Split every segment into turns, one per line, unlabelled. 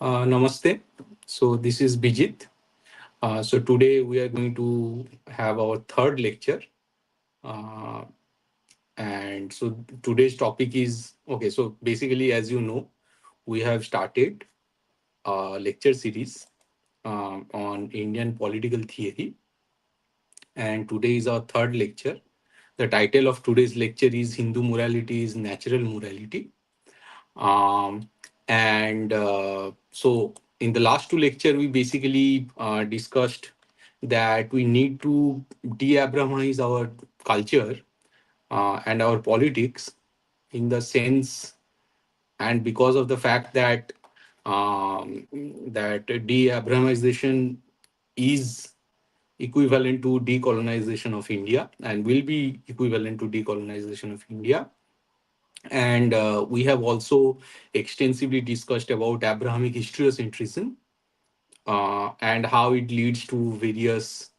Namaste. So this is Bijeet. So today we are going to have our third lecture. Uh, and so today's topic is okay. So basically, as you know, we have started a lecture series on Indian political theory. And today is our third lecture. The title of today's lecture is Hindu Morality is Natural Morality. Um, and in the last two lecture, we basically discussed that we need to de-Abrahamize our culture and our politics in the sense, and because of the fact that that de-Abrahamization is equivalent to decolonization of India and will be equivalent to decolonization of India. And we have also extensively discussed about Abrahamic historiocentrism and how it leads to various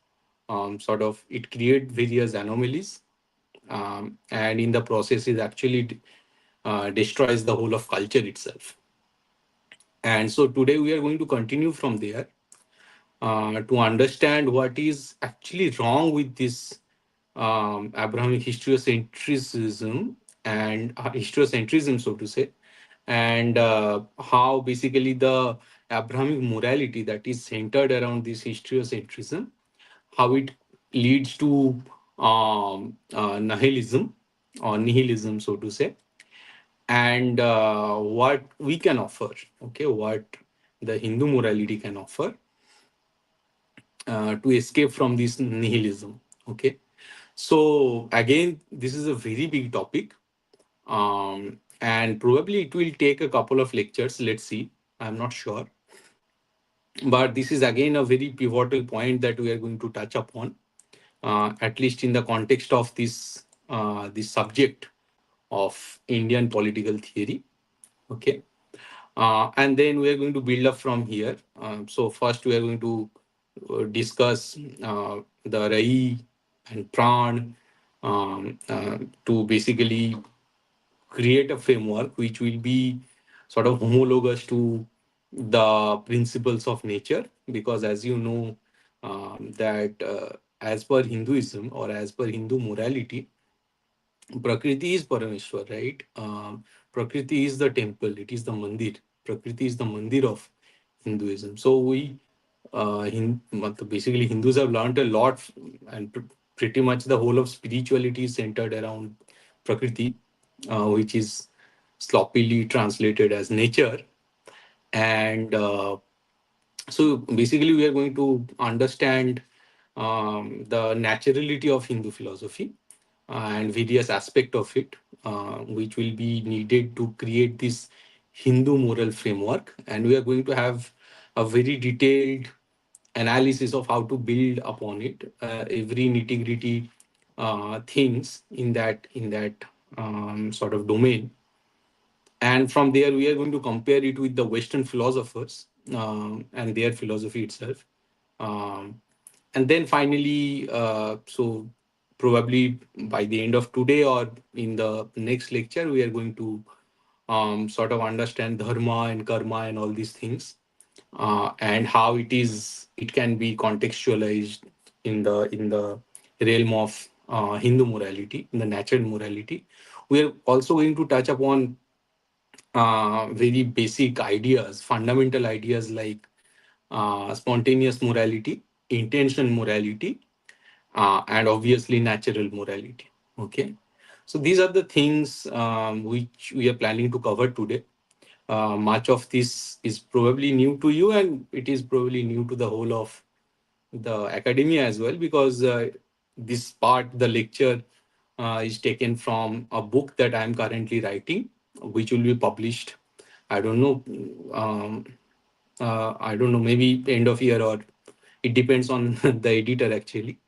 it creates various anomalies, and in the process it actually destroys the whole of culture itself. And so today we are going to continue from there to understand what is actually wrong with this Abrahamic historiocentrism and historiocentrism, so to say, and how basically the Abrahamic morality that is centered around this historiocentrism, how it leads to nihilism or nihilism, so to say, and what we can offer, okay, what the Hindu morality can offer to escape from this nihilism. Okay, so again, this is a very big topic, and probably it will take a couple of lectures. Let's see. I'm not sure, but this is again a very pivotal point that we are going to touch upon, at least in the context of this subject of Indian political theory. Okay, and then we are going to build up from here. So first, we are going to discuss the Rai and Pran to basically create a framework which will be sort of homologous to the principles of nature, because as you know, that as per Hinduism or as per Hindu morality, Prakriti is Parameshwar, right? Prakriti is the temple, it is the mandir. Prakriti is the mandir of Hinduism. So basically, Hindus have learned a lot, and pretty much the whole of spirituality is centered around Prakriti, which is sloppily translated as nature. And so basically, we are going to understand the naturality of Hindu philosophy and various aspect of it, which will be needed to create this Hindu moral framework. And we are going to have a very detailed analysis of how to build upon it, every nitty gritty things in that sort of domain. And from there, we are going to compare it with the Western philosophers and their philosophy itself. Um, and then finally, so probably by the end of today or in the next lecture, we are going to sort of understand dharma and karma and all these things, and how it can be contextualized in the realm of Hindu morality, in the natural morality. We are also going to touch upon very basic ideas, fundamental ideas like spontaneous morality, intentional morality, and obviously natural morality. Okay, so these are the things which we are planning to cover today. Much of this is probably new to you, and it is probably new to the whole of the academia as well, because this part, the lecture, is taken from a book that I am currently writing, which will be published. I don't know. I don't know. Maybe end of year, or it depends on the editor actually.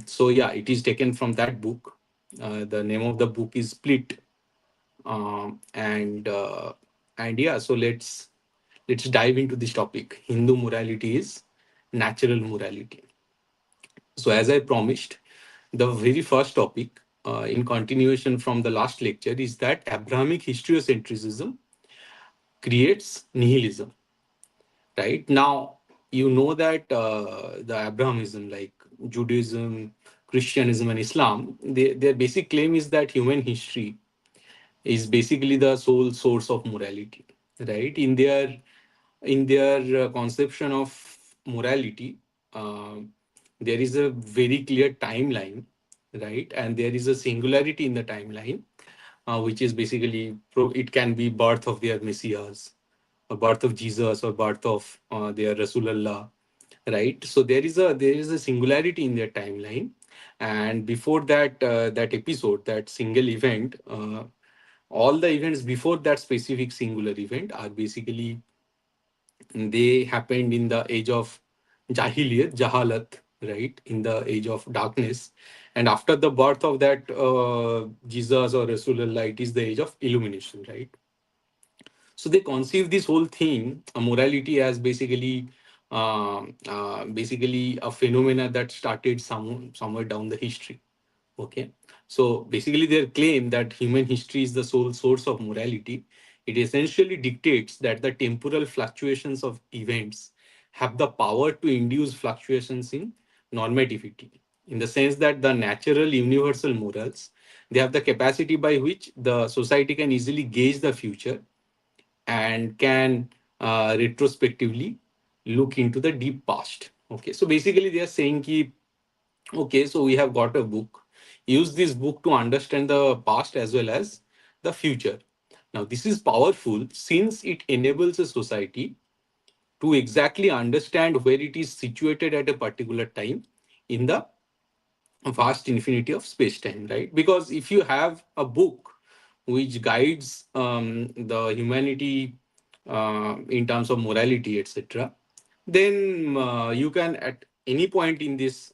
So yeah, it is taken from that book. The name of the book is Split, um, and uh, and yeah. So let's dive into this topic. Hindu morality is natural morality. So, as I promised, the very first topic, in continuation from the last lecture, is that Abrahamic historiocentrism creates nihilism. Right now, you know that the Abrahamism, like Judaism, Christianism, and Islam, their basic claim is that human history is basically the sole source of morality. Right, in their conception of morality, there is a very clear timeline, right, and there is a singularity in the timeline, which is basically it can be birth of their messiahs, or birth of Jesus, or birth of their Rasulullah, right? So there is a singularity in their timeline, and before that episode, that single event, all the events before that specific singular event are basically, they happened in the age of jahiliyat, jahalat, right, in the age of darkness, and after the birth of that Jesus or Rasulullah, it is the age of illumination, right? So they conceive this whole thing, morality, as basically a phenomena that started somewhere down the history. Okay, so basically their claim that human history is the sole source of morality, it essentially dictates that the temporal fluctuations of events have the power to induce fluctuations in normativity, in the sense that the natural universal morals, they have the capacity by which the society can easily gauge the future and can retrospectively look into the deep past. Okay, so basically they are saying ki, okay, so we have got a book, use this book to understand the past as well as the future. Now this is powerful since it enables a society to exactly understand where it is situated at a particular time in the vast infinity of space time, right? Because if you have a book which guides the humanity in terms of morality, etc., then you can, at any point in this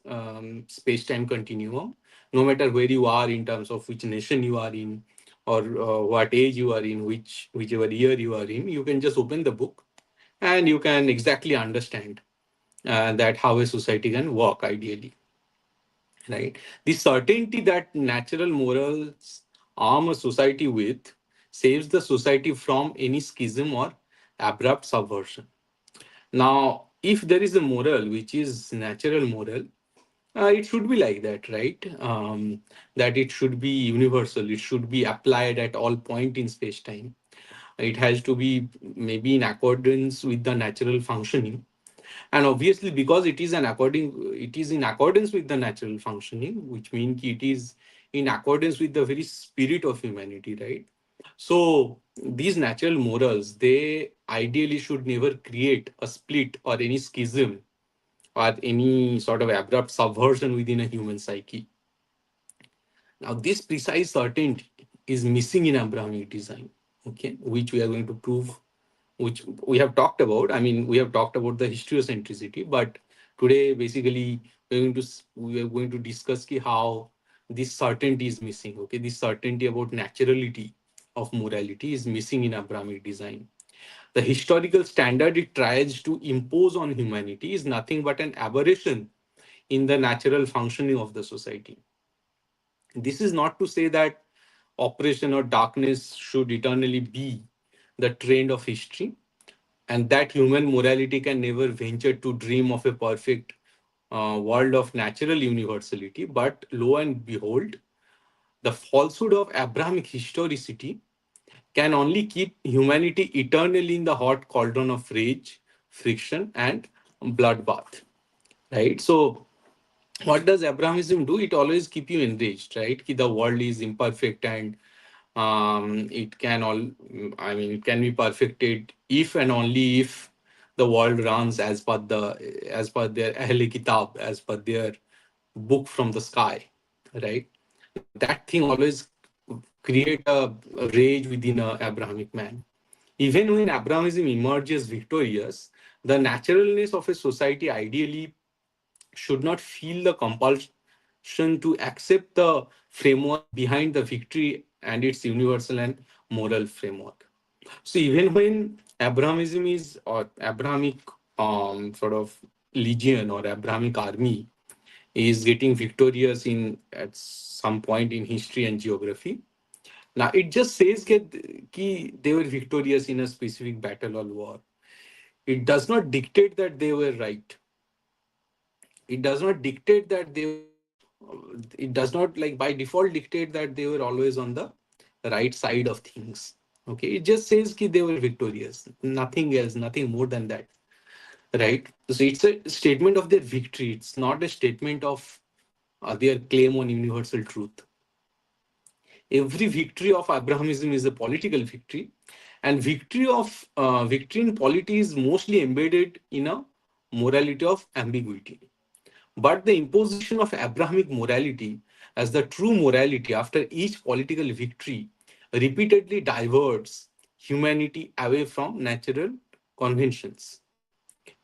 space time continuum, no matter where you are in terms of which nation you are in, or what age you are in, whichever year you are in, you can just open the book and you can exactly understand that how a society can work ideally, right? The certainty that natural morals arm a society with saves the society from any schism or abrupt subversion. Now, if there is a moral which is natural moral, it should be like that, right? That it should be universal. It should be applied at all point in space time. It has to be maybe in accordance with the natural functioning, and obviously because it is in accordance with the natural functioning, which means it is in accordance with the very spirit of humanity, right? So these natural morals, they ideally should never create a split or any schism or any sort of abrupt subversion within a human psyche. Now this precise certainty is missing in Abrahamic design, okay, which we are going to prove, which we have talked about. I mean, we have talked about the historiocentricity, but today basically we are going to discuss ki how this certainty is missing. Okay, this certainty about naturality of morality is missing in Abrahamic design. The historical standard it tries to impose on humanity is nothing but an aberration in the natural functioning of the society. This is not to say that oppression or darkness should eternally be the trend of history, and that human morality can never venture to dream of a perfect world of natural universality. But lo and behold, the falsehood of Abrahamic historicity can only keep humanity eternally in the hot cauldron of rage, friction, and bloodbath. Right? So, what does Abrahamism do? It always keep you enraged, right? Ki the world is imperfect and it can all I mean it can be perfected if and only if the world runs as per their Ahle Kitab, as per their book from the sky, right? Now that thing always create a rage within a Abrahamic man. Even when Abrahamism emerges victorious, the naturalness of a society ideally should not feel the compulsion to accept the framework behind the victory and its universal and moral framework. So even when Abrahamism is or Abrahamic sort of legion or Abrahamic army is getting victorious in at some point in history and geography, Now it just says कि they were victorious in a specific battle or war. It does not dictate that they were right. It does not dictate that they were. It does not like by default dictate that they were always on the right side of things. Okay, it just says that they were victorious. Nothing else, nothing more than that. Right. So it's a statement of their victory. It's not a statement of their claim on universal truth. Every victory of Abrahamism is a political victory, and victory in polity is mostly embedded in a morality of ambiguity. But the imposition of Abrahamic morality as the true morality after each political victory repeatedly diverts humanity away from natural conventions.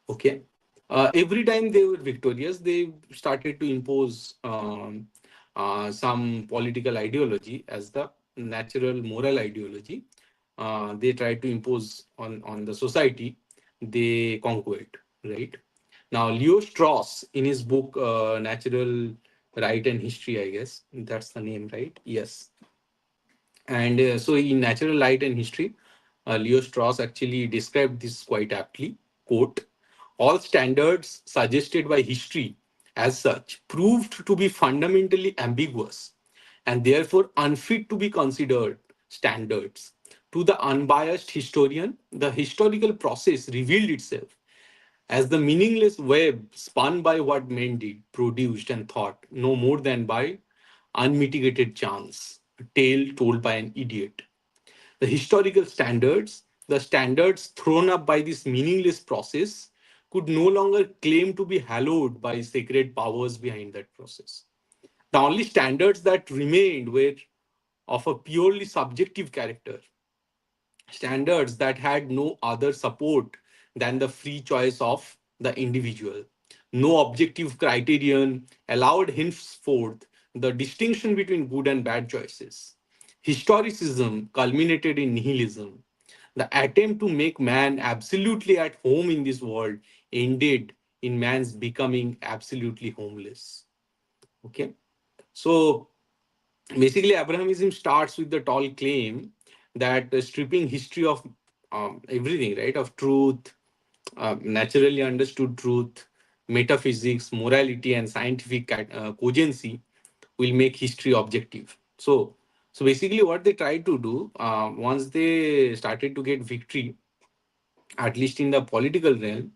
Okay. Every time they were victorious, they started to impose some political ideology as the natural moral ideology. They tried to impose on the society they conquered, right? Now, Leo Strauss, in his book Natural Right and History, I guess that's the name, right? Yes. And so, in Natural Light and History, Leo Strauss actually described this quite aptly. Quote, all standards suggested by history as such proved to be fundamentally ambiguous and therefore unfit to be considered standards. To the unbiased historian, the historical process revealed itself as the meaningless web spun by what men did, produced, and thought, no more than by unmitigated chance, a tale told by an idiot. The historical standards, the standards thrown up by this meaningless process, could no longer claim to be hallowed by sacred powers behind that process. The only standards that remained were of a purely subjective character, standards that had no other support than the free choice of the individual. No objective criterion allowed henceforth the distinction between good and bad choices. Historicism culminated in nihilism. The attempt to make man absolutely at home in this world ended in man's becoming absolutely homeless. Okay. So basically, Abrahamism starts with the tall claim that stripping history of everything, right, of truth, naturally understood truth, metaphysics, morality, and scientific cogency will make history objective. So basically, what they tried to do once they started to get victory, at least in the political realm,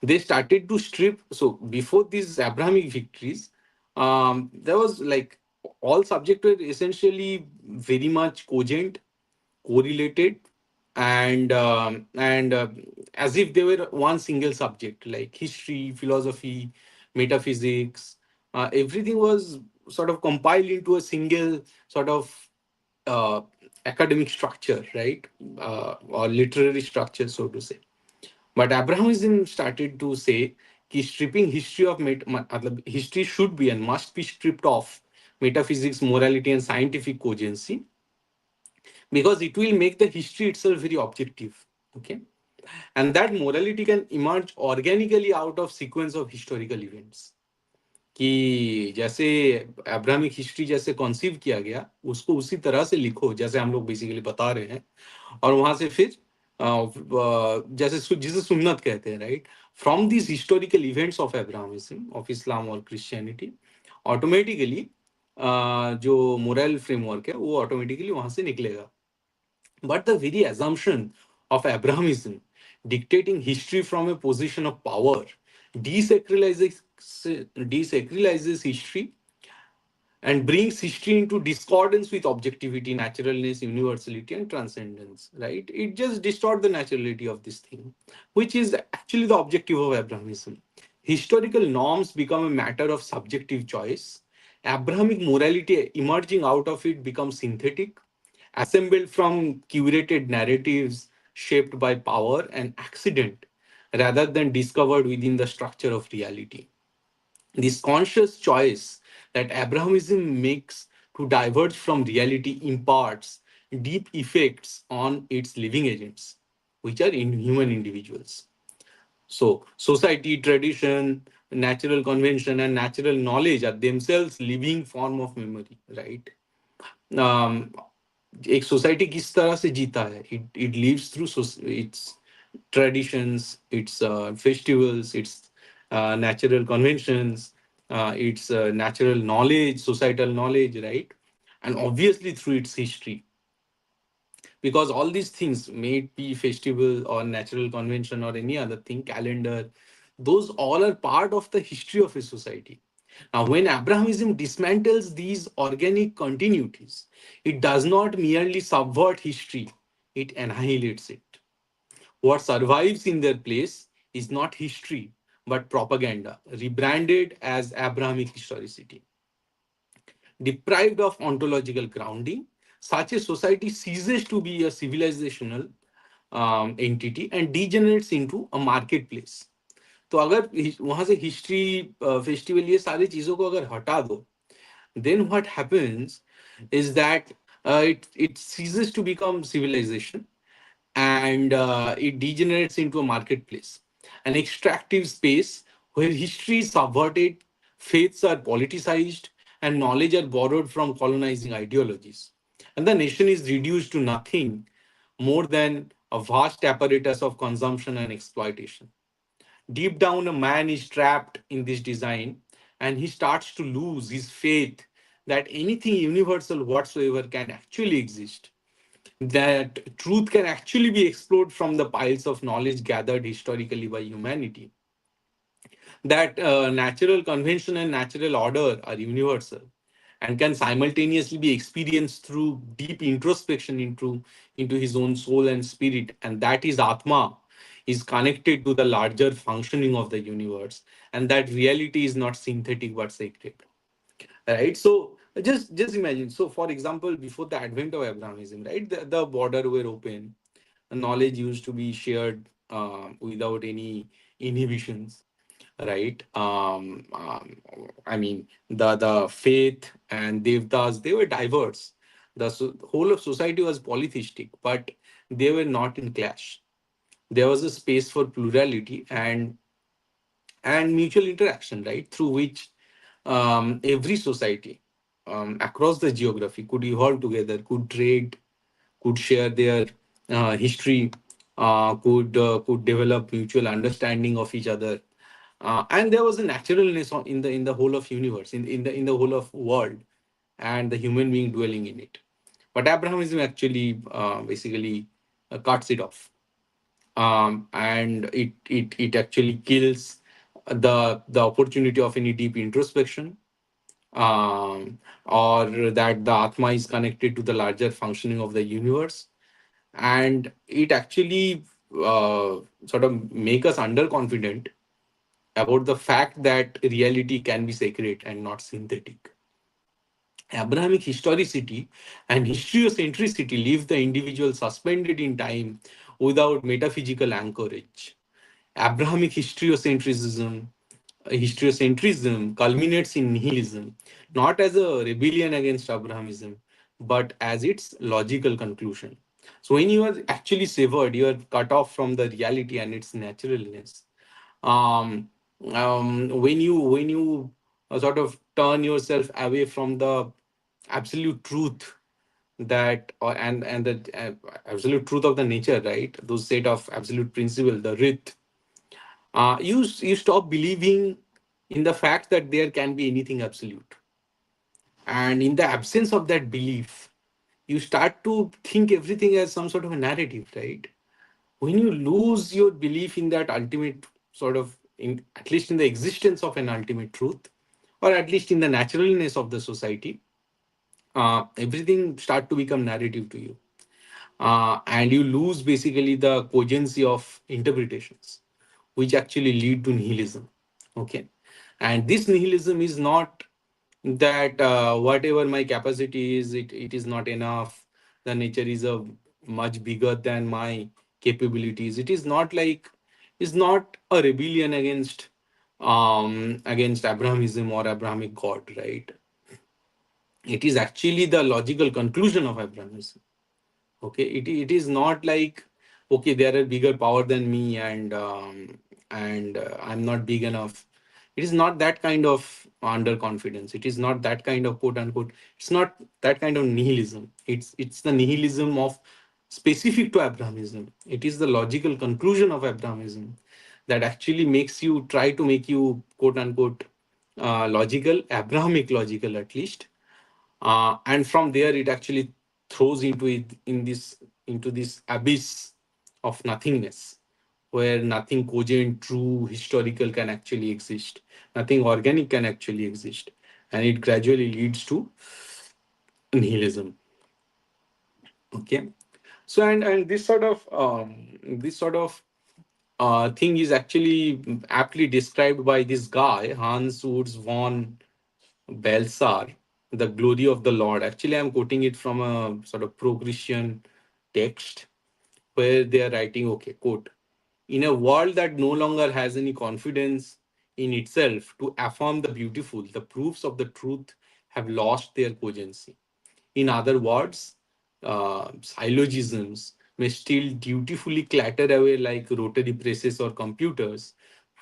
they started to strip. So before these Abrahamic victories, there was like all subjects were essentially very much cogent, correlated, and as if they were one single subject, like history, philosophy, metaphysics. Everything was sort of compiled into a single sort of uh, academic structure, right? Or literary structure, so to say. But Abrahamism started to say कि stripping history of मतलब history should be and must be stripped of metaphysics, morality, and scientific cogency because it will make the history itself very objective. Okay, and that morality can emerge organically out of sequence of historical events. कि जैसे Abrahamic history जैसे कॉन्सीव किया गया उसको उसी तरह से लिखो जैसे हम लोग बेसिकली बता रहे हैं और वहां से फिर जैसे जिसे सुन्नत कहते हैं right from this historical events of Abrahamism of Islam और क्रिश्चियनिटी ऑटोमेटिकली जो मोरल फ्रेमवर्क है वो ऑटोमेटिकली वहां से निकलेगा but the very assumption of Abrahamism dictating history from a position of power desacralizes, desacralizes history and brings history into discordance with objectivity, naturalness, universality, and transcendence. Right? It just distorts the naturality of this thing, which is actually the objective of Abrahamism. Historical norms become a matter of subjective choice. Abrahamic morality emerging out of it becomes synthetic, assembled from curated narratives shaped by power and accident rather than discovered within the structure of reality. This conscious choice that Abrahamism makes to diverge from reality imparts deep effects on its living agents, which are inhuman individuals. So, society, tradition, natural convention, and natural knowledge are themselves living form of memory, right? Um, एक society किस तरह से जीता है, it lives through its traditions, its festivals, its natural conventions, its natural knowledge, societal knowledge, right? And obviously through its history, because all these things, may it be festival or natural convention or any other thing, calendar, those all are part of the history of a society. Now, when Abrahamism dismantles these organic continuities, it does not merely subvert history, it annihilates it. What survives in their place is not history, but propaganda, rebranded as Abrahamic historicity. Deprived of ontological grounding, such a society ceases to be a civilizational entity and degenerates into a marketplace. तो अगर वहां से history, festival, ये सारी चीजों को अगर हटा दो, then what happens is that it ceases to become civilization, and it degenerates into a marketplace, an extractive space where history is subverted, faiths are politicized, and knowledge are borrowed from colonizing ideologies. And the nation is reduced to nothing more than a vast apparatus of consumption and exploitation. Deep down, a man is trapped in this design, and he starts to lose his faith that anything universal whatsoever can actually exist, that truth can actually be explored from the piles of knowledge gathered historically by humanity, that natural convention and natural order are universal and can simultaneously be experienced through deep introspection into his own soul and spirit, and that his Atma is connected to the larger functioning of the universe, and that reality is not synthetic but sacred. Right? So just imagine. So, for example, before the advent of Abrahamism, right, the border were open, knowledge used to be shared without any inhibitions, right? I mean, the faith and devtas, they were diverse. The whole of society was polytheistic, but they were not in clash. There was a space for plurality and mutual interaction, right, through which every society across the geography could evolve together, could trade, could share their history, could develop mutual understanding of each other, and there was a naturalness in the whole of universe, in the whole of world, and the human being dwelling in it. But Abrahamism actually basically cuts it off, and it actually kills the opportunity of any deep introspection, or that the Atma is connected to the larger functioning of the universe, and it actually sort of make us underconfident about the fact that reality can be sacred and not synthetic. Abrahamic historicity and historiocentricity leave the individual suspended in time without metaphysical anchorage. Abrahamic historiocentrism culminates in nihilism, not as a rebellion against Abrahamism, but as its logical conclusion. So when you are actually severed, you are cut off from the reality and its naturalness. Um, when you sort of turn yourself away from the absolute truth, that or and the absolute truth of the nature, right? Those set of absolute principle, the Rit, you stop believing in the fact that there can be anything absolute, and in the absence of that belief, you start to think everything as some sort of a narrative, right? When you lose your belief in that ultimate sort of, in at least in the existence of an ultimate truth, or at least in the naturalness of the society, everything start to become narrative to you, and you lose basically the cogency of interpretations, which actually lead to nihilism. Okay, and this nihilism is not that whatever my capacity is, it is not enough. The nature is a much bigger than my capabilities. It is not like, it's not a rebellion against Abrahamism or Abrahamic God, right? It is actually the logical conclusion of Abrahamism. Okay, it is not like, okay, there are bigger power than me, and I'm not big enough. It is not that kind of underconfidence. It is not that kind of quote unquote. It's not that kind of nihilism. It's the nihilism of specific to Abrahamism. It is the logical conclusion of Abrahamism that actually makes you try to make you quote unquote logical, Abrahamic logical at least, and from there it actually throws into it in this into this abyss of nothingness, where nothing cogent, true, historical can actually exist, nothing organic can actually exist, and it gradually leads to nihilism. Okay, so and this sort of thing is actually aptly described by this guy Hans Urs von Belsar, the glory of the Lord. Actually, I'm quoting it from a sort of pro-Christian text where they are writing, okay, quote, in a world that no longer has any confidence in itself to affirm the beautiful, the proofs of the truth have lost their cogency. In other words, syllogisms may still dutifully clatter away like rotary presses or computers,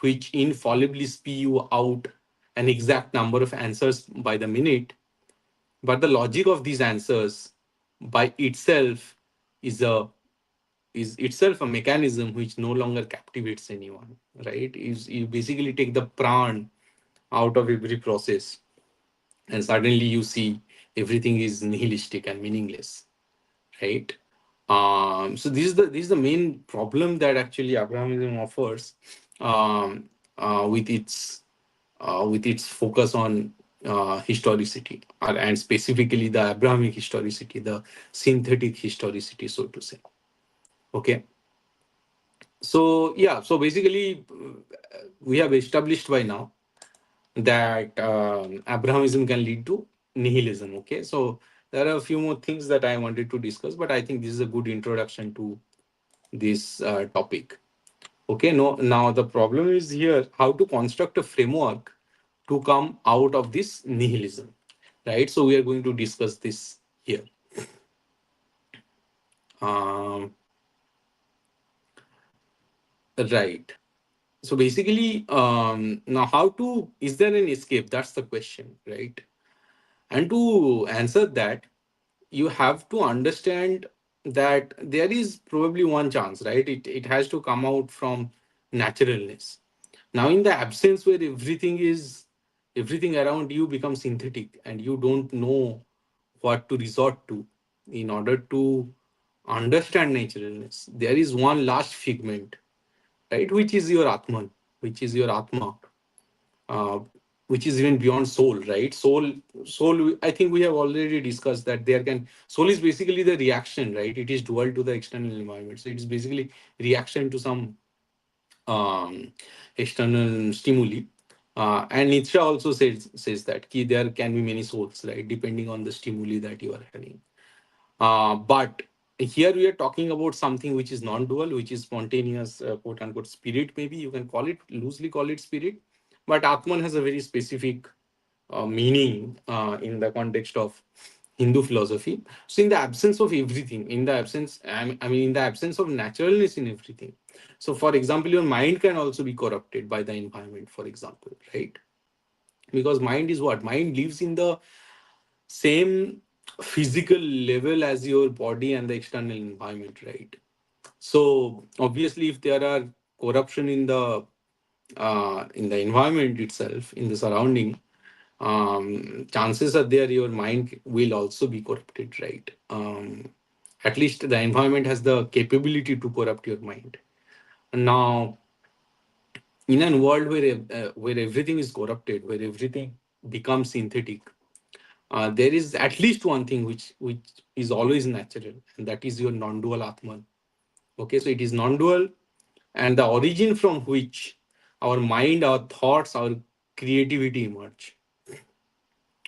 which infallibly spew out an exact number of answers by the minute. But the logic of these answers by itself is a is itself a mechanism which no longer captivates anyone, right? Is you basically take the pran out of every process, and suddenly you see everything is nihilistic and meaningless, right? So this is the main problem that actually Abrahamism offers, um, with its focus on historicity, and specifically the Abrahamic historicity, the synthetic historicity, so to say. Okay, so yeah, so basically we have established by now that Abrahamism can lead to nihilism. Okay, so there are a few more things that I wanted to discuss, but I think this is a good introduction to this topic. Okay, no, now the problem is here how to construct a framework to come out of this nihilism, right? So we are going to discuss this here. Um, right. So basically, now how to is there an escape? That's the question, right? And to answer that, you have to understand that there is probably one chance, right? It has to come out from naturalness. Now, in the absence where everything around you becomes synthetic and you don't know what to resort to in order to understand naturalness, there is one last figment, right? Which is your Atman, which is your Atma, uh, which is even beyond soul, right? Soul. I think we have already discussed that there can soul is basically the reaction, right? It is dual to the external environment, so it is basically reaction to some um, external stimuli. And Nietzsche also says that there can be many souls, right, depending on the stimuli that you are having. But here we are talking about something which is non-dual, which is spontaneous, quote unquote, spirit. Maybe you can call it loosely call it spirit, but Atman has a very specific meaning in the context of Hindu philosophy. So, in the absence of everything, in the absence, I mean, in the absence of naturalness in everything. So, for example, your mind can also be corrupted by the environment, for example, right? Because mind is what? Mind lives in the same physical level as your body and the external environment, right? So obviously, if there are corruption in the environment itself, in the surrounding, chances are there your mind will also be corrupted, right? At least the environment has the capability to corrupt your mind. Now, in a world where everything is corrupted, where everything becomes synthetic, there is at least one thing which is always natural, and that is your non-dual Atman. Okay, so it is non-dual, and the origin from which our mind, our thoughts, our creativity emerge.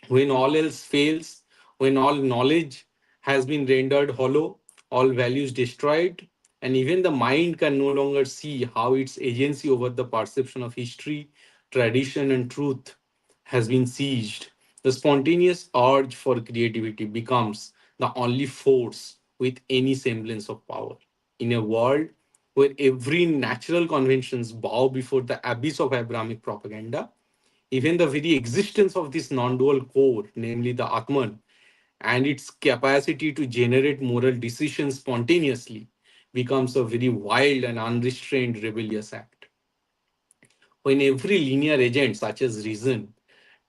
When all else fails, when all knowledge has been rendered hollow, all values destroyed, and even the mind can no longer see how its agency over the perception of history, tradition, and truth has been seized, the spontaneous urge for creativity becomes the only force with any semblance of power. In a world where every natural conventions bow before the abyss of Abrahamic propaganda, Even the very existence of this non-dual core, namely the Atman, and its capacity to generate moral decisions spontaneously, becomes a very wild and unrestrained rebellious act. When every linear agent, such as reason,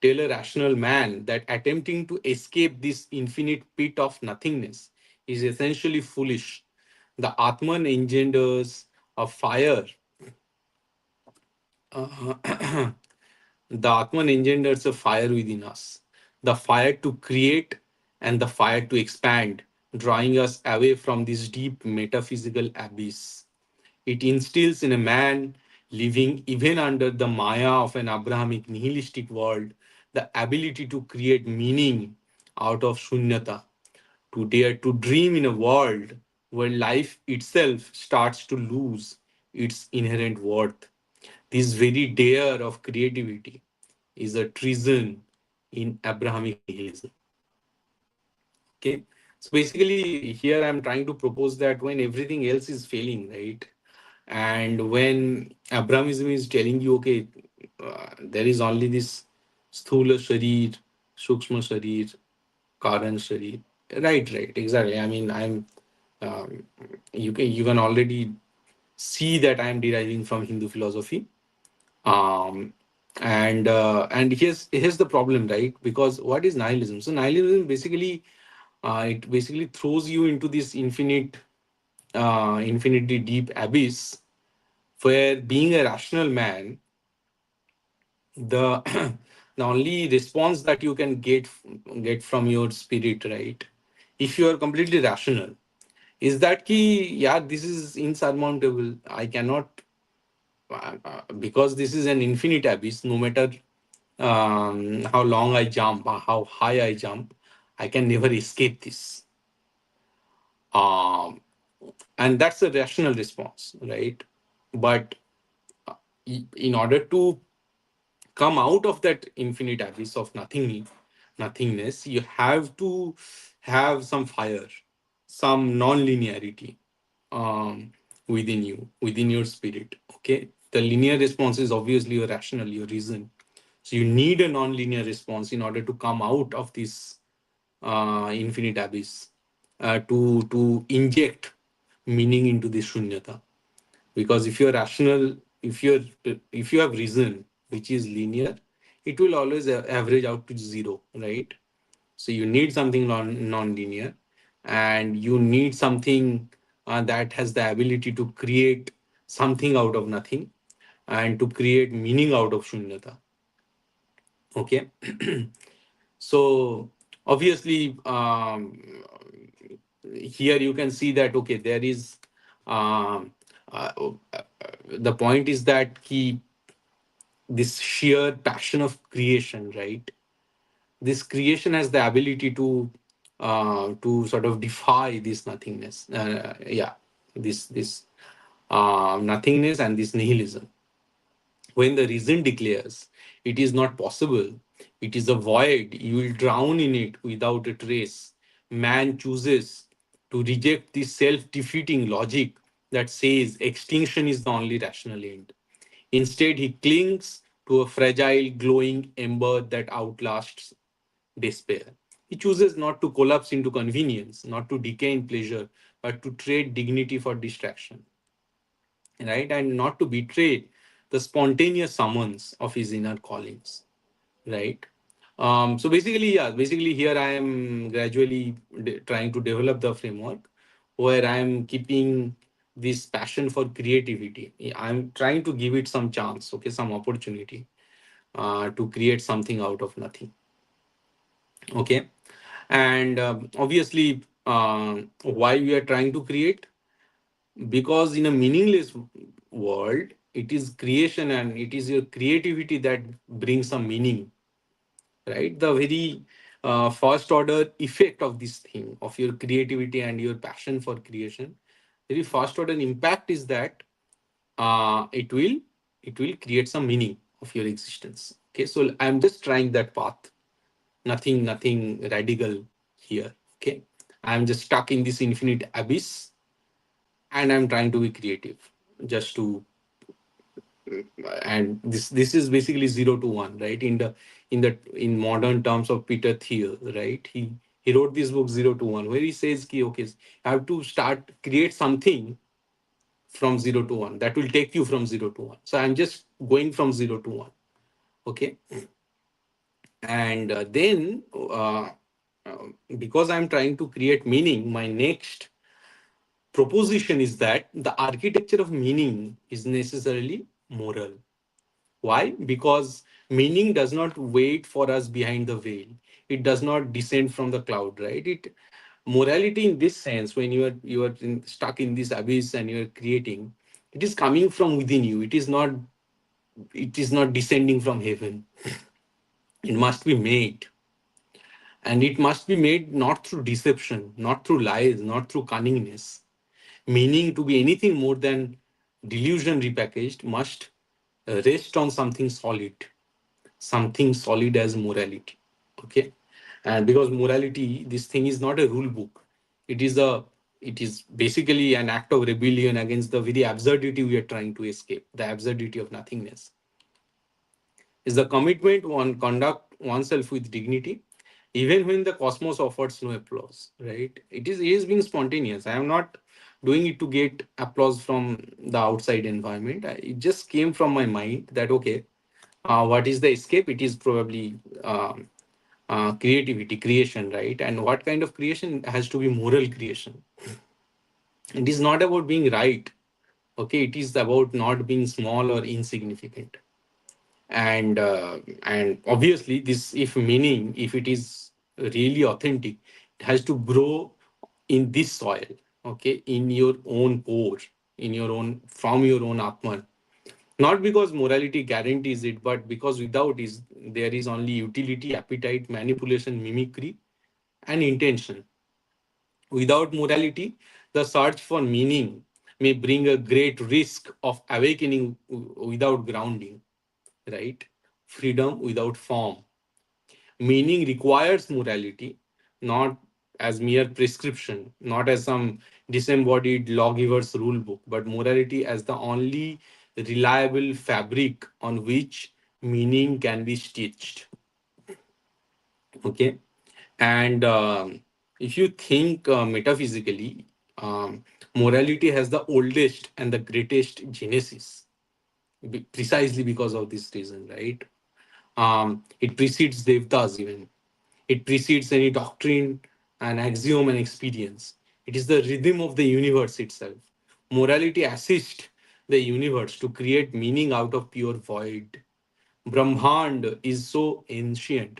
tell a rational man that attempting to escape this infinite pit of nothingness is essentially foolish, the Atman engenders a fire. uh, the Atman engenders a fire within us, the fire to create and the fire to expand, drawing us away from this deep metaphysical abyss. It instills in a man living even under the maya of an Abrahamic nihilistic world the ability to create meaning out of shunyata, to dare to dream in a world where life itself starts to lose its inherent worth. This very dare of creativity is a treason in Abrahamic nihilism. Okay. So basically, here I'm trying to propose that when everything else is failing, right? And when Abrahamism is telling you, okay, there is only this sthula sharir, sukshma sharir, karan sharir. Right, exactly. I mean, um, you can already see that I'm deriving from Hindu philosophy. Um, and here's the problem, right? Because what is nihilism? So nihilism basically, it basically throws you into this infinitely deep abyss where being a rational man, the the only response that you can get from your spirit, right, if you are completely rational, is that ki, yeah, this is insurmountable. I cannot, because this is an infinite abyss. No matter how long I jump, how high I jump, I can never escape this. um, and that's a rational response, right? But in order to come out of that infinite abyss of nothingness, you have to have some fire, some non-linearity, um, within you, within your spirit. Okay, the linear response is obviously your rational, your reason. So you need a non-linear response in order to come out of this infinite abyss, to inject meaning into this shunyata. Because if you're rational, if you have reason which is linear, it will always average out to zero, right? So you need something non-linear, and you need something that has the ability to create something out of nothing and to create meaning out of shunyata. Okay. So obviously, here you can see that, okay, there is, um, uh, uh, the point is that this sheer passion of creation, right? This creation has the ability to sort of defy this nothingness. Yeah, this nothingness and this nihilism. When the reason declares it is not possible, it is a void, you will drown in it without a trace, man chooses to reject this self defeating logic that says extinction is the only rational end. Instead, he clings to a fragile, glowing ember that outlasts despair. He chooses not to collapse into convenience, not to decay in pleasure, but to trade dignity for distraction, right? And not to betray the spontaneous summons of his inner callings, right? So basically, yeah, basically here I am gradually trying to develop the framework where I am keeping this passion for creativity. I'm trying to give it some chance, okay, some opportunity to create something out of nothing, okay. And obviously, why we are trying to create, because in a meaningless world it is creation and it is your creativity that brings some meaning, right? The very first order effect of this thing, of your creativity and your passion for creation, very first order impact is that it will create some meaning of your existence. Okay, so I'm just trying that path. Nothing radical here. Okay, I'm just stuck in this infinite abyss and I'm trying to be creative, just to and this is basically 0 to 1, right? In modern terms of Peter Thiel, right? He wrote this book 0 to 1, where he says ki, okay, I have to start create something from 0 to 1 that will take you from 0 to 1. So I'm just going from 0 to 1. Okay. And then because I'm trying to create meaning, my next proposition is that the architecture of meaning is necessarily moral. Why? Because meaning does not wait for us behind the veil. It does not descend from the cloud, right? It Morality in this sense, when stuck in this abyss and you are creating, it is coming from within you. It is not descending from heaven. It must be made, and it must be made not through deception, not through lies, not through cunningness. Meaning, to be anything more than delusion repackaged, must rest on something solid as morality. Okay. And because morality, this thing is not a rule book. It is a it is basically an act of rebellion against the very absurdity we are trying to escape, the absurdity of nothingness. Is the commitment to conduct oneself with dignity, even when the cosmos offers no applause, right? It is being spontaneous. I am not doing it to get applause from the outside environment. It just came from my mind that, okay, what is the escape? It is probably creativity, creation, right? And what kind of creation? Has to be moral creation. It is not about being right. Okay, it is about not being small or insignificant. And obviously, this, if meaning, if it is really authentic, it has to grow in this soil. Okay, in your own core, in your own, from your own atman. Not because morality guarantees it, but because without is there is only utility, appetite, manipulation, mimicry, and intention. Without morality, the search for meaning may bring a great risk of awakening without grounding, right? Freedom without form. Meaning requires morality, not as mere prescription, not as some disembodied lawgiver's rule book, but morality as the only reliable fabric on which meaning can be stitched. Okay. And if you think metaphysically, morality has the oldest and the greatest genesis, precisely because of this reason, right? It precedes Devtas even. It precedes any doctrine, an axiom, an experience. It is the rhythm of the universe itself. Morality assists the universe to create meaning out of pure void. Brahmand is so ancient,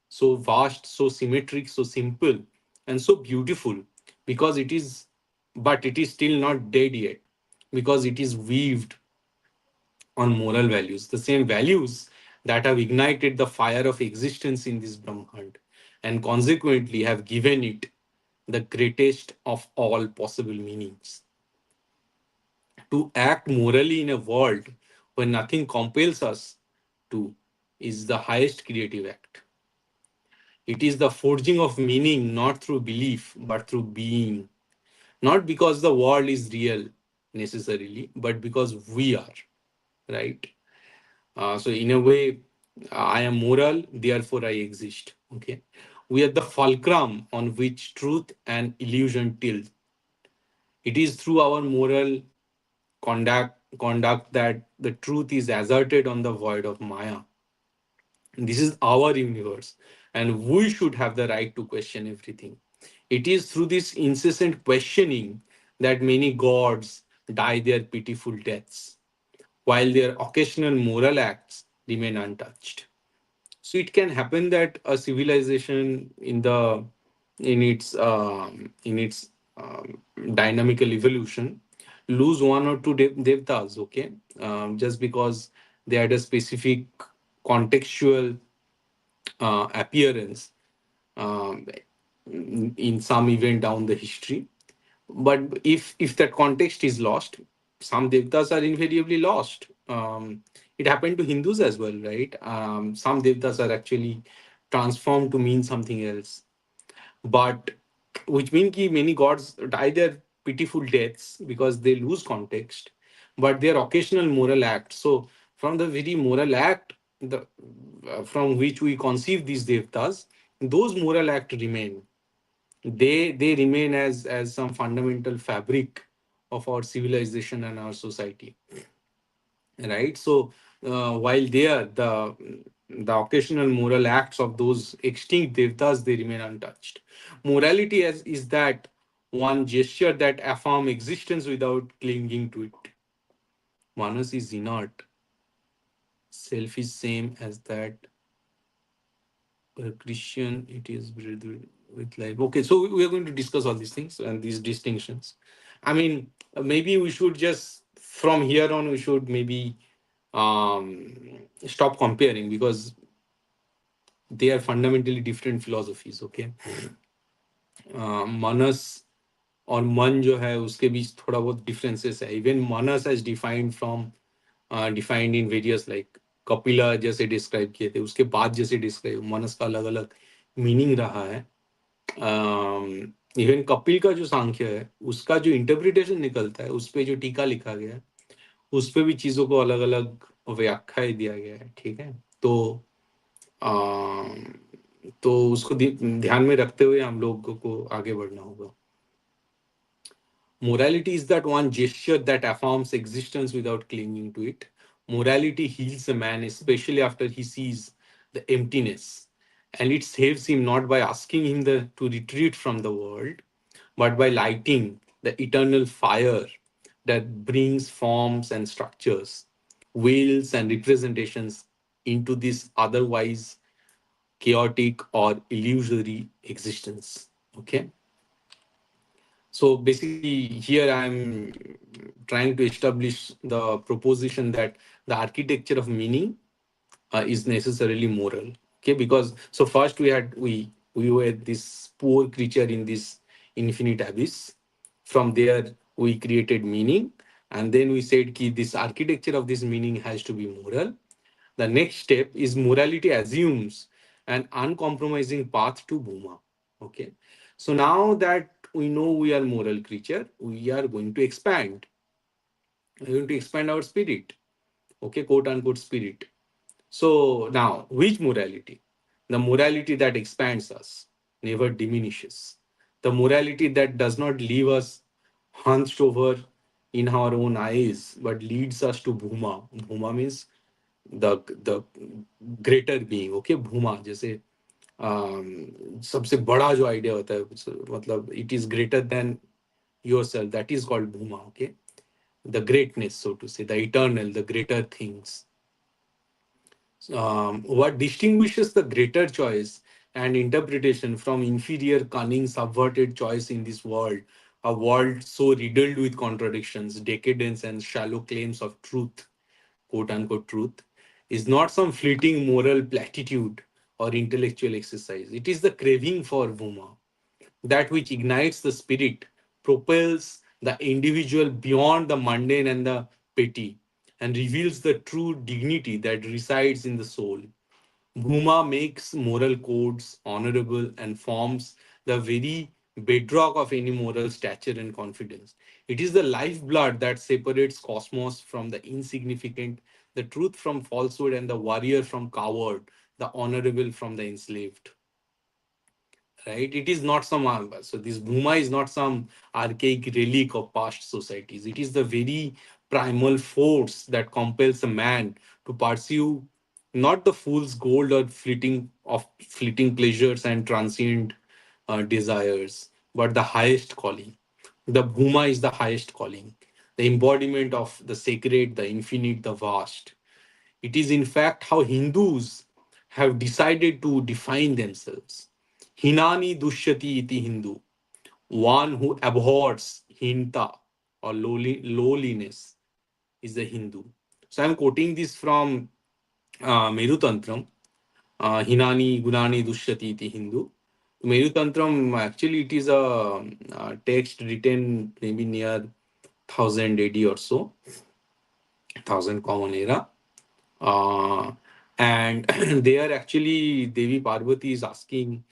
so vast, so symmetric, so simple, and so beautiful because it is, but it is still not dead yet because it is weaved on moral values, the same values that have ignited the fire of existence in this Brahmand and consequently have given it the greatest of all possible meanings. To act morally in a world where nothing compels us to is the highest creative act. It is the forging of meaning not through belief but through being. Not because the world is real necessarily, but because we are, right? So in a way, I am moral, therefore I exist. Okay, we are the fulcrum on which truth and illusion tilt. It is through our moral conduct that the truth is asserted on the void of Maya. This is our universe, and we should have the right to question everything. It is through this incessant questioning that many gods die their pitiful deaths, while their occasional moral acts remain untouched. So it can happen that a civilization in its dynamical evolution lose one or two devtas, okay, just because they had a specific contextual appearance um, in some event down the history. But if that context is lost, some devtas are invariably lost. It happened to Hindus as well, right? Some devtas are actually transformed to mean something else, but which means ki many gods die their pitiful deaths because they lose context. but they are occasional moral acts. So from the very moral act, the from which we conceive these devtas, those moral acts remain. They remain as some fundamental fabric of our civilization and our society, right? So while there, the occasional moral acts of those extinct devtas, they remain untouched. Morality is that one gesture that affirm existence without clinging to it. Manas is inert. Self is same as that. A Christian, it is brethren with life. Okay, so we are going to discuss all these things and these distinctions. I mean, maybe we should just from here on we should maybe stop comparing, because they are fundamentally different philosophies. Okay, मानस और मन जो है उसके बीच थोड़ा बहुत differences है. Even manas as defined from defined in various like Kapila जैसे describe किए थे, उसके बाद जैसे डिस्क्राइब मानस का अलग अलग मीनिंग रहा है. इवन कपिल का जो सांख्य है उसका जो इंटरप्रिटेशन निकलता है, उस पे जो टीका लिखा गया है, उस पे भी चीजों को अलग अलग व्याख्या दिया गया है. ठीक है, अम, तो उसको ध्यान में रखते हुए हम लोगों को आगे बढ़ना होगा. Morality is that one gesture that affirms existence without clinging to it. Morality heals a man, especially after he sees the emptiness. And it saves him not by asking him to retreat from the world, but by lighting the eternal fire that brings forms and structures, wills and representations into this otherwise chaotic or illusory existence. Okay. So basically, here I'm trying to establish the proposition that the architecture of meaning is necessarily moral. Okay, because so first we were this poor creature in this infinite abyss. From there, we created meaning, and then we said that this architecture of this meaning has to be moral. The next step is morality assumes an uncompromising path to Bhuma. Okay. So now that we know we are moral creature, we are going to expand. We're going to expand our spirit. Okay, quote unquote spirit. So now, which morality? The morality that expands us, never diminishes. The morality that does not leave us hunched over in our own eyes, but leads us to Bhuma. Bhuma means the greater being. Okay, Bhuma जैसे सबसे बड़ा जो idea होता है, मतलब it is greater than yourself, that is called Bhuma. Okay, the greatness, so to say, the eternal, the greater things. What distinguishes the greater choice and interpretation from inferior, cunning, subverted choice in this world, a world so riddled with contradictions, decadence, and shallow claims of truth, quote unquote truth, is not some fleeting moral platitude or intellectual exercise. It is the craving for Bhuma, that which ignites the spirit, propels the individual beyond the mundane and the petty, and reveals the true dignity that resides in the soul. Bhuma makes moral codes honorable and forms the very bedrock of any moral stature and confidence. It is the lifeblood that separates cosmos from the insignificant, the truth from falsehood, and the warrior from coward, the honorable from the enslaved. Right? It is not some so this Bhuma is not some archaic relic of past societies. It is the very primal force that compels a man to pursue not the fool's gold or fleeting pleasures and transient desires, but the highest calling. The Bhuma is the highest calling, the embodiment of the sacred, the infinite, the vast. It is, in fact, how Hindus have decided to define themselves. Hinani dushyati iti Hindu, one who abhors hinta or lowliness is a Hindu. So I'm quoting this from Meru Tantram, Hinani Gunani Dushyati iti Hindu. Meru Tantram, actually, it is a text written maybe near 1000 AD or so, 1000 Common Era. Uh, and there actually Devi Parvati is asking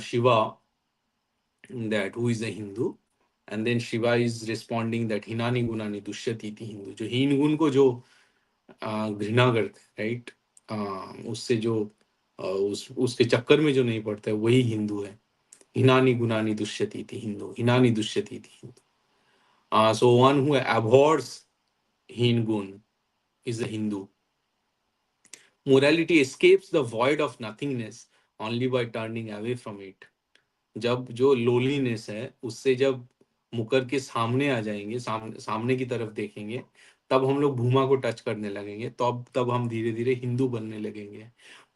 Shiva that who is a Hindu. And then Shiva is responding that hinani gunani dushyati iti hindu, जो हीन गुण को जो घृणा करते हैं, right, उससे जो उसके चक्कर में जो नहीं पड़ता है वही हिंदू है. हिनानी गुनानी दुष्यति थी हिंदू, हिनानी दुष्यति थी Hindu. So one who abhors हीन गुण is a Hindu. Morality escapes the void of nothingness only by turning away from it. जब जो लोलीनेस है उससे जब मुकर के सामने आ जाएंगे, सामने की तरफ देखेंगे, तब हम लोग भूमा को टच करने लगेंगे, तब हम धीरे धीरे हिंदू बनने लगेंगे.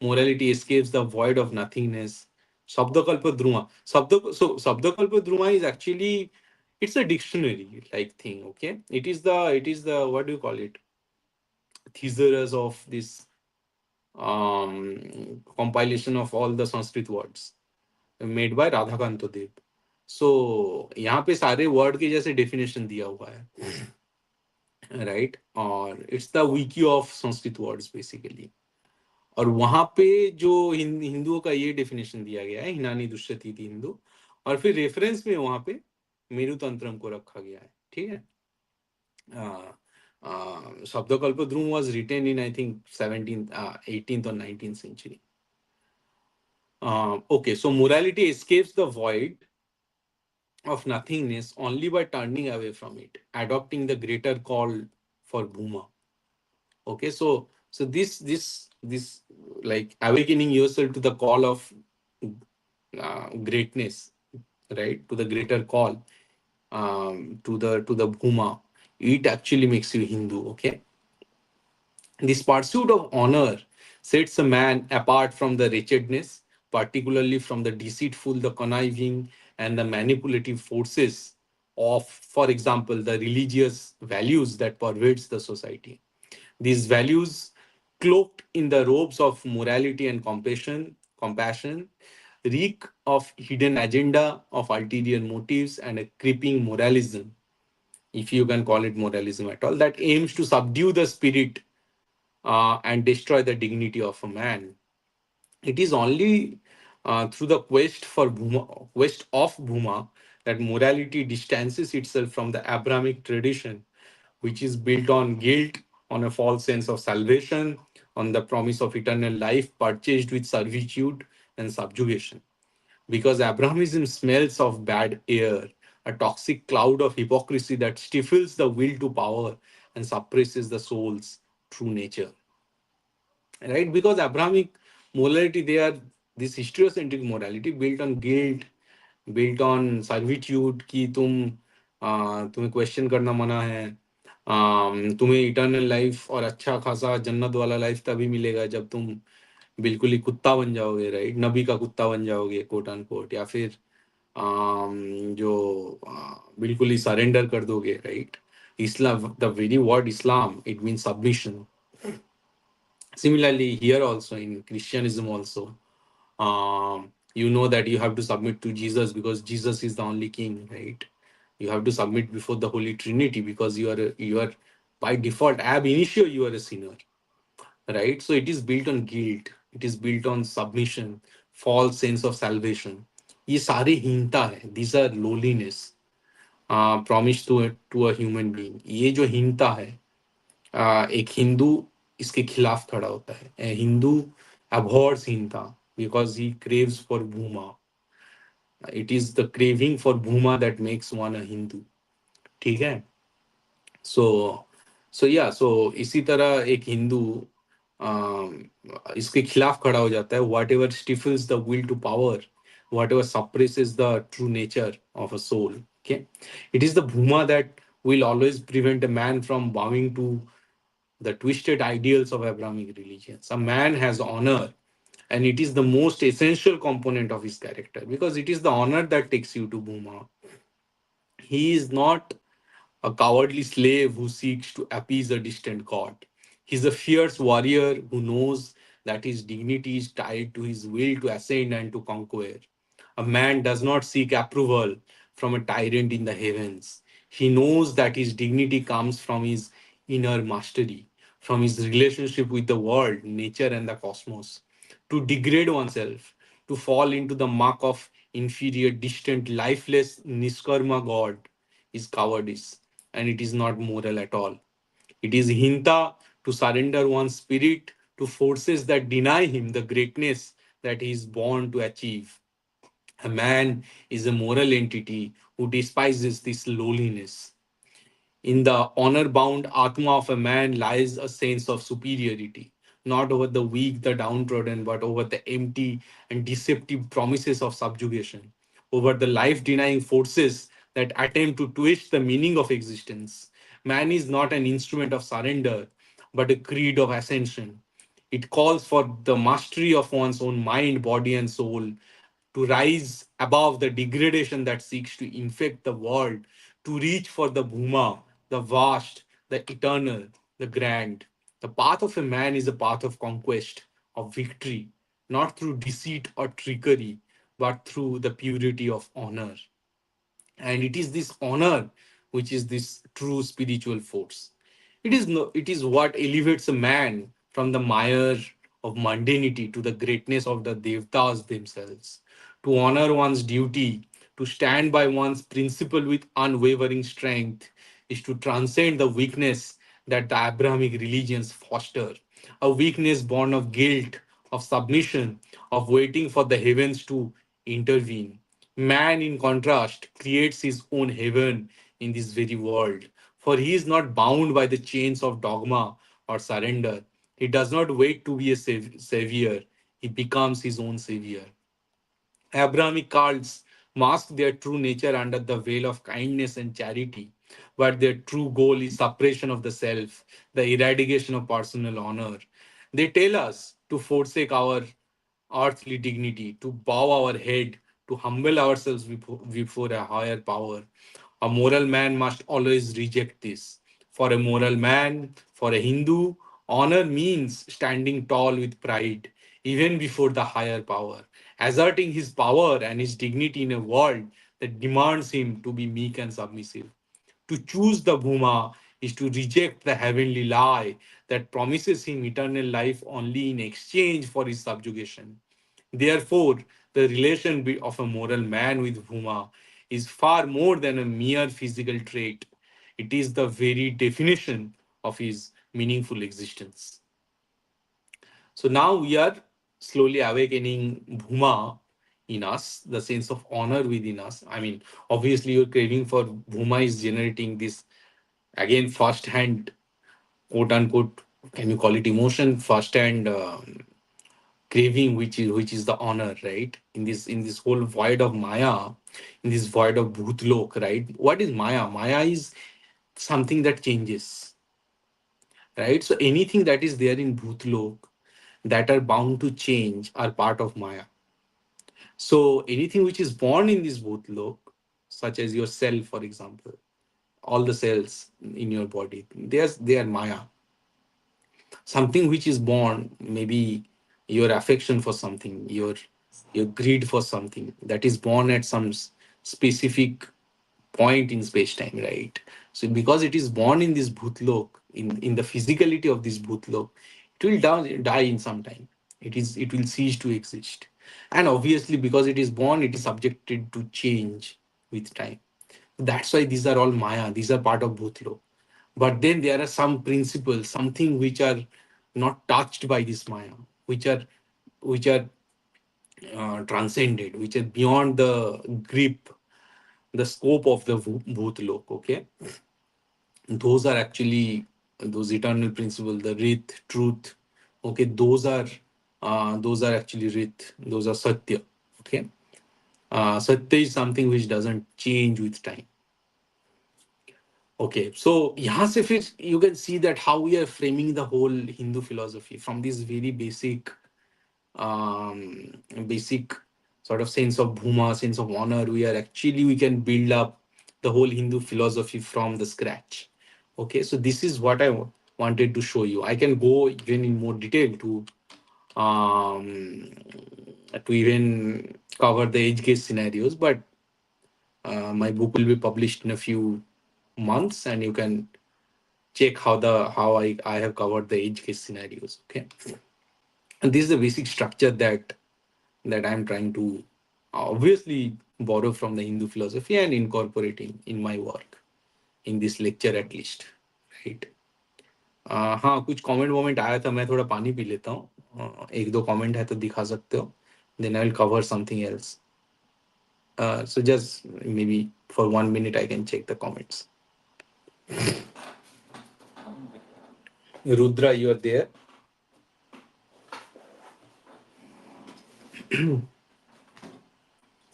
Morality escapes the void of nothingness. Shabdakalpa Dhruva, Shabdakalpa Dhruva is actually, it's a dictionary like thing. Okay, it is the what do you call it, thesaurus of this compilation of all the Sanskrit words made by Radhakant Dev. So यहाँ पे सारे word के जैसे definition दिया हुआ है, right, और it's the Vicky of Sanskrit words basically. और वहां पे जो हिंदुओं का ये डेफिनेशन दिया गया है, हिनानी दुष्यति थी हिंदू, और फिर रेफरेंस में वहां पे मेरु तंत्रम को रखा गया है. ठीक है. Shabdakalpa Dhruv was written in I think 17th 18th or 19th century. Okay, so morality escapes the void of nothingness only by turning away from it, adopting the greater call for Bhuma. Okay, so this like awakening yourself to the call of greatness, right? To the greater call, to the Bhuma. It actually makes you Hindu. Okay, this pursuit of honor sets a man apart from the wretchedness, particularly from the deceitful, the conniving, and the manipulative forces of, for example, the religious values that pervades the society. These values, cloaked in the robes of morality and compassion, reek of hidden agenda, of ulterior motives, and a creeping moralism, if you can call it moralism at all, that aims to subdue the spirit and destroy the dignity of a man. It is only through the quest of Bhuma, that morality distances itself from the Abrahamic tradition, which is built on guilt, on a false sense of salvation, on the promise of eternal life purchased with servitude and subjugation. Because Abrahamism smells of bad air, a toxic cloud of hypocrisy that stifles the will to power and suppresses the soul's true nature. Right, because Abrahamic morality, they are this historiocentric morality built on guilt, built on servitude, कि तुम्हें question करना मना है, तुम्हें eternal life और अच्छा खासा जन्नत वाला लाइफ तभी मिलेगा जब तुम बिल्कुल ही कुत्ता बन जाओगे, राइट, नबी का कुत्ता बन जाओगे, कोट अनकोट, या फिर जो बिल्कुल ही सरेंडर कर दोगे, right. Islam, the very word Islam, it means submission. Similarly, here also in Christianism also, you know that you have to submit to Jesus because Jesus is the only king, right? You have to submit before the Holy Trinity because you are by default ab initio you are a sinner, right? So it is built on guilt, it is built on submission, false sense of salvation. ये सारे हीनता है. These are lowliness promised to a human being. ये जो हीनता है, एक हिंदू इसके खिलाफ खड़ा होता है. A हिंदू abhors हीनता because he craves for bhuma. It is the craving for bhuma that makes one a Hindu. ठीक है. सो या सो इसी तरह एक हिंदू इसके खिलाफ खड़ा हो जाता है. Whatever stifles the will to power, whatever suppresses the true nature of a soul. Okay, it is the bhuma that will always prevent a man from bowing to the twisted ideals of Abrahamic religions. A man has honor, and it is the most essential component of his character because it is the honor that takes you to Bhuma. He is not a cowardly slave who seeks to appease a distant god. He is a fierce warrior who knows that his dignity is tied to his will to ascend and to conquer. A man does not seek approval from a tyrant in the heavens. He knows that his dignity comes from his inner mastery, from his relationship with the world, nature, and the cosmos. To degrade oneself, to fall into the muck of inferior, distant, lifeless Niskarma God, is cowardice, and it is not moral at all. It is hinta to surrender one's spirit to forces that deny him the greatness that he is born to achieve. A man is a moral entity who despises this lowliness. In the honor bound Atma of a man lies a sense of superiority, not over the weak, the downtrodden, but over the empty and deceptive promises of subjugation, over the life denying forces that attempt to twist the meaning of existence. Man is not an instrument of surrender, but a creed of ascension. It calls for the mastery of one's own mind, body, and soul, to rise above the degradation that seeks to infect the world, to reach for the Bhuma, the vast, the eternal, the grand. The path of a man is a path of conquest, of victory, not through deceit or trickery, but through the purity of honor. And it is this honor which is this true spiritual force. It is what elevates a man from the mire of mundanity to the greatness of the devtas themselves. To honor one's duty, to stand by one's principle with unwavering strength, is to transcend the weakness that the Abrahamic religions foster, a weakness born of guilt, of submission, of waiting for the heavens to intervene. Man, in contrast, creates his own heaven in this very world, for he is not bound by the chains of dogma or surrender. He does not wait to be a savior, he becomes his own savior. Abrahamic cults mask their true nature under the veil of kindness and charity, but their true goal is suppression of the self, the eradication of personal honor. They tell us to forsake our earthly dignity, to bow our head, to humble ourselves before a higher power. A moral man must always reject this. For a moral man, for a Hindu, honor means standing tall with pride, even before the higher power, asserting his power and his dignity in a world that demands him to be meek and submissive. To choose the Bhuma is to reject the heavenly lie that promises him eternal life only in exchange for his subjugation. Therefore, the relation of a moral man with Bhuma is far more than a mere physical trait. It is the very definition of his meaningful existence. So now we are slowly awakening Bhuma in us, the sense of honor within us. I mean, obviously, your craving for Bhuma is generating this again first hand, quote unquote, can you call it emotion, first hand craving, which is the honor, right? In this whole void of Maya, in this void of Bhutlok, right? What is Maya? Maya is something that changes, right? So anything that is there in Bhutlok that are bound to change are part of Maya. So anything which is born in this Bhutlok, such as your cell, for example, all the cells in your body, they are Maya. Something which is born, maybe your affection for something, your greed for something, that is born at some specific point in space time, right? So because it is born in this bhutlok, in the physicality of this bhutlok, it will die in some time. It will cease to exist. And obviously, because it is born, it is subjected to change with time. That's why these are all Maya. These are part of Bhutlo. But then there are some principles, something which are not touched by this Maya, which are transcended, which are beyond the grip, the scope of the Bhutlok. Okay, those are actually those eternal principles, the Rit, truth. Okay, those are actually Rit. Those are Satya. Okay, Satya is something which doesn't change with time. Okay, so यहाँ से फिर you can see that how we are framing the whole Hindu philosophy from this very basic sort of sense of bhuma, sense of honor. We can build up the whole Hindu philosophy from the scratch. Okay, so this is what I wanted to show you. I can go even in more detail um, to even cover the edge case scenarios, but my book will be published in a few months, and you can check how I have covered the edge case scenarios. Okay, and this is the basic structure that I'm trying to obviously. borrow from the Hindu philosophy and incorporate in my work, in this lecture at least, right? हाँ, कुछ comment वमेंट आया था, मैं थोड़ा पानी P लेता हूँ। एक दो कमेंट है तो दिखा सकते हो, then I will cover something else. So just maybe for 1 minute I can check the comments. Rudra, you are there?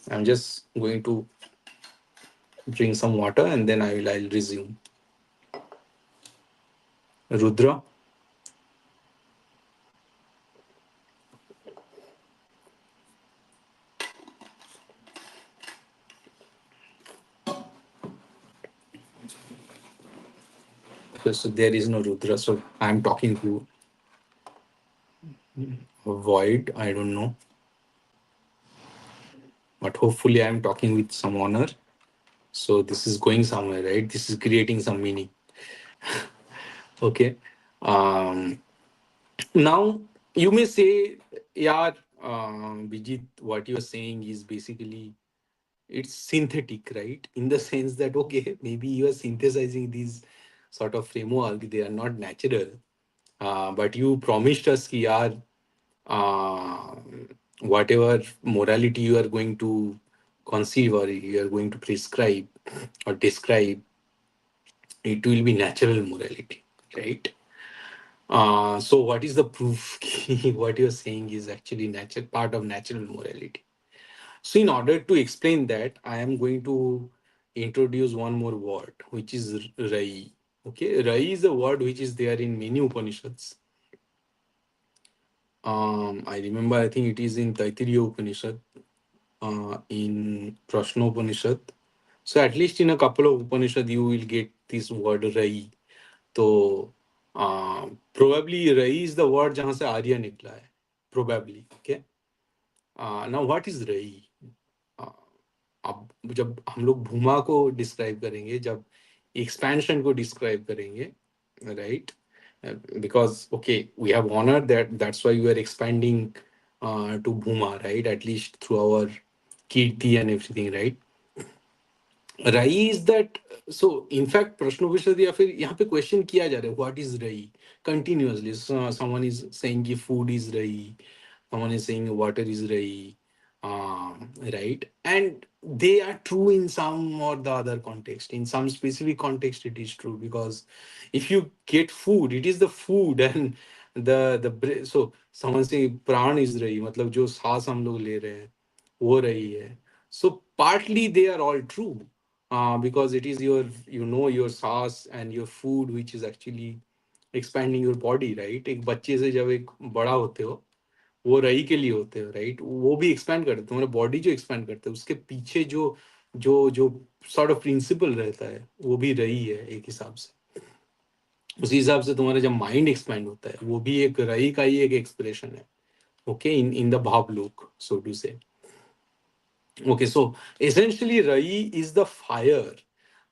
I'm just going to drink some water and then I'll resume. Rudra? So there is no Rudra, so I'm talking to a void. I don't know, but hopefully I'm talking with some honor. So this is going somewhere, right? This is creating some meaning. Okay. Um, Now you may say, yeah, Bijit, what you're saying is basically it's synthetic, right? In the sense that okay, maybe you are synthesizing these sort of framework, they are not natural. But you promised us ki yaar, uh, whatever morality you are going to conceive or you are going to prescribe or describe, it will be natural morality, right? So what is the proof? What you're saying is actually natural part of natural morality. So in order to explain that, I am going to introduce one more word, which is Rai. Okay, Rai is a word which is there in many Upanishads. I remember, I think it is in Taittiriya Upanishad, in Prashna Upanishad. So at least in a couple of Upanishad, you will get this word Rai. तो probably रई is the word जहां से आर्य निकला है, probably. Okay. Now what is रई? अब जब हम लोग भूमा को डिस्क्राइब करेंगे, जब एक्सपेंशन को डिस्क्राइब करेंगे, right? Because okay, we have honored that's why we are expanding to Bhuma, right? At least through our kirti and everything, right? रई इज दैट, सो इनफैक्ट प्रश्न विषद या फिर यहाँ पे क्वेश्चन किया जा रहा है व्हाट इज रई कंटिन्यूअसली, समवन इज सेइंग कि फूड इज रई, someone is saying water is rai, right? And they are true in some or the other context. In some specific context it is true, because if you get food, it is the food and so someone say pran is rai, मतलब जो सांस हम लोग ले रहे हैं वो रही है. So partly they are all true, because it is your, your sauce and your food which is actually expanding your body, right? एक बच्चे से जब एक बड़ा होते हो, वो रही के लिए होते हो, राइट? वो भी एक्सपैंड करते हो, तुम्हारा बॉडी जो एक्सपैंड करते हो उसके पीछे जो जो जो सॉर्ट ऑफ प्रिंसिपल रहता है वो भी रही है एक हिसाब से. उसी हिसाब से तुम्हारा जब माइंड एक्सपैंड होता है वो भी एक रही का ही एक एक्सप्रेशन है. ओके, इन द भाव लोक, सो टू से. Okay, so essentially, Rai is the fire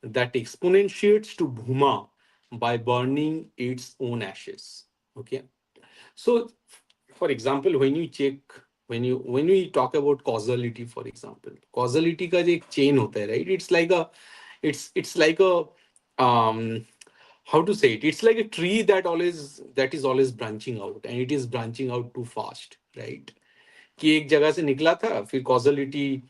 that exponentiates to Bhuma by burning its own ashes. Okay, so for example, when you check, when we talk about causality, for example, causality का जो एक chain होता है, right? It's like a um how to say it? It's like a tree that is always branching out, and it is branching out too fast, right? कि एक जगह से निकला था, फिर causality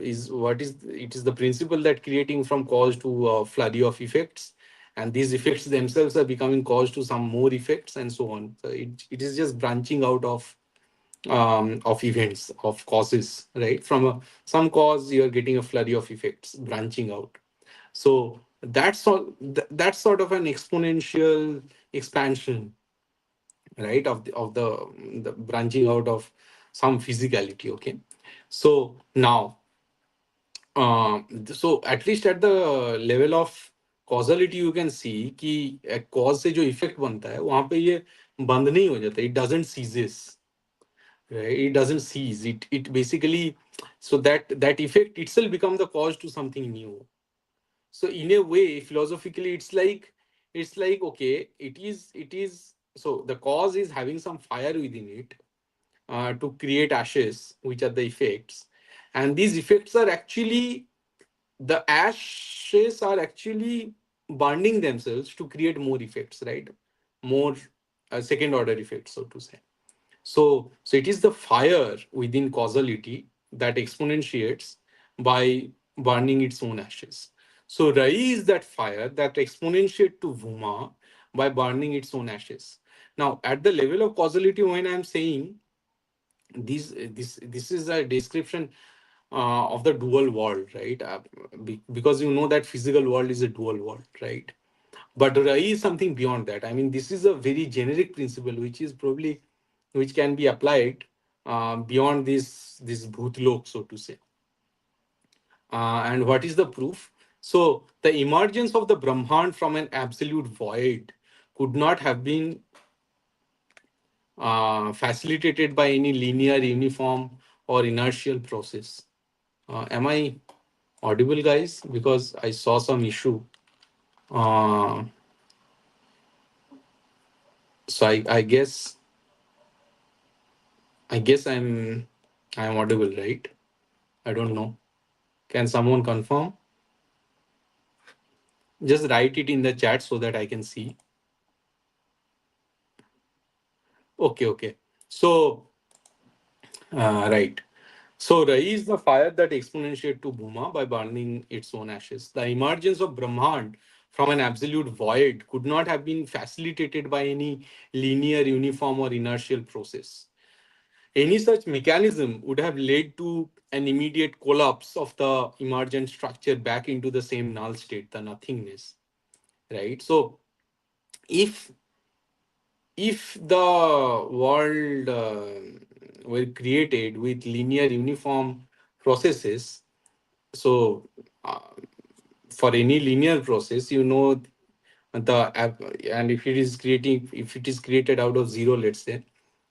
is what is it is the principle that creating from cause to flurry of effects, and these effects themselves are becoming cause to some more effects and so on. So it is just branching out of events, of causes, right? From some cause you are getting a flurry of effects branching out. So that's sort of an exponential expansion, right, of the branching out of some physicality. Okay, so now so at least at the level of causality you can see कि cause से जो effect बनता है वहां पे ये बंद नहीं हो जाता, it doesn't ceases, right? It doesn't cease, it basically, so that effect itself become the cause to something new. So in a way philosophically it's like okay, it is so the cause is having some fire within it, to create ashes which are the effects, And these effects are actually, the ashes are actually bonding themselves to create more effects, right? More second order effects, so to say. So it is the fire within causality that exponentiates by burning its own ashes. So Rai is that fire that exponentiates to Bhuma by burning its own ashes. Now, at the level of causality, when I'm saying this is a description of the dual world, right? Because you know that physical world is a dual world, right? But Rai is something beyond that. I mean, this is a very generic principle, which is probably, which can be applied beyond this bhutlok, so to say. And what is the proof? So the emergence of the Brahman from an absolute void could not have been facilitated by any linear, uniform, or inertial process. Am I audible, guys? Because I saw some issue. Uh, so I guess I'm audible, right? I don't know. Can someone confirm? Just write it in the chat so that I can see. Okay, okay. So right. So Rai is the fire that exponentiates to Bhuma by burning its own ashes. The emergence of Brahmand from an absolute void could not have been facilitated by any linear, uniform, or inertial process. Any such mechanism would have led to an immediate collapse of the emergent structure back into the same null state, the nothingness. Right. So if if the world were created with linear, uniform processes, so uh, for any linear process, you know, and if it is created out of zero, let's say,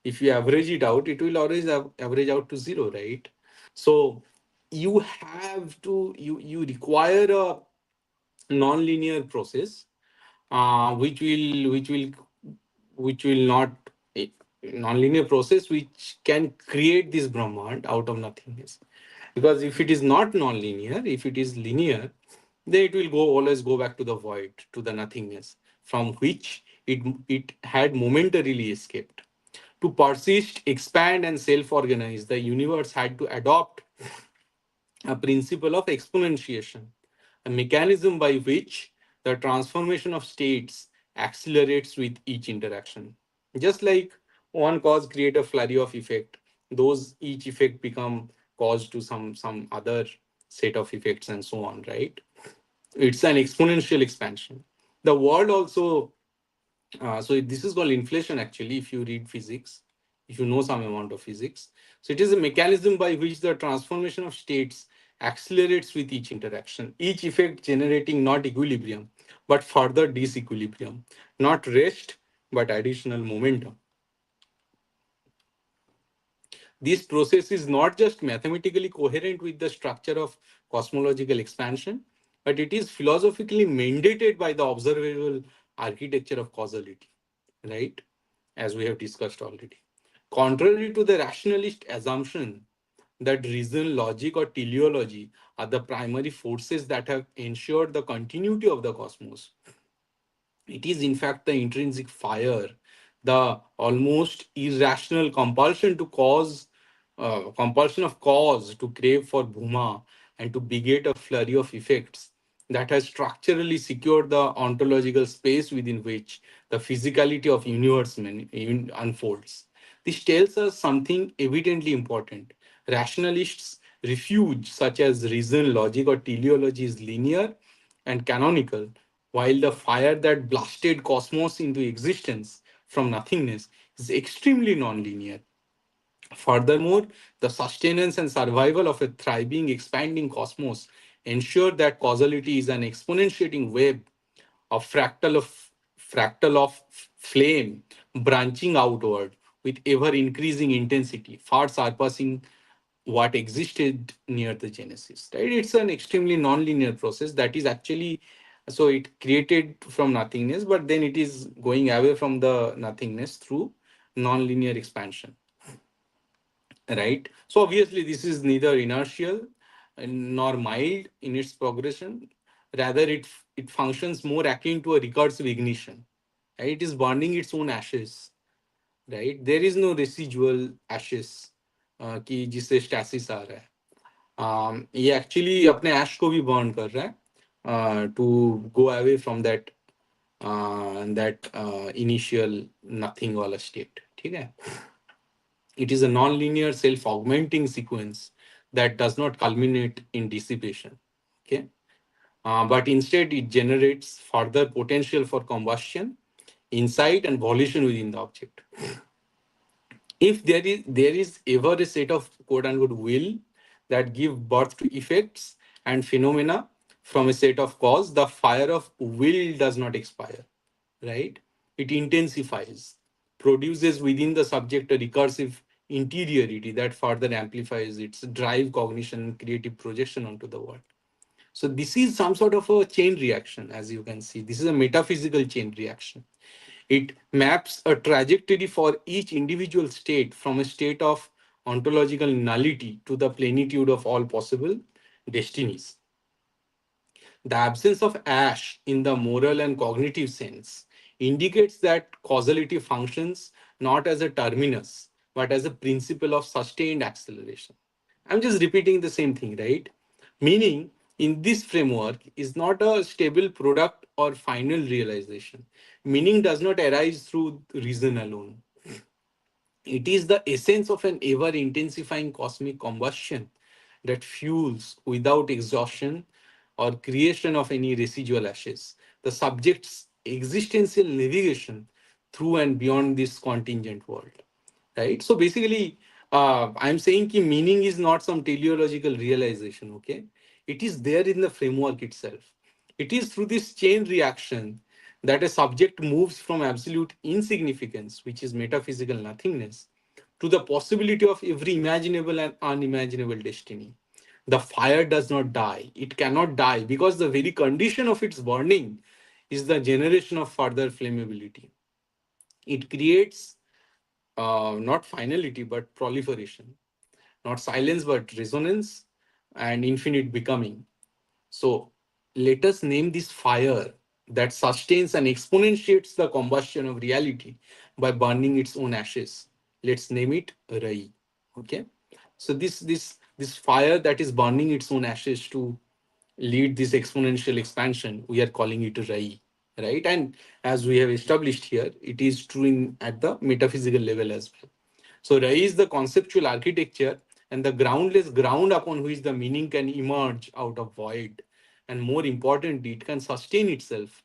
if you average it out, it will always average out to zero, right? So you require a non-linear process, which will not a non-linear process which can create this Brahman out of nothingness. Because if it is not non-linear, if it is linear, then it will always go back to the void, to the nothingness, from which it had momentarily escaped. To persist, expand, and self-organize, the universe had to adopt a principle of exponentiation, a mechanism by which the transformation of states accelerates with each interaction. Just like one cause create a flurry of effect, those each effect become cause to some other set of effects and so on, right? It's an exponential expansion. The world also so this is called inflation actually, if you read physics, if you know some amount of physics. So it is a mechanism by which the transformation of states accelerates with each interaction, each effect generating not equilibrium, but further disequilibrium, not rest, but additional momentum. This process is not just mathematically coherent with the structure of cosmological expansion, but it is philosophically mandated by the observable architecture of causality, right? As we have discussed already. Contrary to the rationalist assumption that reason, logic, or teleology are the primary forces that have ensured the continuity of the cosmos, it is, in fact, the intrinsic fire, the almost irrational compulsion of cause to crave for Bhuma and to beget a flurry of effects that has structurally secured the ontological space within which the physicality of universe unfolds. This tells us something evidently important. Rationalists' refuge, such as reason, logic, or teleology, is linear and canonical, while the fire that blasted cosmos into existence from nothingness is extremely nonlinear. Furthermore, the sustenance and survival of a thriving, expanding cosmos ensure that causality is an exponentiating web, a fractal of flame branching outward with ever increasing intensity, far surpassing what existed near the genesis. Right? It's an extremely non-linear process that is actually, so it created from nothingness, but then it is going away from the nothingness through non-linear expansion. right? So obviously, this is neither inertial nor mild in its progression. Rather, it functions more akin to a recursive ignition. Right? It is burning its own ashes. Right? There is no residual ashes कि जिससे stasis आ रहा है. ये actually अपने ऐश को भी burn कर रहा है to go away from that initial nothing वाला स्टेट. ठीक है. It is a non-linear self-augmenting sequence that does not culminate in dissipation. Okay. But instead, it generates further potential for combustion, insight, and volition within the object. If there is ever a set of quote unquote will that give birth to effects and phenomena from a set of cause, the fire of will does not expire, right? It intensifies, produces within the subject a recursive interiority that further amplifies its drive, cognition, and creative projection onto the world. So this is some sort of a chain reaction, as you can see. This is a metaphysical chain reaction. It maps a trajectory for each individual state from a state of ontological nullity to the plenitude of all possible destinies. The absence of ash in the moral and cognitive sense indicates that causality functions not as a terminus, but as a principle of sustained acceleration. I'm just repeating the same thing, right? Meaning, in this framework is not a stable product or final realization. Meaning does not arise through reason alone. It is the essence of an ever intensifying cosmic combustion that fuels without exhaustion or creation of any residual ashes. The subject's existential navigation through and beyond this contingent world. Right? So basically, I'm saying that meaning is not some teleological realization, okay? It is there in the framework itself. It is through this chain reaction that a subject moves from absolute insignificance, which is metaphysical nothingness, to the possibility of every imaginable and unimaginable destiny. The fire does not die. It cannot die because the very condition of its burning is the generation of further flammability. It creates not finality but proliferation, not silence but resonance, and infinite becoming. So let us name this fire that sustains and exponentiates the combustion of reality by burning its own ashes. Let's name it Rai. Okay. So this fire that is burning its own ashes to lead this exponential expansion, we are calling it Rai. Right. And as we have established here, it is true at the metaphysical level as well. So Rai is the conceptual architecture and the groundless ground upon which the meaning can emerge out of void. And more importantly, it can sustain itself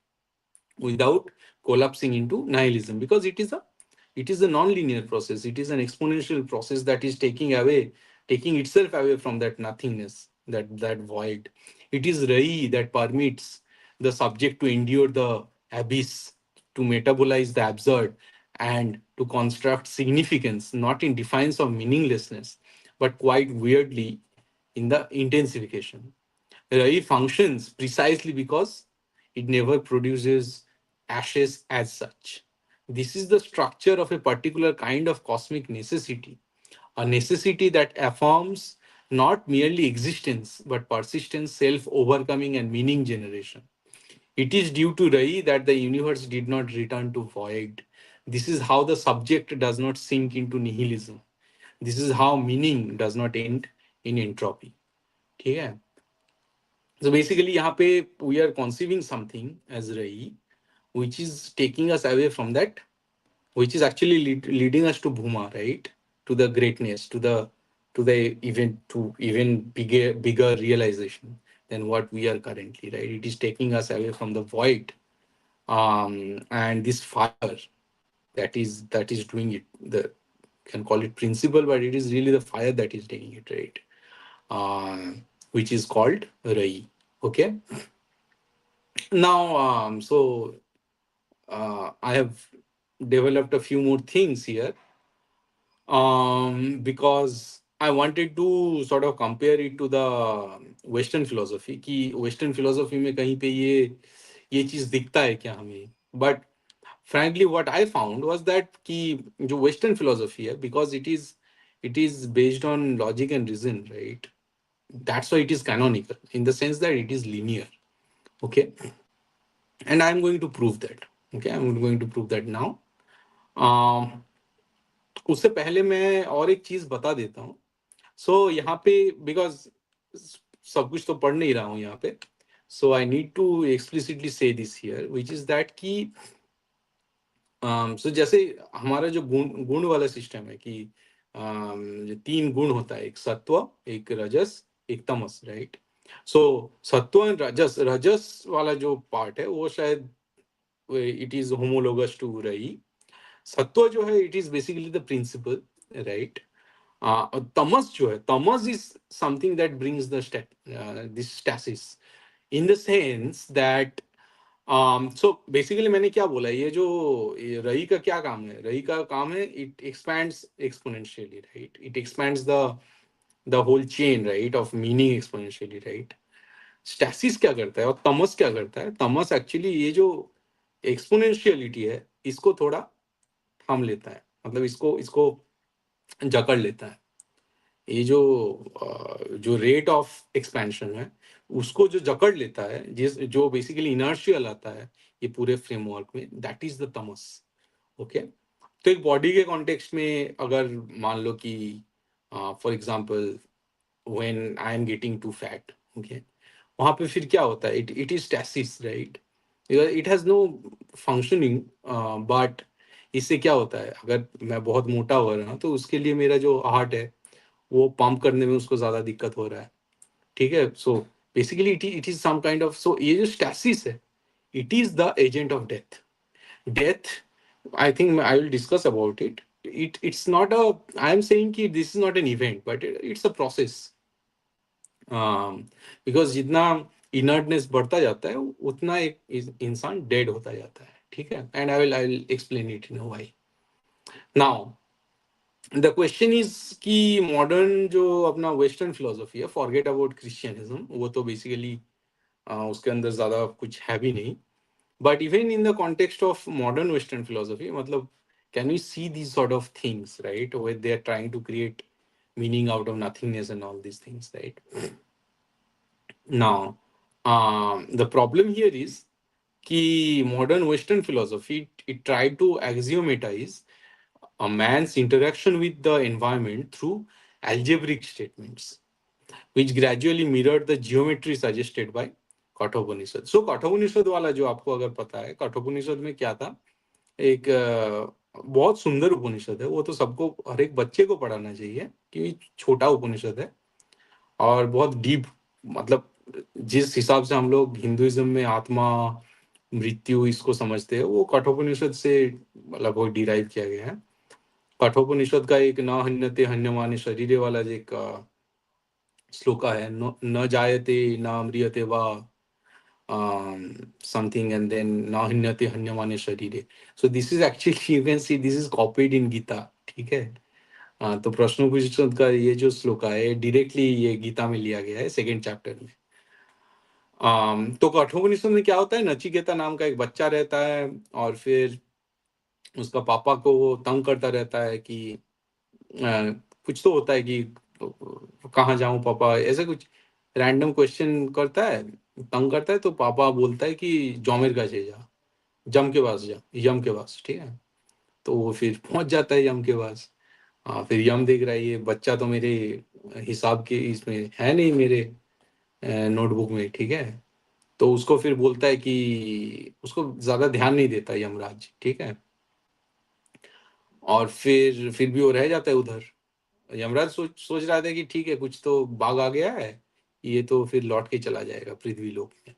without collapsing into nihilism because it is a non-linear process. It is an exponential process that is taking itself away from that nothingness, that void. It is Rai that permits the subject to endure the abyss, to metabolize the absurd, and to construct significance not in defiance of meaninglessness, but quite weirdly in the intensification. Rai functions precisely because it never produces ashes as such. This is the structure of a particular kind of cosmic necessity, a necessity that affirms not merely existence but persistence, self overcoming, and meaning generation. It is due to Rai that the universe did not return to void. This is how the subject does not sink into nihilism. This is how meaning does not end in entropy. ठीक है. So basically, यहाँ पे we are conceiving something as Rai, which is taking us away from that, which is actually leading us to Bhuma, right? To the greatness, to even bigger realization than what we are currently, right? It is taking us away from the void, and this fire that is doing it. The can call it principle, but it is really the fire that is taking it, right? Which is called Rai. Okay. Now, I have developed a few more things here because I wanted to sort of compare it to the Western philosophy कि Western philosophy में कहीं पे ये चीज दिखता है क्या हमें. But frankly, what I found was that कि जो Western philosophy है, because it is it is based on logic and reason, right? That's why it is canonical in the sense that it is linear. Okay, and I'm going to prove that. Okay, I'm going to prove that now. um उससे पहले मैं और एक चीज बता देता हूँ. सो यहाँ पे, बिकॉज सब कुछ तो पढ़ नहीं रहा हूँ यहाँ पे, सो आई नीड टू एक्सप्लिसिटली से this here, which is that कि सो जैसे हमारा जो गुण गुण वाला सिस्टम है कि जो तीन गुण होता है, एक सत्व, एक रजस, एक तमस, राइट? सो सत्व एंड रजस, रजस वाला जो पार्ट है वो शायद इट इज होमोलोगस टू रही. सत्व जो है it is basically the principle, right? Tamas जो है, tamas is something that brings the this stasis, in the sense that so basically मैंने क्या बोला, ये रई का क्या काम है? रई का काम है it expands exponentially, right? It expands the whole chain, right, of meaning exponentially, right? Stasis क्या करता है और तमस क्या करता है? तमस एक्चुअली ये जो एक्सपोनेंशियलिटी है इसको थोड़ा थाम लेता है, मतलब इसको इसको जकड़ लेता है. ये जो रेट ऑफ एक्सपेंशन है उसको जो जकड़ लेता है, जिस जो बेसिकली इनर्शियल आता है ये पूरे फ्रेमवर्क में, that is the Tamas. Okay, तो एक बॉडी के कॉन्टेक्स्ट में अगर मान लो कि for example when I am getting to fat, okay, वहां पे फिर क्या होता है? It is stasis, right? It has no functioning, but इससे क्या होता है, अगर मैं बहुत मोटा हो रहा हूँ तो उसके लिए मेरा जो हार्ट है वो पंप करने में उसको ज्यादा दिक्कत हो रहा है. ठीक है, so basically it is some kind of, so ये जो स्टैसिस है it is the agent of death. Death, I think I will discuss about it. It's not a, I am saying कि this is not an event but it's a process. Because जितना inertness बढ़ता जाता है उतना एक इंसान dead होता जाता है. ठीक है, and I will explain it in a while. Now the question is कि मॉडर्न जो अपना वेस्टर्न फिलोसफी है, फॉरगेट अबाउट क्रिश्चियनिज्म, वो तो बेसिकली उसके अंदर ज्यादा कुछ है भी नहीं. But even in the context of modern western philosophy, मतलब can you see these sort of things, right, where they are trying to create meaning out of nothingness and all these things, right? Now the problem here is कि modern Western philosophy it tried to axiomatize a man's interaction with the environment through algebraic statements, which gradually mirrored the geometry suggested by Kathopanishad. So Kathopanishad वाला जो आपको अगर पता है, कठोपनिषद में क्या था, एक बहुत सुंदर उपनिषद है. वो तो सबको, हर एक बच्चे को पढ़ाना चाहिए क्योंकि छोटा उपनिषद है और बहुत डीप, मतलब जिस हिसाब से हम लोग हिंदुइज्म में आत्मा, मृत्यु इसको समझते हैं वो कठोपनिषद से लगभग डिराइव किया गया है. कठोपनिषद का एक न हन्यते हन्यमाने शरीरे वाला जो एक श्लोका है, न जायते न म्रियते वा समथिंग एंड देन न हन्यते हन्यमाने शरीरे. So this is actually, you can see this is copied in Gita. ठीक है, तो प्रश्नोपनिषद का ये जो श्लोका है डायरेक्टली ये गीता में लिया गया है सेकेंड चैप्टर में. तो कठोपनिषद में क्या होता है, नचिकेता नाम का एक बच्चा रहता है और फिर उसका पापा को वो तंग करता रहता है कि कुछ तो होता है कि कहाँ जाऊं पापा, ऐसे कुछ रैंडम क्वेश्चन करता है, तंग करता है. तो पापा बोलता है कि जौमेर का जा, जम के पास जा, यम के पास. ठीक है, तो वो फिर पहुंच जाता है यम के पास. फिर यम देख रहा है ये बच्चा तो मेरे हिसाब के इसमें है नहीं, मेरे नोटबुक में. ठीक है, तो उसको फिर बोलता है कि उसको ज्यादा ध्यान नहीं देता यमराज. ठीक है, और फिर भी वो रह जाता है उधर. यमराज सोच रहा था कि ठीक है कुछ तो बाग आ गया है, ये तो फिर लौट के चला जाएगा पृथ्वी लोक में.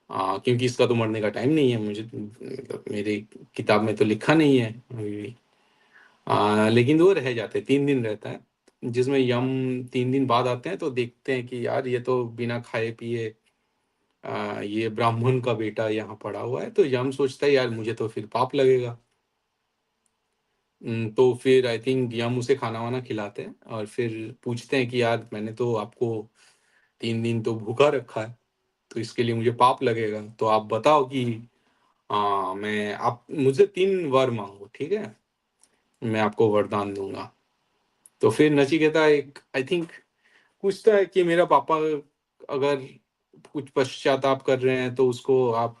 क्योंकि इसका तो मरने का टाइम नहीं है, मुझे मतलब मेरे किताब में तो लिखा नहीं है अभी भी. लेकिन वो रह जाते हैं, 3 दिन रहता है, जिसमें यम 3 दिन बाद आते हैं तो देखते हैं कि यार ये तो बिना खाए पिए ये ब्राह्मण का बेटा यहाँ पड़ा हुआ है. तो यम सोचता है यार मुझे तो फिर पाप लगेगा. तो फिर आई थिंक यम उसे खाना वाना खिलाते हैं और फिर पूछते हैं कि यार मैंने तो आपको 3 दिन तो भूखा रखा है, तो इसके लिए मुझे पाप लगेगा, तो आप बताओ कि मैं, आप मुझे 3 वर मांगो. ठीक है, मैं आपको वरदान दूंगा. तो फिर नचिकेता एक आई थिंक पूछता है कि मेरा पापा अगर कुछ पश्चाताप कर रहे हैं तो उसको आप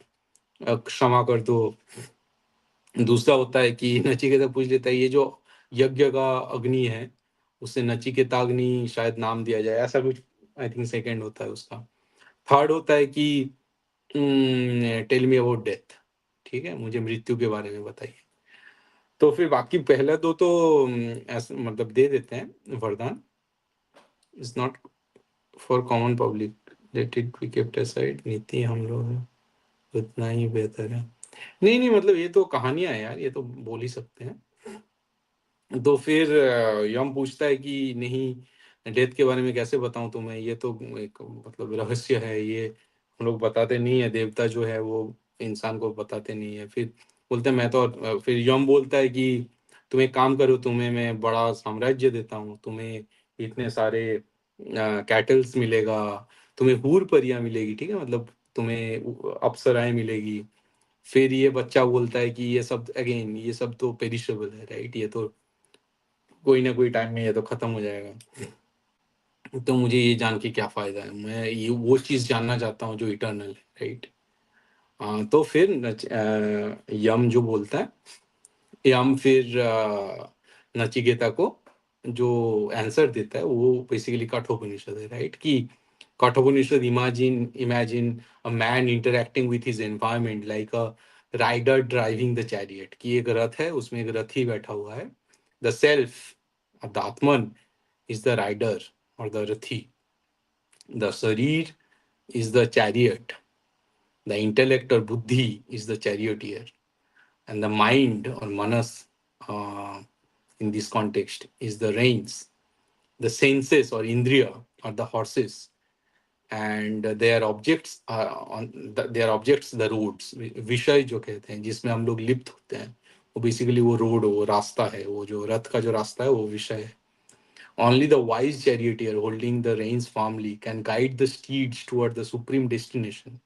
क्षमा कर दो। दूसरा होता है कि नचिकेता पूछ लेता है ये जो यज्ञ का अग्नि है उसे नचिकेताग्नि शायद नाम दिया जाए, ऐसा कुछ आई थिंक सेकंड होता है उसका। थर्ड होता है कि टेल मी अबाउट डेथ, ठीक है, मुझे मृत्यु के बारे में बताइए। तो फिर बाकी पहला दो तो ऐसा मतलब दे देते हैं वरदान, is not for common public, let it be kept aside, नीति हम लोग उतना ही बेहतर है। नहीं नहीं, मतलब ये तो कहानियां है यार, ये तो बोल ही सकते हैं। तो फिर यम पूछता है कि नहीं, डेथ के बारे में कैसे बताऊं तुम्हें, ये तो एक मतलब रहस्य है, ये हम लोग बताते नहीं है, देवता जो है वो इंसान को बताते नहीं है। फिर बोलते हैं मैं तो फिर यम बोलता है कि तुम एक काम करो, तुम्हें मैं बड़ा साम्राज्य देता हूँ, तुम्हें इतने सारे कैटल्स मिलेगा, तुम्हें हूर परियां मिलेगी, ठीक है, मतलब तुम्हें अप्सराएं मिलेगी। फिर ये बच्चा बोलता है कि ये सब अगेन ये सब तो पेरिशेबल है, राइट, ये तो कोई ना कोई टाइम में ये तो खत्म हो जाएगा, तो मुझे ये जान के क्या फायदा है, मैं ये वो चीज जानना चाहता हूँ जो इटर्नल है, राइट। तो फिर यम जो बोलता है, यम फिर नचिकेता को जो आंसर देता है वो बेसिकली कठोपनिषद है, राइट, कि Kathopanishad imagine imagine a man interacting with his environment like a rider driving the chariot, कि एक रथ है उसमें एक रथी बैठा हुआ है, the self the Atman is the rider or the rathi. The sarir is the chariot. The intellect or buddhi is the charioteer. And the mind or manas uh, in this context is the reins. The senses or indriya are the horses. And their objects their objects the roads, विषय जो कहते हैं जिसमें हम लोग लिप्त होते हैं, वो बेसिकली वो रोड, वो रास्ता है, वो जो रथ का जो रास्ता है वो विषय है। Only the wise charioteer holding the reins firmly can guide the steeds toward the supreme destination,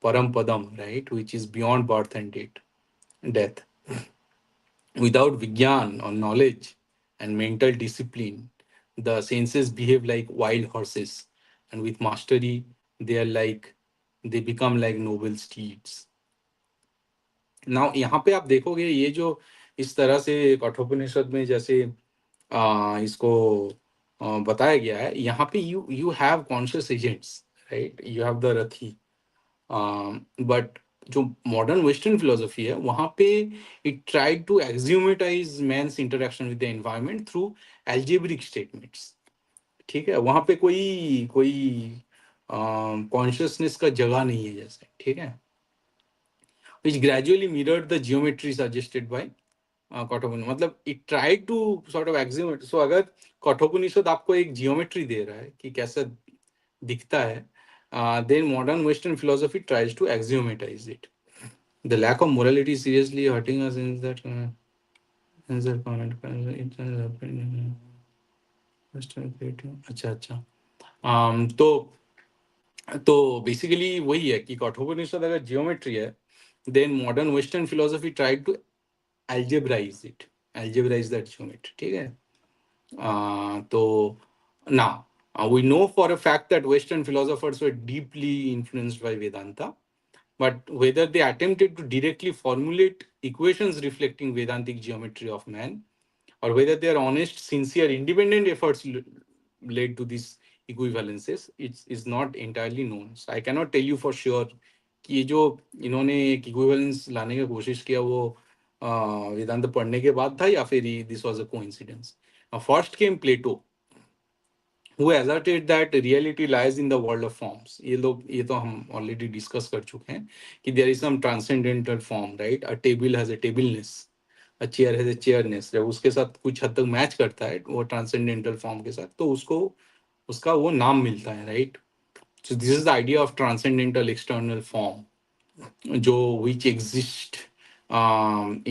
Parampadam, right, which is beyond birth and death. Without Vigyan or knowledge and mental discipline, the senses behave like wild horses, and with mastery, they become like noble steeds. Now, यहाँ पे आप देखोगे ये जो इस तरह से कठोपनिषद में जैसे इसको बताया गया है, यहाँ पे you you have conscious agents, right, you have the रथी, बट जो मॉडर्न वेस्टर्न फिलोसफी है वहाँ पे it tried to axiomatize man's interaction with the environment through algebraic statements, ठीक है, वहाँ पे कोई कोई कॉन्शियसनेस का जगह नहीं है जैसे, ठीक है, which gradually mirrored the geometry suggested by Kathopanishad, मतलब it try to sort of axiomate. सो अगर कठोपनिषद आपको एक जियोमेट्री दे रहा है कि कैसा दिखता है, then modern western philosophy tries to axiomatize it. The lack of morality seriously hurting us in that answer comment अच्छा अच्छा। तो बेसिकली वही है कि कठोपनिषद अगर जियोमेट्री है, then modern western philosophy tried to algebraize it, algebraize that geometry, ठीक है। तो now we know for a fact that Western philosophers were deeply influenced by Vedanta, but whether they attempted to directly formulate equations reflecting Vedantic geometry of man, or whether their honest, sincere, independent efforts led to these equivalences, it is not entirely known. So I cannot tell you for sure कि ये जो इन्होंने एक equivalence लाने की कोशिश किया वो वेदांत पढ़ने के बाद था या फिर this was a coincidence. First came Plato who asserted that reality lies in the world of forms। ये तो हम ऑलरेडी डिस्कस कर चुके हैं कि there is some transcendental form, right, a table has a tableness, a chair has a chairness, जब उसके साथ कुछ हद तक मैच करता है वो ट्रांसेंडेंटल फॉर्म के साथ तो उसको उसका वो नाम मिलता है, right. So this is the idea of transcendental external form जो which exist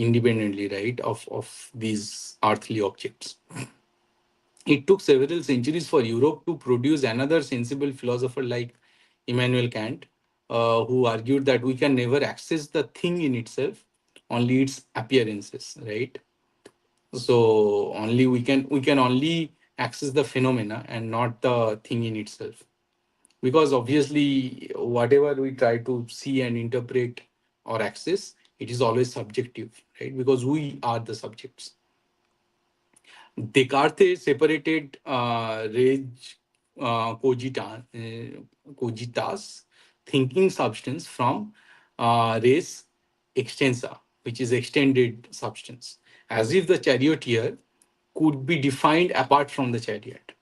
independently, right, of these earthly objects। It took several centuries for Europe to produce another sensible philosopher like Immanuel Kant, who argued that we can never access the thing in itself, only its appearances, right? So only we can only access the phenomena and not the thing in itself. Because obviously, whatever we try to see and interpret or access, it is always subjective, right? Because we are the subjects. Descartes separated cogitas, thinking substance, from res extensa, which is extended substance, as if the charioteer could be defined apart from the chariot.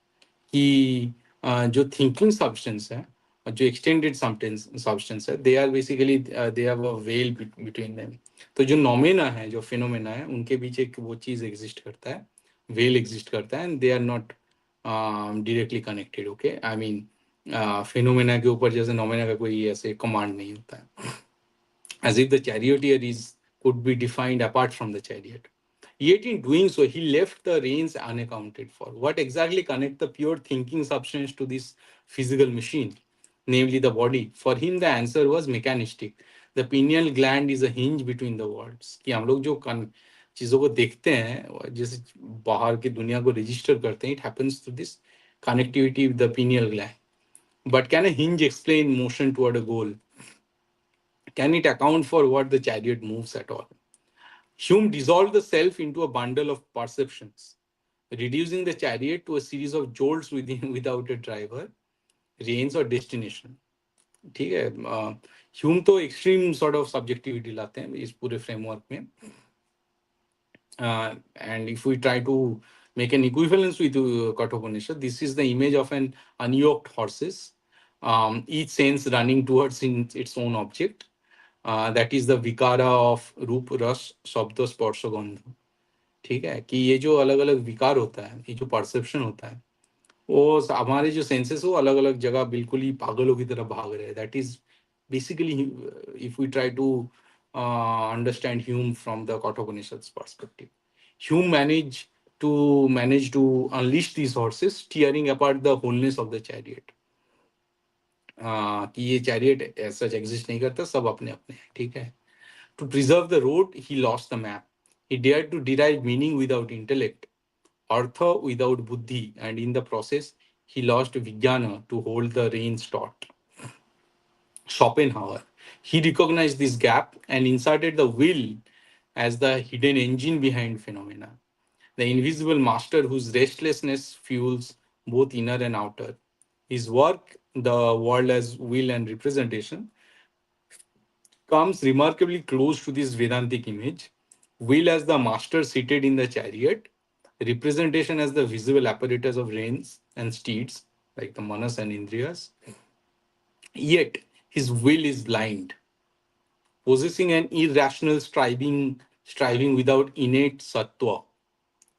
कि जो thinking substance है और जो extended substance है, they are basically they have a veil between them. तो जो नोमेना है, जो फिनोमेना है, उनके बीच एक वो चीज एग्जिस्ट करता है, वेल एग्जिस्ट करता है, and they are not directly connected. Okay, I mean phenomena के ऊपर जैसे नोमेना का कोई ऐसे कमांड नहीं होता है, as if the charioteer is could be defined apart from the chariot. Yet in doing so, he left the reins unaccounted for. What exactly connect the pure thinking substance to this physical machine, namely the body? For him, the answer was mechanistic. The pineal gland is a hinge between the worlds. कि हम लोग जो चीजों को देखते हैं, जैसे बाहर की दुनिया को रजिस्टर करते हैं, it happens to this connectivity with the pineal gland. But can a hinge explain motion toward a goal? Can it account for what the chariot moves at all? Hume dissolved the self into a bundle of perceptions, reducing the chariot to a series of jolts within, without a driver, reins or destination. ठीक है, Hume तो extreme sort of subjectivity लाते हैं इस पूरे framework में. And if we try to make an equivalence with Kathopanishad, this is the image of an unyoked horses, each sense running towards its own object. That is the vikara of रूप रस शब्द स्पर्श गंध. ठीक है, कि ये जो अलग अलग विकार होता है, ये जो परसेप्शन होता है, वो हमारे जो सेंसेस वो अलग अलग जगह बिल्कुल ही पागलों की तरह भाग रहे हैं. That is basically, if we try to understand Hume from the Kathopanishad's perspective. Hume managed to unleash these horses, tearing apart the wholeness of the chariot. कि ये चैरियट सच एग्जिस्ट नहीं करता, सब अपने अपने हैं. ठीक है. To preserve the road, he lost the map. He dared to derive meaning without intellect, artha without buddhi, and in the process, he lost vijnana to hold the reins taut. Schopenhauer, he recognized this gap and inserted the will as the hidden engine behind phenomena, the invisible master whose restlessness fuels both inner and outer. His work, The World as Will and Representation, comes remarkably close to this Vedantic image. Will as the master seated in the chariot, representation as the visible apparatus of reins and steeds, like the manas and indriyas. Yet his will is blind, possessing an irrational striving without innate sattva.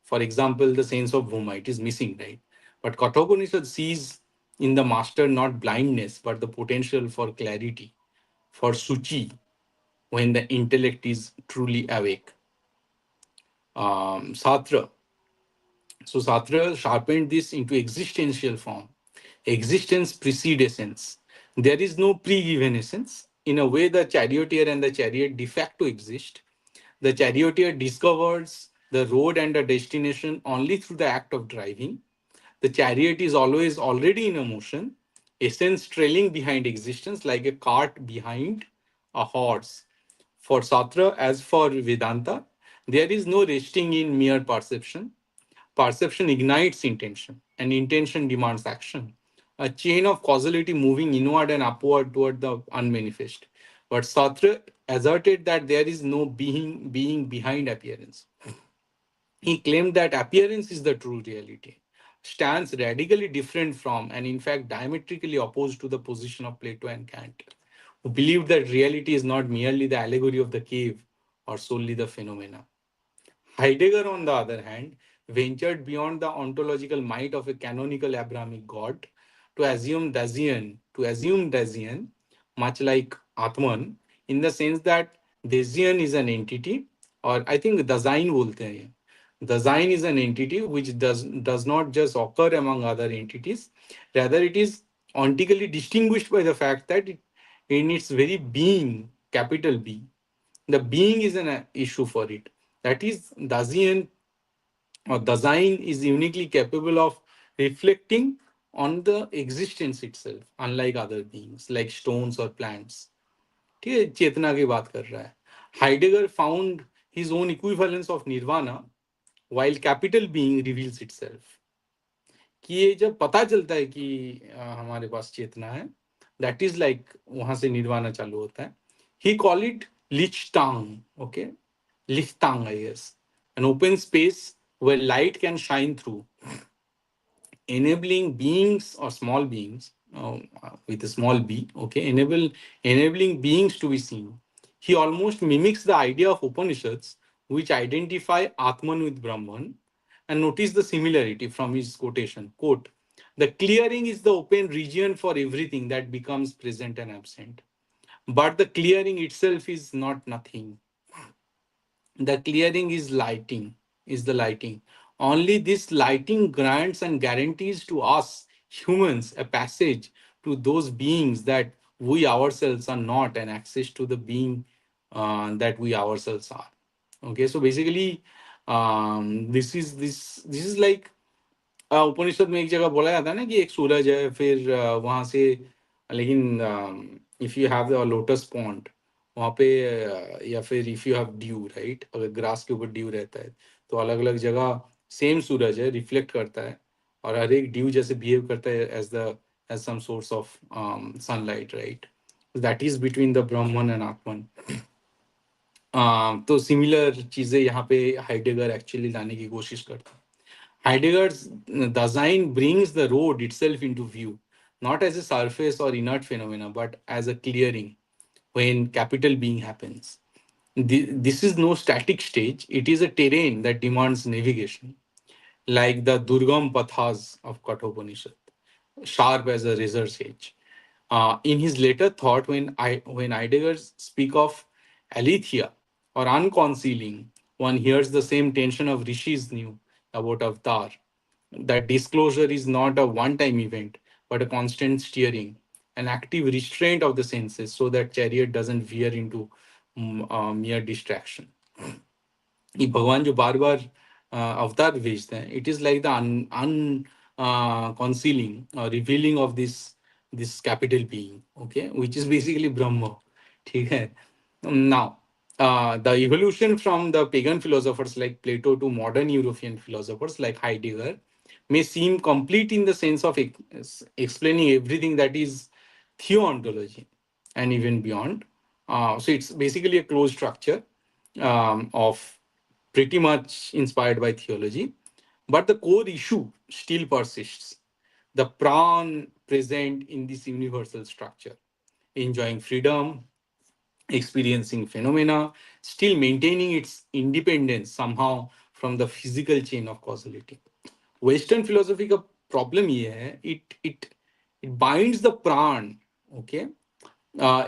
For example, the sense of Bhuma, it is missing, right? But Kathopanishad sees in the master not blindness, but the potential for clarity, for suchi, when the intellect is truly awake. Satra. So Satra sharpened this into existential form. Existence precedes essence. There is no pre-given essence. In a way, the charioteer and the chariot de facto exist. The charioteer discovers the road and the destination only through the act of driving. The chariot is always already in a motion, essence trailing behind existence like a cart behind a horse. For Satra, as for Vedanta, there is no resting in mere perception. Perception ignites intention, and intention demands action. A chain of causality moving inward and upward toward the unmanifest. But Sartre asserted that there is no being behind appearance. He claimed that appearance is the true reality, stands radically different from, and in fact diametrically opposed to, the position of Plato and Kant, who believed that reality is not merely the allegory of the cave or solely the phenomena. Heidegger, on the other hand, ventured beyond the ontological might of a canonical Abrahamic God to assume Dasein, much like Atman, in the sense that Dasein is an entity, or I think Dasein bolte hain ye. Dasein is an entity which does not just occur among other entities, rather it is ontically distinguished by the fact that in its very being, capital B, the being is an issue for it. That is, Dasein or Dasein is uniquely capable of reflecting on the existence itself, unlike other beings like stones or plants. ठीक है, चेतना की बात कर रहा है. Heidegger found his own equivalence of nirvana while capital being reveals itself. कि ये जब पता चलता है कि हमारे पास चेतना है, दैट इज लाइक वहां से निर्वाणा चालू होता है. He call it lichtung. Okay, lichtung I guess, an open space where light can shine through, enabling beings or small beings with a small b, okay, enabling beings to be seen. He almost mimics the idea of Upanishads, which identify Atman with Brahman. And notice the similarity from his quotation. Quote, the clearing is the open region for everything that becomes present and absent. But the clearing itself is not nothing. The clearing is the lighting. Only this lighting grants and guarantees to us humans a passage to those beings that we ourselves are not, and access to the being that we ourselves are. Okay, so basically, this is like उपनिषद में एक जगह बोला जाता है ना कि एक सूरज है, फिर वहां से, लेकिन if you have the lotus pond वहां पे, या फिर if you have due, right, अगर ग्रास के ऊपर ड्यू रहता है तो अलग अलग जगह सेम सूरज है, रिफ्लेक्ट करता है, और हर एक ड्यू जैसे बिहेव करता है as some source of sunlight, right. That is between the Brahman and Atman. तो सिमिलर चीजें यहाँ पे हाइडेगर एक्चुअली लाने की कोशिश करता है. Heidegger's design brings the road itself into view, not as a surface or inert phenomena, but as a clearing when capital being happens. This is no static stage, it is a terrain that demands navigation, like the Durgam Pathas of Kathopanishad, sharp as a razor's edge. In his later thought, when Heidegger speak of aletheia or unconcealing, one hears the same tension of rishis knew about avatar. That disclosure is not a one-time event, but a constant steering, an active restraint of the senses, so that chariot doesn't veer into mere distraction. ये भगवान जो बार बार अवतार भेजते हैं, it is like the un concealing or revealing of this capital being, okay, which is basically Brahma. ठीक है. Now, the evolution from the pagan philosophers like Plato to modern European philosophers like Heidegger may seem complete in the sense of explaining everything that is theontology and even beyond. So it's basically a closed structure of pretty much inspired by theology. But the core issue still persists. The prawn present in this universal structure, enjoying freedom, experiencing phenomena, still maintaining its independence somehow from the physical chain of causality. Western philosophy का problem ये है, it binds the pran, okay,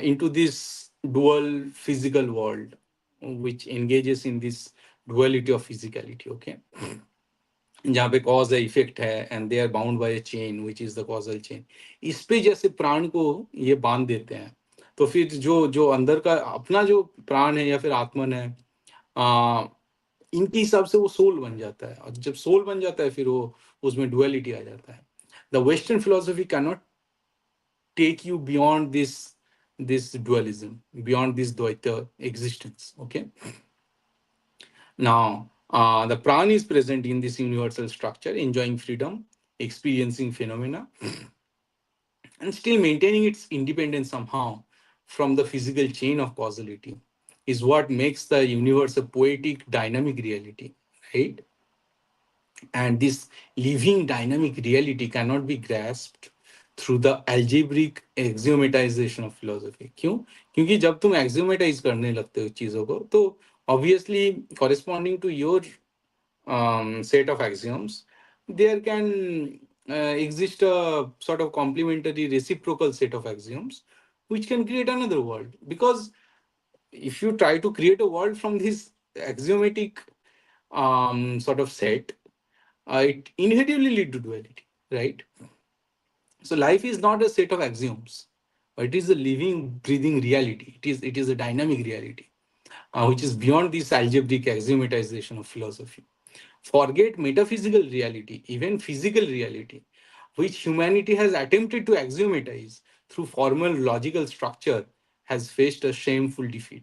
into this dual physical world, which engages in this duality of physicality, okay, जहाँ पे cause है, effect है, and they are bound by a chain which is the causal chain. इस पे जैसे प्राण को ये बांध देते हैं, तो फिर जो जो अंदर का अपना जो प्राण है या फिर आत्मन है, आ, इनके हिसाब से वो सोल बन जाता है, और जब सोल बन जाता है फिर वो उसमें डुअलिटी आ जाता है. The western philosophy can not take you beyond this dualism, beyond this Dvaita existence. Okay. Now, the pran is present in this universal structure, enjoying freedom, experiencing phenomena, and still maintaining its independence somehow from the physical chain of causality, is what makes the universe a poetic, dynamic reality, right? And this living, dynamic reality cannot be grasped through the algebraic axiomatization of philosophy. क्यों? क्योंकि जब तुम एक्सियोमेटाइज करने लगते हो चीजों को, तो obviously corresponding to your set of axioms, there can exist a sort of complementary reciprocal set of axioms which can create another world. Because if you try to create a world from this axiomatic sort of set, it inevitably lead to duality, right? So life is not a set of axioms, but it is a living, breathing reality. It is a dynamic reality. which is beyond this algebraic axiomatization of philosophy. Forget metaphysical reality, even physical reality, which humanity has attempted to axiomatize through formal logical structure, has faced a shameful defeat.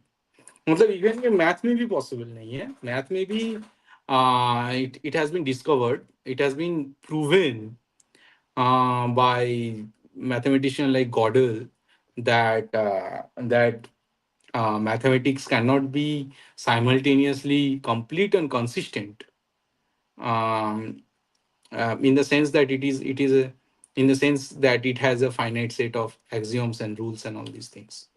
मतलब even ये math में भी possible नहीं है math में भी it has been discovered, it has been proven by mathematician like Gödel that mathematics cannot be simultaneously complete and consistent, um, in the sense that it is a, in the sense that it has a finite set of axioms and rules and all these things.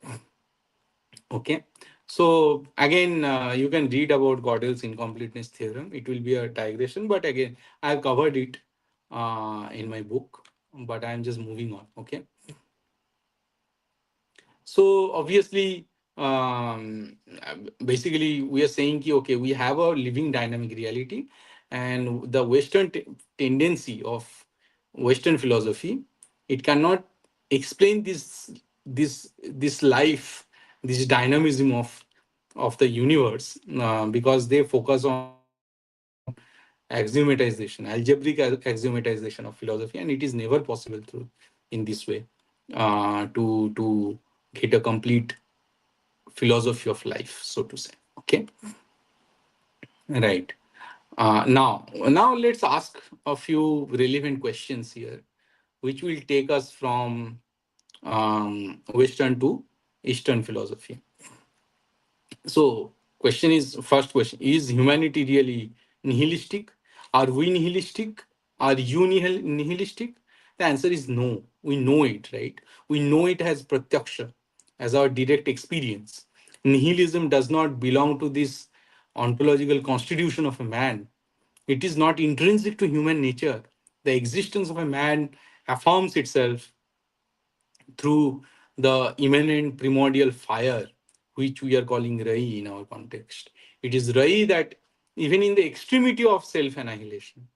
Okay. So again, you can read about Gödel's incompleteness theorem. It will be a digression, but again, I've covered it in my book. But I'm just moving on. Okay. So obviously, basically, we are saying ki, okay, we have a living dynamic reality, and the Western tendency of Western philosophy, it cannot explain this life, this dynamism of the universe, because they focus on axiomatization, algebraic axiomatization of philosophy, and it is never possible through in this way to get a complete philosophy of life, so to say. Okay, right. Now let's ask a few relevant questions here, which will take us from Western to Eastern philosophy. So, question is first question: is humanity really nihilistic? Are we nihilistic? Are you nihilistic? The answer is no. We know it, right? We know it as pratyaksha, as our direct experience. Nihilism does not belong to this ontological constitution of a man. It is not intrinsic to human nature. The existence of a man affirms itself through the immanent primordial fire, which we are calling Rai in our context. It is Rai that, even in the extremity of self annihilation,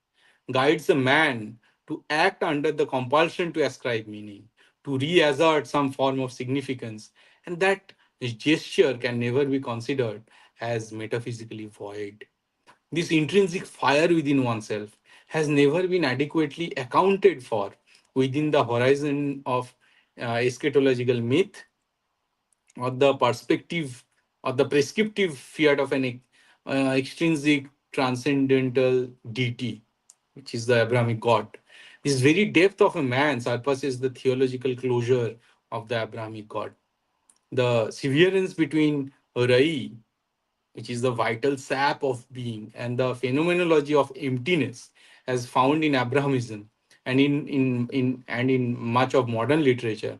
guides a man to act under the compulsion to ascribe meaning, to reassert some form of significance, and that gesture can never be considered as metaphysically void. This intrinsic fire within oneself has never been adequately accounted for within the horizon of eschatological myth, or the perspective or the prescriptive fiat of an extrinsic transcendental deity, which is the Abrahamic God. This very depth of a man surpasses the theological closure of the Abrahamic God. The severance between Rai, which is the vital sap of being, and the phenomenology of emptiness, as found in Abrahamism and in much of modern literature,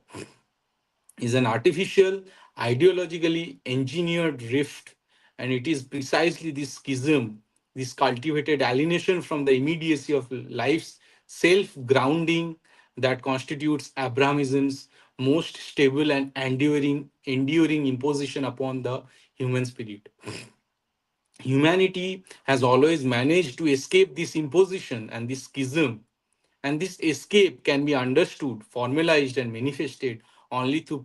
is an artificial, ideologically engineered rift, and it is precisely this schism, this cultivated alienation from the immediacy of life's self grounding, that constitutes Abrahamism's most stable and enduring imposition upon the human spirit. Humanity has always managed to escape this imposition and this schism, and this escape can be understood, formalized, and manifested only through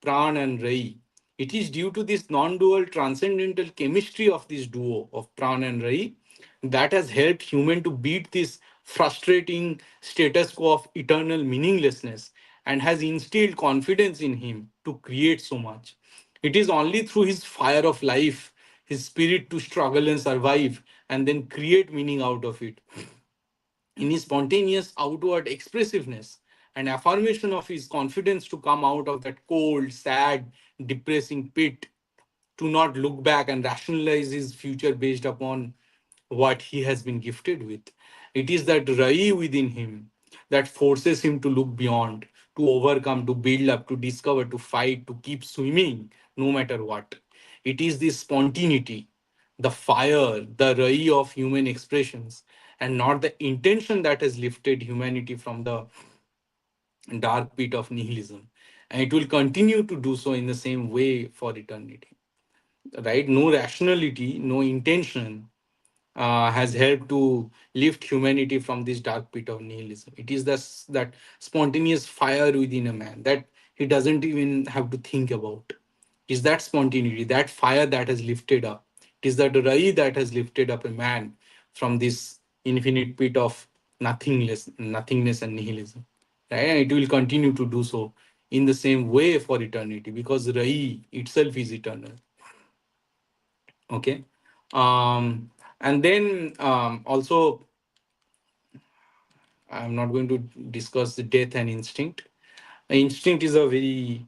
Pran and Rai. It is due to this non-dual transcendental chemistry of this duo of Pran and Rai that has helped human to beat this frustrating status quo of eternal meaninglessness, and has instilled confidence in him to create so much. It is only through his fire of life, his spirit to struggle and survive, and then create meaning out of it, in his spontaneous outward expressiveness, and affirmation of his confidence to come out of that cold, sad, depressing pit, to not look back and rationalize his future based upon what he has been gifted with. It is that Rai within him that forces him to look beyond, to overcome, to build up, to discover, to fight, to keep swimming no matter what. It is this spontaneity, the fire, the Rai of human expressions, and not the intention that has lifted humanity from the dark pit of nihilism. And it will continue to do so in the same way for eternity. Right? No rationality, no intention has helped to lift humanity from this dark pit of nihilism. It is that spontaneous fire within a man that he doesn't even have to think about. It is that spontaneity, that fire that has lifted up. It is that rai that has lifted up a man from this infinite pit of nothingness and nihilism. Right? And it will continue to do so in the same way for eternity, because rai itself is eternal. Okay. And then also, I'm not going to discuss the death and instinct. Instinct is a very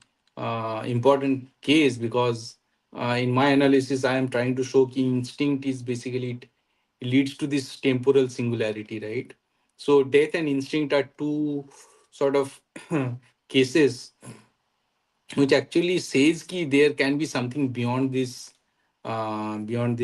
important case, because in my analysis I am trying to show that instinct is basically, it leads to this temporal singularity, right? So death and instinct are two sort of cases which actually says that there can be something beyond this dual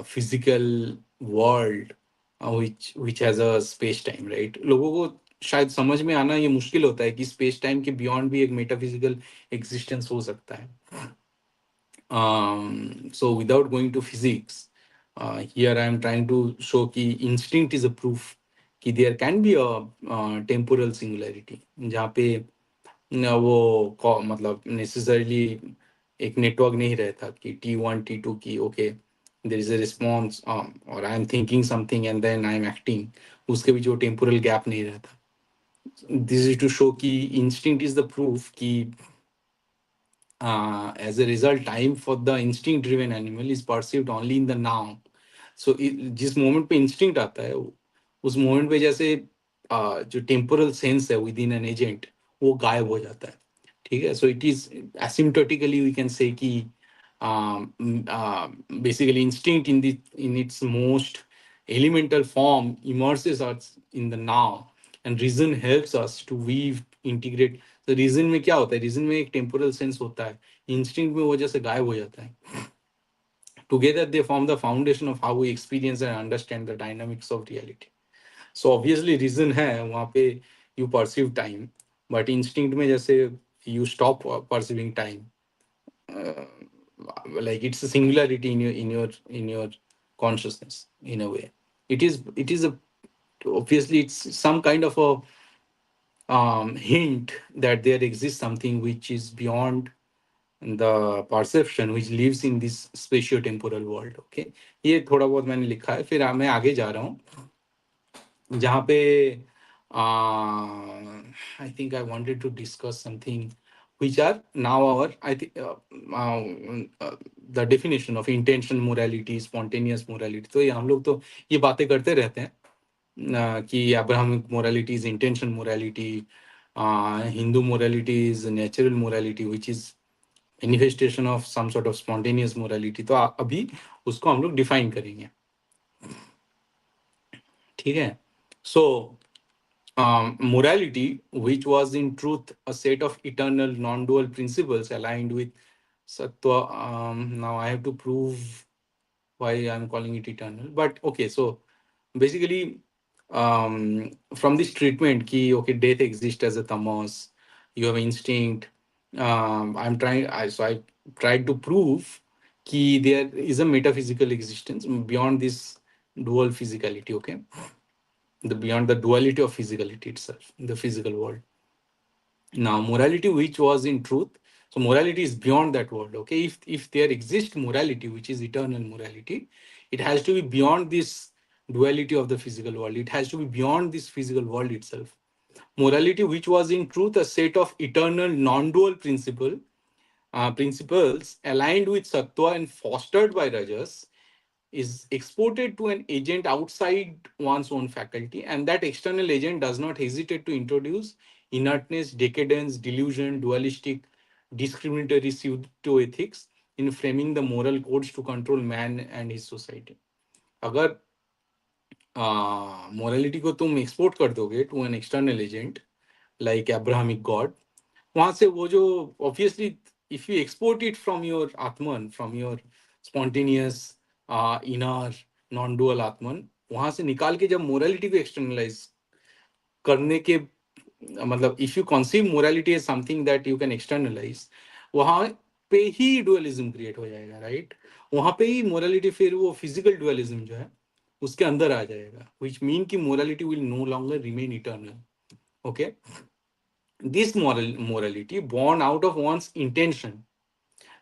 physical world, which has a space time, right? लोगों को शायद समझ में आना ये मुश्किल होता है कि स्पेस टाइम के बियॉन्ड भी एक मेटाफिजिकल एग्जिस्टेंस हो सकता है. So without going to physics, here I am trying to show that instinct is a proof कि there can be a temporal singularity जहाँ पे वो मतलब नेसेसरली एक नेटवर्क नहीं रहता कि T1 T2 की okay there is a response और I am thinking something and then I am acting, उसके बीच वो टेम्पोरल गैप नहीं रहता. दिस इज टू शो कि इंस्टिंक्ट इज द प्रूफ कि as a result, time for the instinct driven animal is perceived only in the now. So जिस moment पे instinct आता है उस मोमेंट पे जैसे जो टेम्पोरल सेंस है विद इन एन एजेंट वो गायब हो जाता है. ठीक है. So it is asymptotically we can say कि basically instinct in its most elemental form immerses us in the now, and reason helps us to weave integrate. तो रीजन में क्या होता है, रीजन में एक टेम्पोरल सेंस होता है, इंस्टिंक्ट में वजह से गायब हो जाता है. Together they form the foundation of how we experience and understand the dynamics of reality. So obviously reason है वहाँ पे you perceive time, but instinct में जैसे you stop perceiving time, like it's a singularity in your consciousness in a way. It is a obviously it's some kind of a hint that there exists something which is beyond the perception, which lives in this spatio-temporal world. Okay, ये थोड़ा बहुत मैंने लिखा है, फिर मैं आगे जा रहा हूँ जहाँ पे I think I wanted to discuss something which are now our I think the definition of intention morality, spontaneous morality. तो ये हम लोग तो ये बातें करते रहते हैं कि Abrahamic morality is intention morality, Hindu morality is natural morality, which is manifestation of some sort of spontaneous morality. तो अभी उसको हम लोग डिफाइन करेंगे. ठीक है. So morality, which was in truth a set of eternal non-dual principles aligned with sattva. Now I have to prove why I'm calling it eternal. But okay, so basically, from this treatment, ki okay, death exists as a tamas. You have instinct. I tried to prove कि there is a metaphysical existence beyond this dual physicality. Okay, the beyond the duality of physicality itself, the physical world. Now, morality, which was in truth, so morality is beyond that world. Okay, if there exists morality, which is eternal morality, it has to be beyond this duality of the physical world. It has to be beyond this physical world itself. Morality, which was in truth a set of eternal non-dual principles aligned with sattva and fostered by rajas, is exported to an agent outside one's own faculty, and that external agent does not hesitate to introduce inertness, decadence, delusion, dualistic, discriminatory pseudo-ethics in framing the moral codes to control man and his society. अगर morality को तुम export कर दोगे to an external agent like Abrahamic God, वहां से वो जो obviously if you export it from your atman, from your spontaneous inner non dual atman, वहां से निकाल के जब मोरालिटी को एक्सटर्नलाइज करने के मतलब if you conceive morality as something that you can externalize, वहां पे ही डुअलिज्म क्रिएट हो जाएगा, राइट? वहां पे ही मोरालिटी फिर वो फिजिकल डुअलिज्म जो है उसके अंदर आ जाएगा, विच मीन कि morality will no longer remain eternal. Okay, This morality born out of one's intention,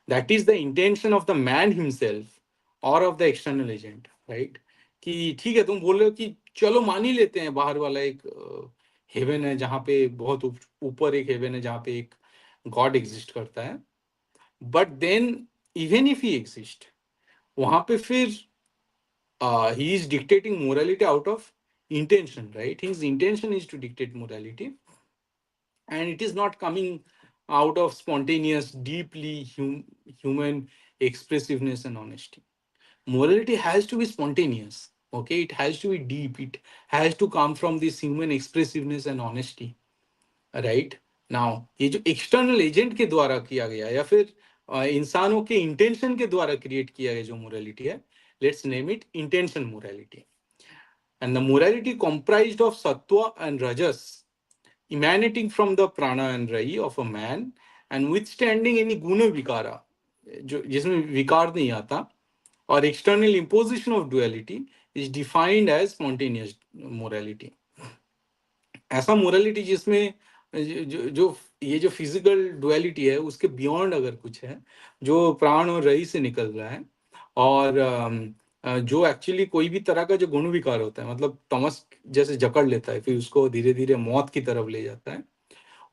that is the intention of the man himself or of the external agent, right? कि ठीक है, तुम बोल रहे हो कि चलो मान ही लेते हैं बाहर वाला एक हेवन है जहाँ पे बहुत ऊपर एक हेवन है जहाँ पे एक गॉड एग्जिस्ट करता है, but then even if he exist, वहां पे फिर he is dictating morality out of intention, right? His intention is to dictate morality, and it is not coming out of spontaneous, deeply human expressiveness and honesty. Morality has to be spontaneous, okay? It has to be deep, it has to come from this human expressiveness and honesty, right? Now ये जो external agent के द्वारा किया गया या फिर इंसानों के इंटेंशन के द्वारा क्रिएट किया गया जो मोरालिटी है, let's name it intention morality. And the morality comprised of sattva and rajas, emanating from the prana and rai of a man and withstanding any guna vikara, जो जिसमें विकार नहीं आता, और external imposition of duality is defined as spontaneous morality. ऐसा morality जिसमें जो ये जो फिजिकल डुअलिटी है उसके बियॉन्ड अगर कुछ है, जो प्राण और रई से निकल रहा है, और जो एक्चुअली कोई भी तरह का जो गुण विकार होता है, मतलब तमस जैसे जकड़ लेता है फिर उसको धीरे धीरे मौत की तरफ ले जाता है,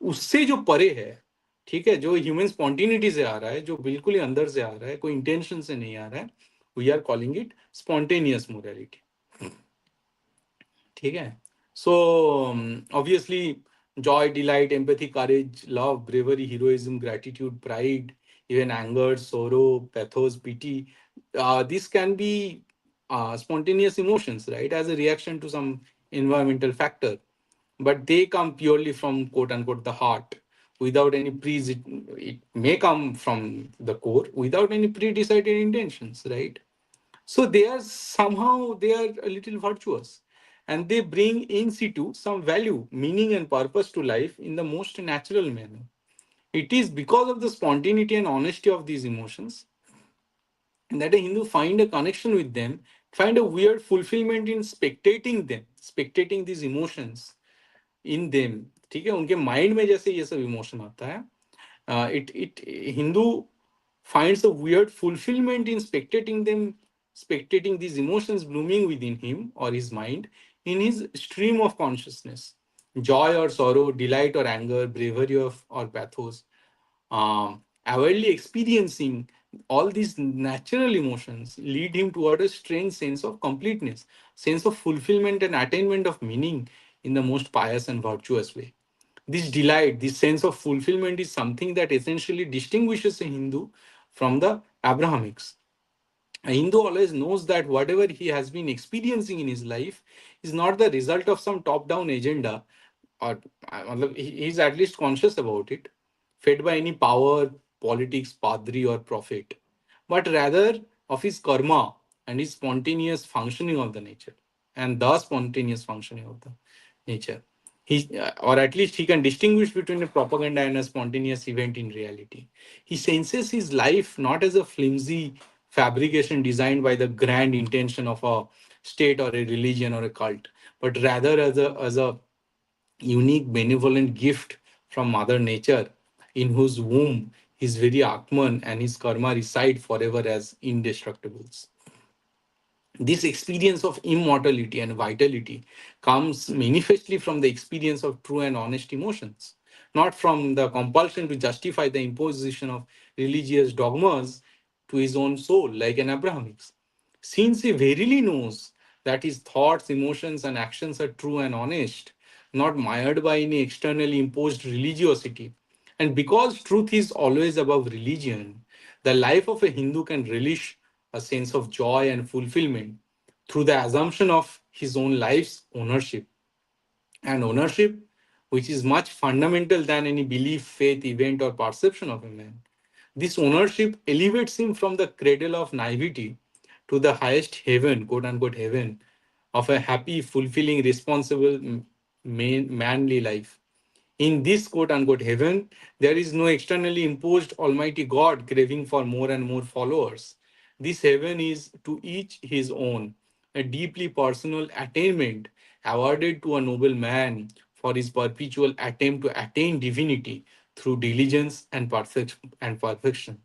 उससे जो परे है, ठीक है, जो ह्यूमन स्पॉन्टिनिटी से आ रहा है, जो बिल्कुल ही अंदर से आ रहा है, कोई इंटेंशन से नहीं आ रहा है, we are calling it spontaneous morality. ठीक है. So obviously joy, delight, empathy, courage, love, bravery, heroism, gratitude, pride, even anger, sorrow, pathos, pity, these can be spontaneous emotions, right, as a reaction to some environmental factor, but they come purely from quote unquote the heart, without any it may come from the core without any pre-decided intentions, right? So they are somehow they are a little virtuous, and they bring in situ some value, meaning, and purpose to life in the most natural manner. It is because of the spontaneity and honesty of these emotions that a Hindu find a connection with them, find a weird fulfillment in spectating them, spectating these emotions in them. ठीक है, उनके mind में जैसे ये सब emotion आता है, it Hindu finds a weird fulfillment in spectating these emotions blooming within him or his mind in his stream of consciousness. Joy or sorrow, delight or anger, bravery or pathos, avidly experiencing all these natural emotions lead him toward a strange sense of completeness, sense of fulfillment and attainment of meaning in the most pious and virtuous way. This delight, this sense of fulfillment is something that essentially distinguishes a Hindu from the Abrahamics. A Hindu always knows that whatever he has been experiencing in his life is not the result of some top down agenda, or मतलब he is at least conscious about it, fed by any power, politics, padri, or prophet, but rather of his karma and his spontaneous functioning of the nature, and the spontaneous functioning of the nature. Or at least he can distinguish between a propaganda and a spontaneous event in reality. He senses his life not as a flimsy fabrication designed by the grand intention of a state or a religion or a cult, but rather as a unique benevolent gift from Mother Nature, in whose womb his very Atman and his karma reside forever as indestructibles. This experience of immortality and vitality comes manifestly from the experience of true and honest emotions, not from the compulsion to justify the imposition of religious dogmas to his own soul, like an Abrahamics. Since he verily knows that his thoughts, emotions, and actions are true and honest, not mired by any externally imposed religiosity, and because truth is always above religion, the life of a Hindu can relish a sense of joy and fulfillment through the assumption of his own life's ownership. And ownership, which is much fundamental than any belief, faith, event, or perception of a man. This ownership elevates him from the cradle of naivety to the highest heaven, quote unquote heaven, of a happy, fulfilling, responsible, manly life. In this quote unquote heaven, there is no externally imposed Almighty God craving for more and more followers. This heaven is to each his own, a deeply personal attainment awarded to a noble man for his perpetual attempt to attain divinity through diligence and perfection.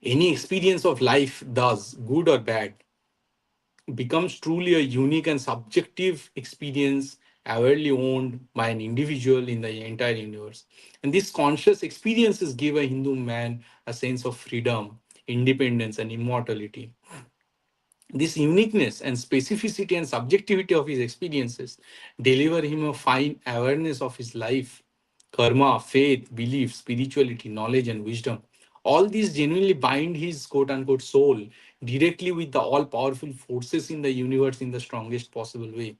Any experience of life, thus good or bad, becomes truly a unique and subjective experience avidly owned by an individual in the entire universe. And these conscious experiences give a Hindu man a sense of freedom, independence, and immortality. This uniqueness and specificity and subjectivity of his experiences deliver him a fine awareness of his life, karma, faith, belief, spirituality, knowledge, and wisdom. All these genuinely bind his quote unquote soul directly with the all powerful forces in the universe in the strongest possible way,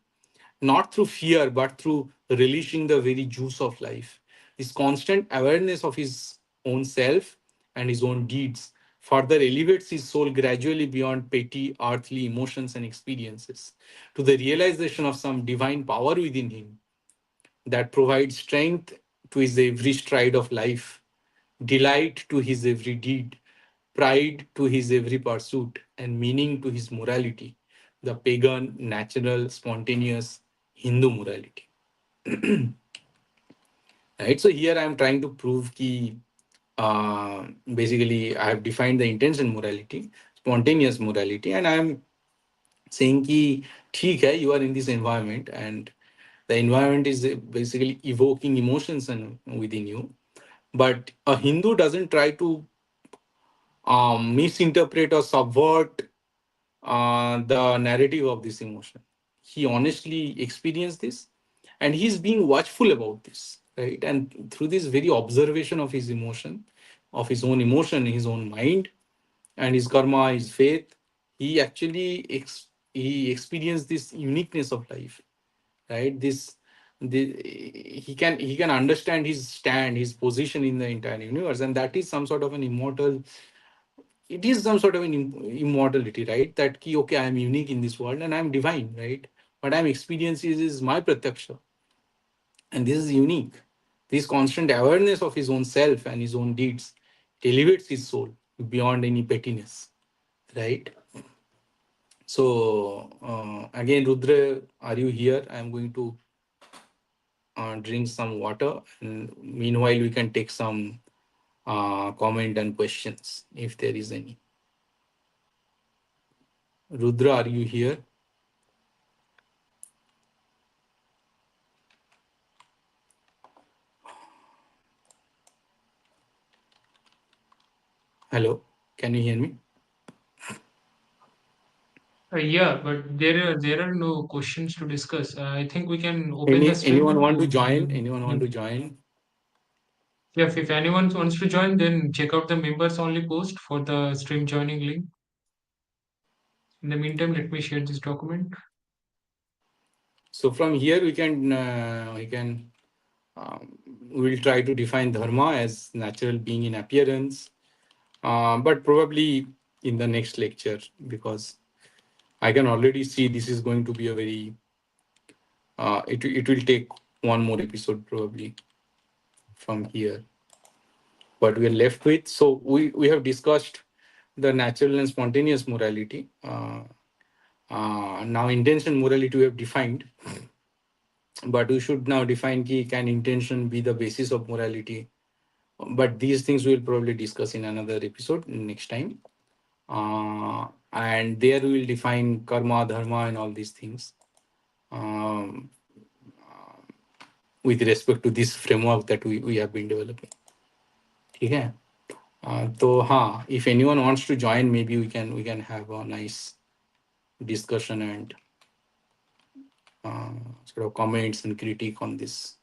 not through fear, but through relishing the very juice of life. This constant awareness of his own self and his own deeds further elevates his soul gradually beyond petty earthly emotions and experiences to the realization of some divine power within him that provides strength to his every stride of life, delight to his every deed, pride to his every pursuit, and meaning to his morality, the pagan, natural, spontaneous Hindu morality. Right? So here I am trying to prove ki basically I have defined the intention morality, spontaneous morality, and I am saying ki theek hai, you are in this environment and the environment is basically evoking emotions within you. But a Hindu doesn't try to misinterpret or subvert the narrative of this emotion. He honestly experienced this and he's being watchful about this, right? And through this very observation of his emotion, of his own emotion, his own mind, and his karma, his faith, he actually he experienced this uniqueness of life, right? He can understand his stand, his position in the entire universe, and that is some sort of an immortal, it is some sort of an immortality, right? That ki, okay, I am unique in this world and I am divine, right? What I'm experiencing is my pratyaksha, and this is unique. This constant awareness of his own self and his own deeds elevates his soul beyond any pettiness, right? So again, Rudra, are you here? I'm going to drink some water, and meanwhile we can take some comment and questions if there is any. Rudra, are you here? Hello, can you hear me?
Yeah, but there are no questions to discuss. I think we can open the
Anyone
stream
want to
to.
join? Anyone want to join?
Yeah, if anyone wants to join, then check out the members only post for the stream joining link. In the meantime, let me share this document.
So from here we can we will try to define dharma as natural being in appearance, but probably in the next lecture, because I can already see this is going to be a very it will take one more episode probably from here. What we are left with, so we have discussed the natural and spontaneous morality. Now intention morality we have defined, but we should now define ki, can intention be the basis of morality? But these things we'll probably discuss in another episode next time. And there we will define karma, dharma, and all these things um, with respect to this framework that we have been developing. Okay. So, if anyone wants to join, maybe we can have a nice discussion and sort of comments and critique on this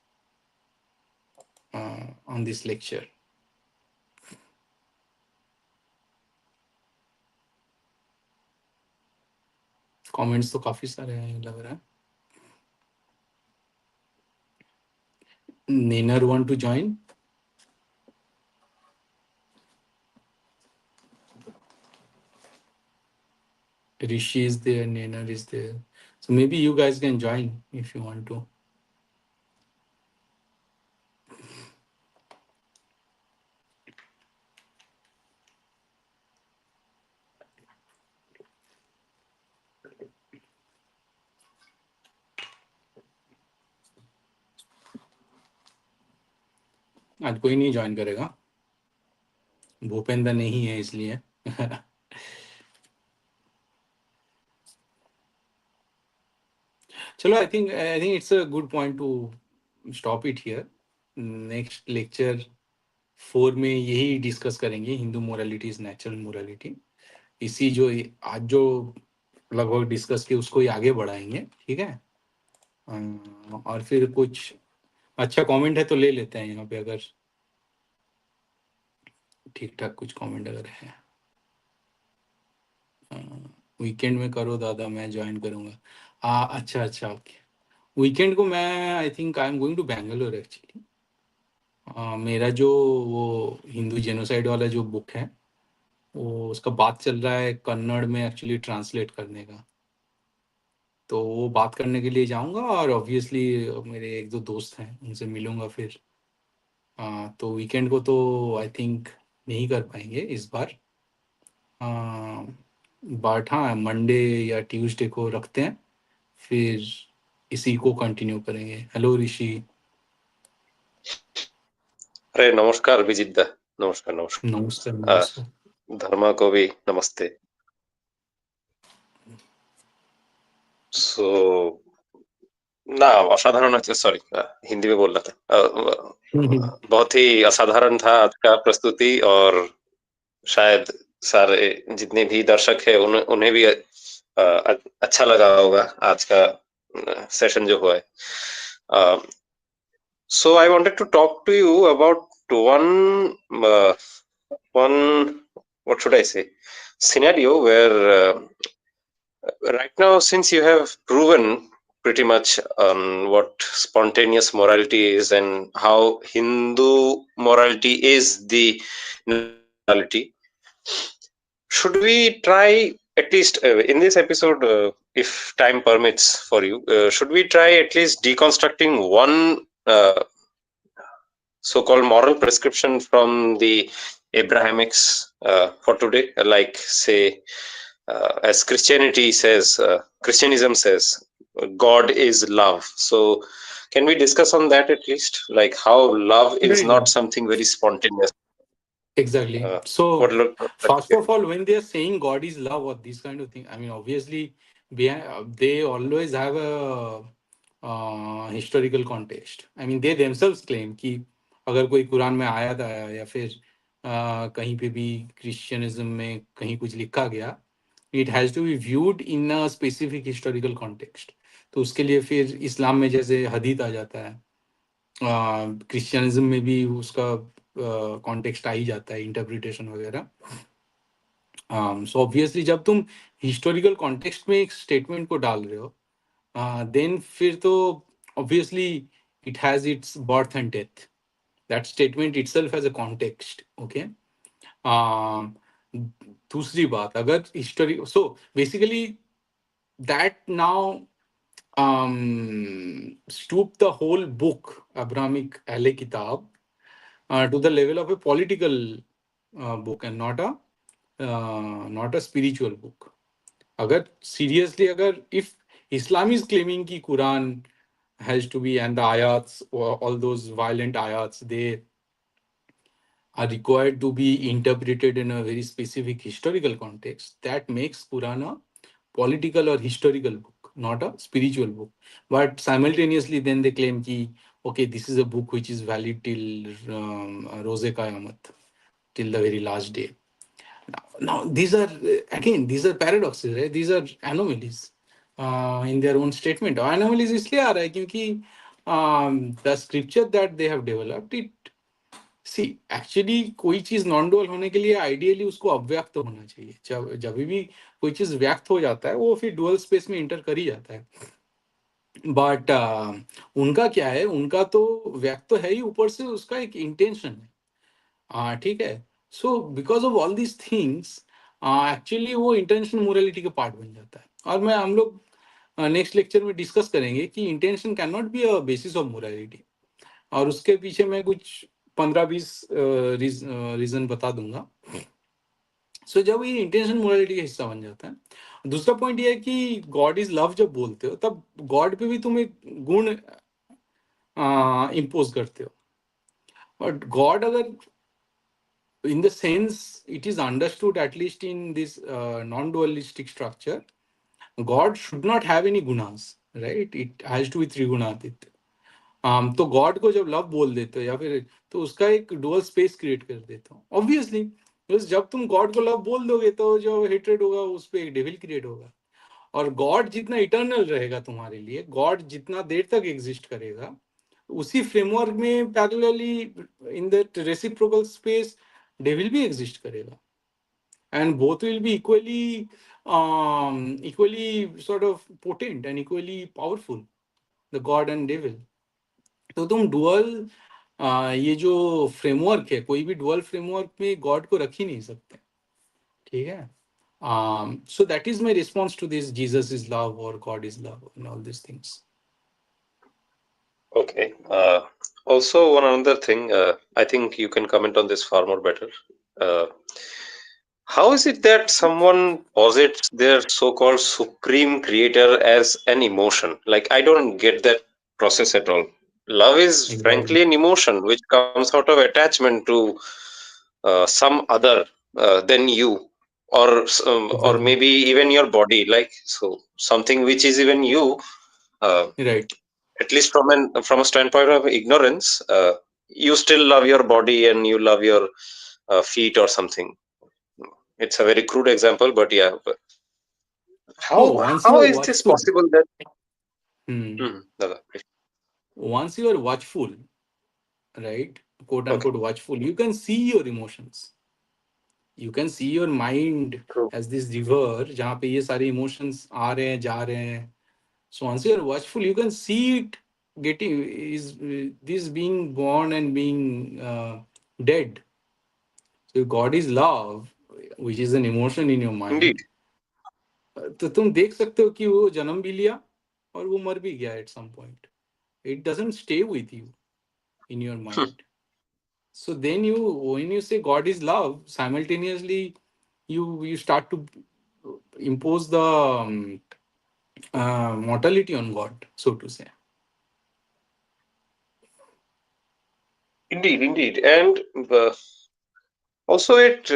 lecture. Comments तो काफी सारे हैं लग रहा है. Nainer want to join? Rishi is there, Nainer is there. So maybe you guys can join if you want to. आज कोई नहीं ज्वाइन करेगा, भूपेंद्र नहीं है इसलिए। चलो, I think it's a good point two stop it here. Next lecture 4 में यही डिस्कस करेंगे, Hindu morality is natural morality. इसी जो आज जो लगभग डिस्कस किया उसको ही आगे बढ़ाएंगे, ठीक है। और फिर कुछ अच्छा कमेंट है तो ले लेते हैं यहाँ पे, अगर ठीक ठाक कुछ कमेंट अगर है। वीकेंड में करो दादा, मैं ज्वाइन करूँगा। अच्छा अच्छा, ओके। वीकेंड को मैं I think I am going to Bangalore actually. मेरा जो वो हिंदू जेनोसाइड वाला जो बुक है, वो उसका बात चल रहा है कन्नड़ में एक्चुअली ट्रांसलेट करने का। तो वो बात करने के लिए जाऊंगा, और ऑब्वियसली मेरे एक दो दोस्त हैं उनसे मिलूंगा फिर। तो वीकेंड को तो आई थिंक नहीं कर पाएंगे इस बार। बट हाँ, मंडे या ट्यूसडे को रखते हैं, फिर इसी को कंटिन्यू करेंगे। हेलो ऋषि।
अरे नमस्कार विजित दा, नमस्कार
नमस्कार
नमस्कार।
नमस्कार।
धर्मा को भी नमस्ते। सो ना, असाधारण अच्छा, सॉरी, हिंदी में बोल रहा था। बहुत ही असाधारण था आज का प्रस्तुति, और शायद सारे जितने भी दर्शक है उन्हें भी अच्छा लगा होगा आज का सेशन जो हुआ है। So I wanted to talk to you about one, what should I say, scenario where right now, since you have proven pretty much on what spontaneous morality is and how Hindu morality is the morality, should we try at least in this episode, if time permits for you, should we try at least deconstructing one so-called moral prescription from the Abrahamics for today, like say, as Christianism says, God is love. So, can we discuss on that at least, like how love is not something very spontaneous?
Exactly.
What
So,
look?
first of all, when they are saying God is love or this kind of thing, I mean, obviously, they always have a historical context. I mean, they themselves claim कि अगर कोई कुरान में आयत आया या फिर कहीं पे भी क्रिश्चियनिज्म में कहीं कुछ लिखा गया, it has to be viewed in a specific historical context. तो उसके लिए फिर इस्लाम में जैसे हदीत आ जाता है, क्रिश्चियनिज्म में भी उसका कॉन्टेक्स्ट आ ही जाता है, इंटरप्रिटेशन वगैरह। सो ऑब्वियसली जब तुम हिस्टोरिकल कॉन्टेक्स्ट में एक स्टेटमेंट को डाल रहे हो, देन फिर तो obviously it has its birth and death. That statement itself has a context, okay. दूसरी बात, अगर history, so basically that now stoop the whole book, Abrahamic Ahle Kitab, to the level of a political book and not a spiritual book. अगर seriously, अगर if Islam is claiming कि Quran has to be, and the ayats, or all those violent ayats, they are required to be interpreted in a very specific historical context, that makes Quran a political or historical book, not a spiritual book. But simultaneously, then they claim ki, okay, this is a book which is valid till Roze Qayamat, till the very last day. Now these are again, these are paradoxes, right? These are anomalies in their own statement. Anomalies इसलिए आ रहा है क्योंकि the scripture that they have developed, it see actually कोई चीज non dual होने के लिए ideally उसको अव्यक्त होना चाहिए। जब जब भी कोई चीज व्यक्त हो जाता है वो फिर डुअल स्पेस में इंटर कर ही जाता है। बट उनका क्या है, उनका तो व्यक्त तो है ही, ऊपर से उसका एक इंटेंशन है। ठीक है। So because of all these things actually वो इंटेंशन मोरालिटी का पार्ट बन जाता है। और मैं हम लोग नेक्स्ट लेक्चर में डिस्कस करेंगे कि intention can not be a basis of morality, और उसके पीछे मैं कुछ 15-20 रीजन बता दूंगा। सो जब ये इंटेंशन मोरालिटी का हिस्सा बन जाता है। दूसरा पॉइंट ये है कि गॉड इज लव जब बोलते हो, तब गॉड पे भी तुम एक गुण इम्पोज करते हो। But God, अगर in the sense it is understood, at least in this non-dualistic structure, God should not have any gunas, right? It has to be त्रिगुणातीत. तो गॉड को जब लव बोल देते हो या फिर, तो उसका एक डुअल स्पेस क्रिएट कर देते हो ऑब्वियसली, बिकॉज जब तुम गॉड को लव बोल दोगे तो जो हेट्रेड होगा उस पर एक डेविल क्रिएट होगा. और गॉड जितना इटर्नल रहेगा तुम्हारे लिए, गॉड जितना देर तक एग्जिस्ट करेगा, उसी फ्रेमवर्क में parallelly in the reciprocal space devil भी एग्जिस्ट करेगा. And both will be equally sort of potent and equally powerful, the god and devil. तो तुम डुअल ये जो फ्रेमवर्क है, कोई भी डुअल फ्रेमवर्क में गॉड को रख ही नहीं सकते. ठीक है. So that is my response to this Jesus is love or God is love and all these things.
Okay. Also, one another thing, I think you can comment on this far more better. Uh, how is it that someone posits their so-called supreme creator as an emotion? Like, I don't get that process at all. Love is
Exactly.
frankly an emotion which comes out of attachment to some other than you, or
Exactly.
maybe even your body. Like, so something which is even you. Uh,
Right.
at least from a standpoint of ignorance, you still love your body and you love your feet or something. It's a very crude example, but yeah. But
No, once you
how
are
is this
watchful.
possible that?
Hmm.
Dada, please.
Once you are watchful, right, quote
Okay,
unquote watchful, you can see your emotions. You can see your mind
true.
as this river जहाँ पे ये सारे emotions आ रहे हैं जा रहे हैं. So once you are watchful, you can see it getting is this being born and being dead. So if God is love, which is an emotion in your
Indeed.
mind, तो तुम देख सकते हो कि वो जन्म भी लिया और वो मर भी गया at some point. It doesn't stay with you in your
Hmm.
mind. So then you, when you say God is love, simultaneously you start to impose the mortality on God, so to say.
Indeed, indeed, and also it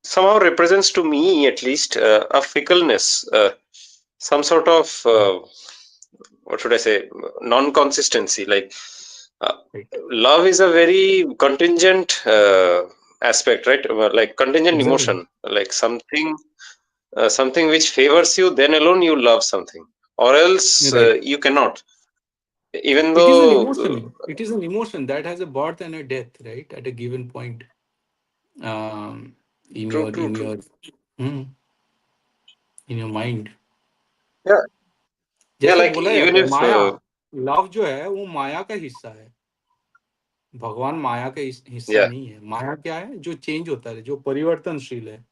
somehow represents to me, at least, a fickleness, some sort of what should I say, non-consistency. Like, uh,
Right.
love is a very contingent aspect, right? Like contingent
Exactly.
emotion, like something which favors you, then alone you love something, or else
Right.
you cannot. Even
It is an
though,
emotion. It is an emotion that has a birth and a death, right? At a given point, um, in
true,
your
true,
in
true.
your hmm, in your mind.
Yeah, yeah.
जैसे
Like
बोला
even
जाता है
if
Maya, love जो है वो माया का हिस्सा है. भगवान माया का हिस्सा
yeah,
नहीं है. माया क्या है? जो चेंज होता है, जो परिवर्तनशील है,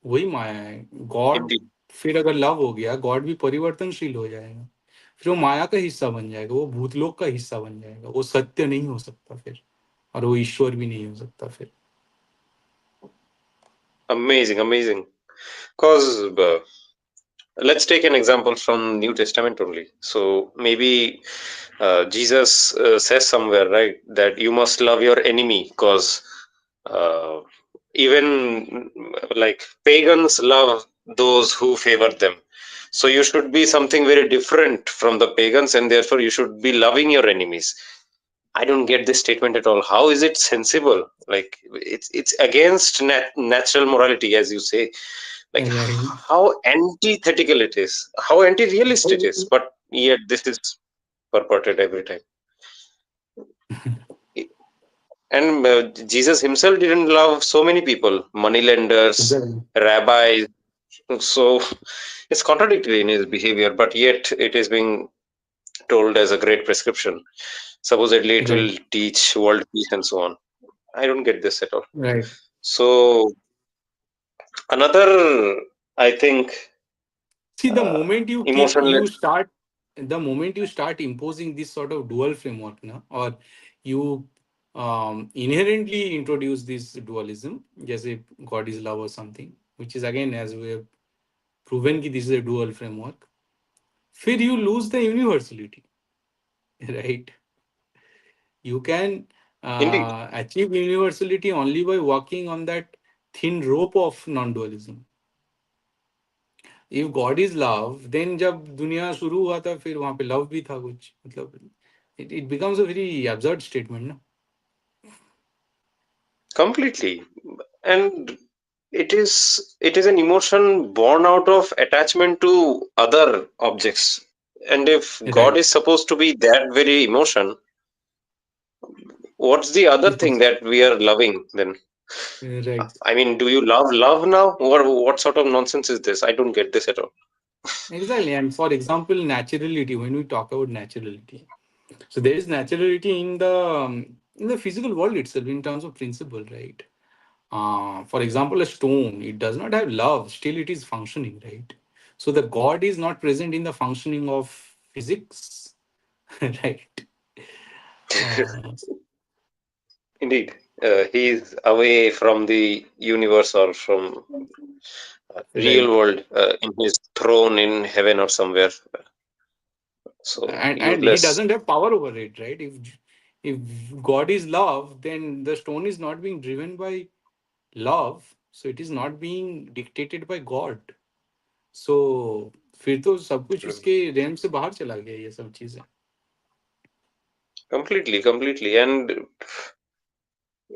वही माया है. God,
indeed.
फिर अगर लव हो गया, गॉड भी परिवर्तनशील हो जाएगा. फिर वो माया का हिस्सा बन जाएगा, वो भूतलोक का हिस्सा बन जाएगा, वो सत्य नहीं हो सकता फिर, और वो ईश्वर भी नहीं हो सकता फिर.
Amazing, amazing. Because let's take an example from New Testament only. So maybe Jesus says somewhere, right, that you must love your enemy, because uh, even like pagans love those who favor them. So you should be something very different from the pagans, and therefore you should be loving your enemies. I don't get this statement at all. How is it sensible? Like, it's against natural morality, as you say. Like,
Right.
how antithetical it is, how anti-realist it is, but yet this is purported every time. And Jesus himself didn't love so many people, moneylenders,
Exactly.
rabbis. So it's contradictory in his behavior, but yet it is being told as a great prescription. Supposedly, it
Right.
will teach world peace and so on. I don't get this at all.
Right.
So another, I think,
See,
uh, emotionless.
the moment you start imposing this sort of dual framework, na, or you inherently introduce this dualism, जैसे God is love or something, which is again, as we have proven कि this is a dual framework, फिर you lose the universality, right? You can
Indeed,
achieve universality only by walking on that thin rope of non-dualism. If God is love, then जब दुनिया शुरू हुआ था फिर वहां पे लव भी था कुछ मतलब it becomes a very absurd statement ना.
completely. And it is an emotion born out of attachment to other objects. And if God
Right.
is supposed to be that very emotion, what's the other thing that we are loving then?
Right.
I mean, do you love now? Or what sort of nonsense is this? I don't get this at all.
Exactly. And for example, naturality. When we talk about naturality, so there is naturality in the physical world itself in terms of principle, right? For example, a stone, it does not have love, still it is functioning, right? So the God is not present in the functioning of physics, right? Uh,
Indeed, he's away from the universe or from real
right.
world in his throne in heaven or somewhere. So
And he
useless.
doesn't have power over it, right? If God is love, then the stone is not being driven by love, so it is not being dictated by God. So फिर तो सब कुछ उसके RAM से बाहर चला गया ये सब चीजें.
Completely, completely. And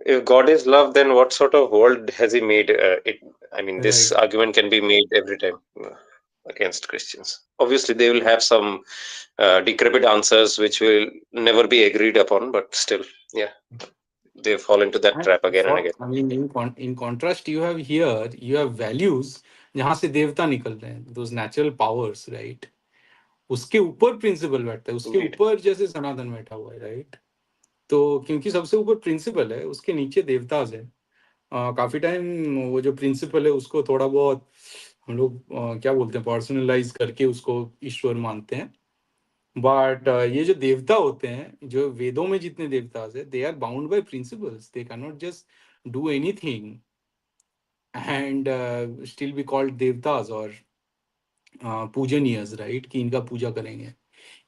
if God is love, then what sort of world has He made? I mean, this
Right.
argument can be made every time against Christians. Obviously, they will have some decrepit answers which will never be agreed upon, but still, yeah, they fall into that
And
trap again and
for
again.
I mean in contrast you have values जहाँ से देवता निकल रहे हैं, those natural powers, right? उसके ऊपर principal बैठता है, उसके
Indeed.
ऊपर जैसे सनातन बैठा हुआ है, राइट? तो क्योंकि सबसे ऊपर प्रिंसिपल है, उसके नीचे देवताज है. काफी टाइम वो जो प्रिंसिपल है उसको थोड़ा बहुत हम लोग क्या बोलते हैं पर्सनलाइज करके उसको ईश्वर मानते हैं. बट ये जो देवता होते हैं, जो वेदों में जितने देवता है, they are bound by principles. They can not just do anything and still be called देवतास और पूजनीयस, राइट? कि इनका पूजा करेंगे.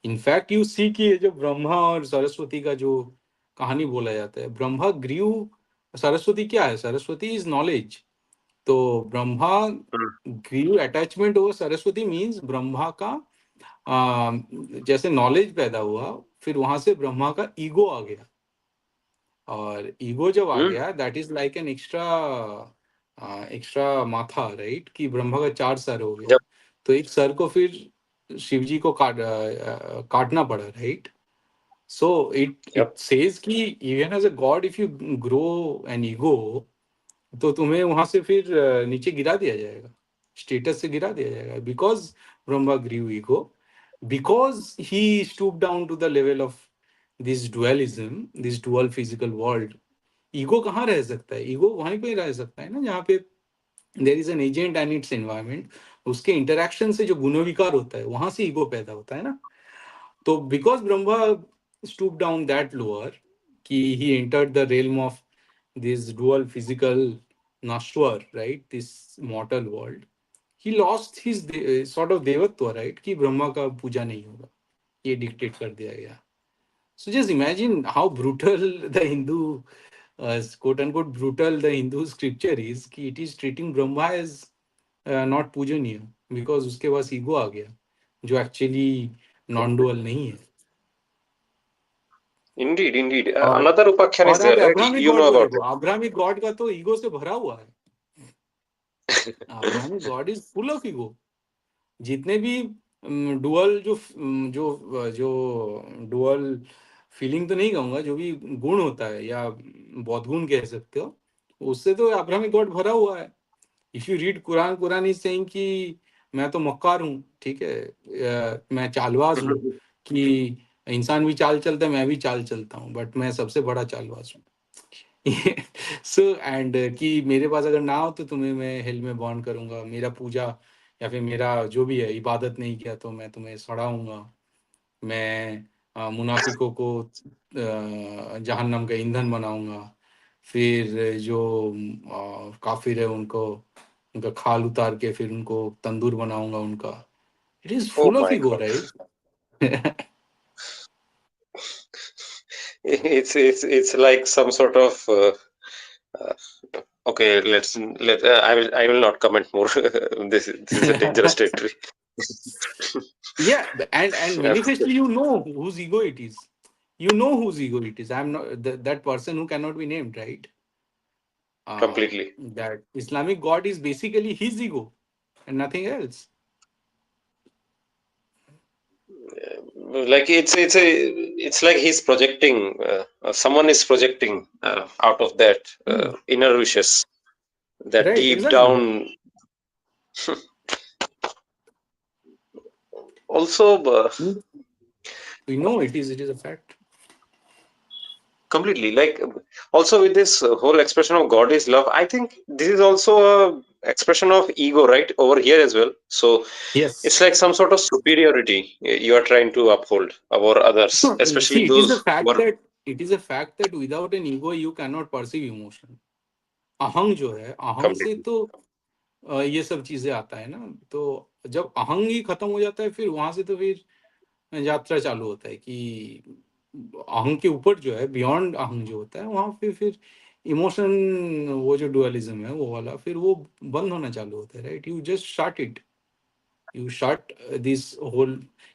इनफैक्ट यू सी कि ये जो ब्रह्मा और सरस्वती का जो कहानी बोला जाता है, ब्रह्मा ग्रीव. सरस्वती क्या है? Saraswati is knowledge. तो Brahma
Hmm.
Grieve attachment over Saraswati means Brahma का जैसे नॉलेज पैदा हुआ, फिर वहां से ब्रह्मा का ईगो आ गया. और ईगो जब आ
Hmm.
गया, that is like an extra extra माथा, राइट? कि ब्रह्मा का 4 सर हो गया.
Yep.
तो एक सर को फिर शिव जी को काटना पड़ा, right? So it
Yep.
Says कि even as a god if you grow an ego, तो तुम्हें वहां से फिर नीचे गिरा दिया जाएगा, स्टेटस से गिरा दिया जाएगा. Because Brahma grieve ego, because he stoop down to the level of this dualism, this dual physical world. Ego कहाँ रह सकता है? ईगो वहीं पे रह सकता है ना जहाँ पे there is an agent and its environment. उसके इंटरेक्शन से जो गुणविकार होता है, वहां से ईगो पैदा होता है ना. तो because Brahma stooped down that lower, he entered the realm of this dual physical nashwar, right? This mortal world. He lost his sort of devatva, right? कि ब्रह्मा का पूजा नहीं होगा, ये डिक्टेट कर दिया गया. So just imagine how brutal the Hindu, quote unquote brutal, the Hindu scripture is, कि it is treating Brahma as not पूजनीय because उसके पास ईगो आ गया जो एक्चुअली नॉन डुअल नहीं है.
Indeed, indeed.
और
Another upakhyan is
और आप
there, right?
Abrahamic
You
God
know
को
about
देखो, अब्राहमिक गॉड का तो ईगो से भरा हुआ है. Abrahamic God is full of ego. जितने भी डुअल जो जो डुअल फीलिंग तो नहीं कहूंगा, जो भी गुण होता है या बहुत गुण कह सकते हो, उससे तो अब्राहमिक गॉड भरा हुआ है. If you read Quran, Quran is saying कि मैं तो मक्कार हूँ, ठीक है, मैं चालबाज हूँ,
it.
कि इंसान भी चाल चलता है, मैं भी चाल चलता हूँ, बट मैं सबसे बड़ा चालबाज हूँ. सो एंड कि मेरे पास अगर ना हो तो तुम्हें मैं हेल में बॉर्न करूंगा, मेरा पूजा या फिर मेरा जो भी है इबादत नहीं किया तो मैं तुम्हें सड़ाऊंगा. मैं मुनाफिकों को जहन्नम का ईंधन बनाऊंगा. फिर जो काफिर है उनको, उनका खाल उतार के फिर उनको तंदूर बनाऊंगा उनका. It is
Oh
full of
my
ego,
God.
Right?
it's like some sort of uh, okay. I will not comment more. This is a dangerous territory.
Yeah, and manifestly, you know whose ego it is. You know whose ego it is. I'm not that person who cannot be named, right?
Completely.
That Islamic God is basically his ego and nothing else.
Like it's like he's projecting. Someone is projecting out of that
Hmm.
inner wishes. That
Right,
deep
exactly.
down, also
Hmm. We know it is. It is a fact.
completely like also with this whole expression of God is love. I think this is also a expression of ego, right, over here as well. So
Yes.
it's like some sort of superiority you are trying to uphold over others,
No,
especially
see,
those who are
it is a fact that without an ego you cannot perceive emotion. अहंग जो है अहंग से
completely.
तो ये सब चीजें आता है ना. तो जब अहंग ही खत्म हो जाता है फिर वहां से तो फिर यात्रा चालू होता है कि अहंग के ऊपर जो है बियॉन्ड अहंग जो होता है वहां पे फिर इमोशन वो जो डुअलिज्म है वो वाला फिर वो बंद होना चालू होता है. Right, you just shut it. You shut this hole.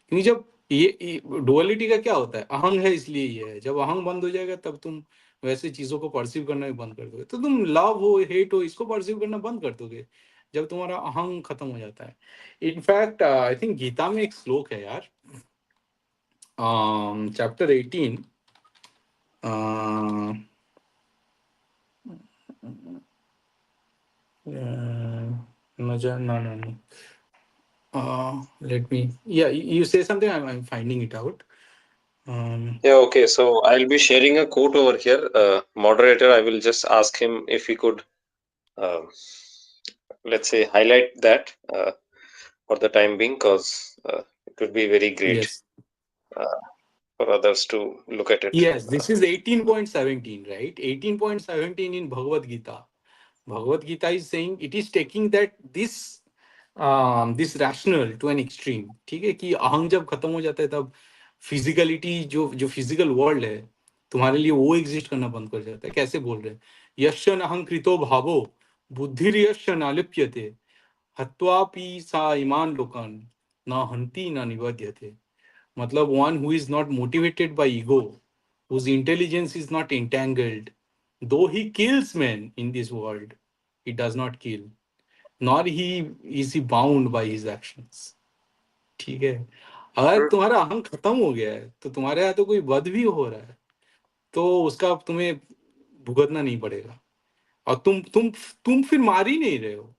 क्योंकि जब ये डुअलिटी का क्या होता है, अहंग है इसलिए ये है. जब अहंग बंद हो जाएगा तब तुम वैसे चीजों को परसीव करना भी बंद कर दोगे. तो तुम लव हो हेट हो इसको परसीव करना बंद कर दोगे जब तुम्हारा अहंग खत्म हो जाता है. इनफैक्ट आई थिंक गीता में एक श्लोक है यार, chapter 18. No, no, no. Let me. Yeah, you say something. I'm finding it out. Um,
Yeah, okay. So I'll be sharing a quote over here. Moderator, I will just ask him if he could, uh, let's say, highlight that for the time being, because it would be very great
yes.
uh, for others to look at it.
Yes, this is 18.17, right? 18.17 in Bhagavad Gita. Bhagavad Gita is saying it is taking that this rational to an extreme. ठीक है कि अहंग जब खत्म हो जाता है तब physicality जो जो फिजिकल वर्ल्ड है तुम्हारे लिए वो एग्जिस्ट करना बंद कर जाता है. कैसे बोल रहे हैं, यश्च अहंकृतो भावो बुद्धिर्यश्च नालिप्यते हत्वापि सा इमान लोकन न हंति न निबध्यते. मतलब one who is not motivated by ego, whose intelligence is not entangled, though he kills men in this world, he does not kill, nor he is he bound by his actions. ठीक है. अगर
Hmm.
तुम्हारा अहंग खत्म हो गया है तो तुम्हारे यहाँ तो कोई वध भी हो रहा है तो उसका तुम्हें भुगतना नहीं पड़ेगा. और तुम फिर मार ही नहीं रहे हो.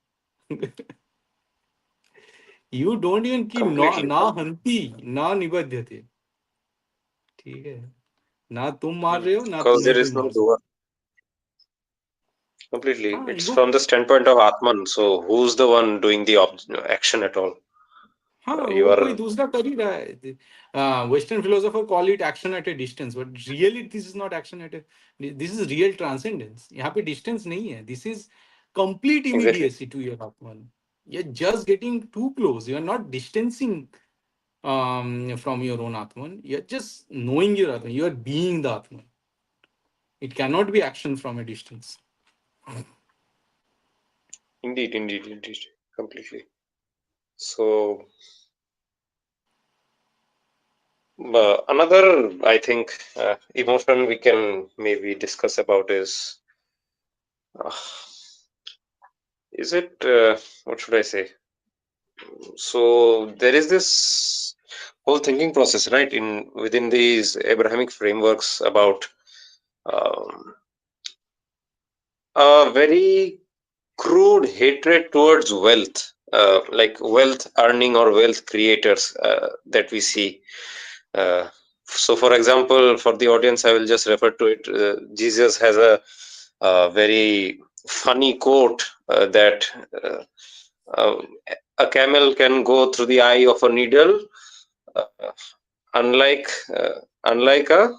यू डोंट इवन कि ना
Completely,
ना हंती ना निबध्यते. ठीक है, ना तुम मार रहे हो ना
because
तुम्हें
there
कोई
is no
मार सकता.
doer. Completely,
हाँ
it's
ego.
from the standpoint of Atman. So who's the one doing the action at all?
हाँ
You
वो कोई
are
दूसरा कर ही रहा है. Western philosopher call it action at a distance but really this is not action at a. This is real transcendence. यहाँ पे डिस्टेंस नहीं है. This is complete
exactly.
Immediacy to your atman. You are just getting too close. You are not distancing from your own Atman. You're just knowing your Atman. You are being the Atman. It cannot be action from a distance.
Indeed, completely. So another, I think, emotion we can maybe discuss about uh, is it what should I say? So there is this whole thinking process, right, in within these Abrahamic frameworks about um, a very crude hatred towards wealth, like wealth earning or wealth creators that we see. Uh, so, for example, for the audience, I will just refer to it. Jesus has a very funny quote that uh, uh, a camel can go through the eye of a needle, uh, unlike unlike a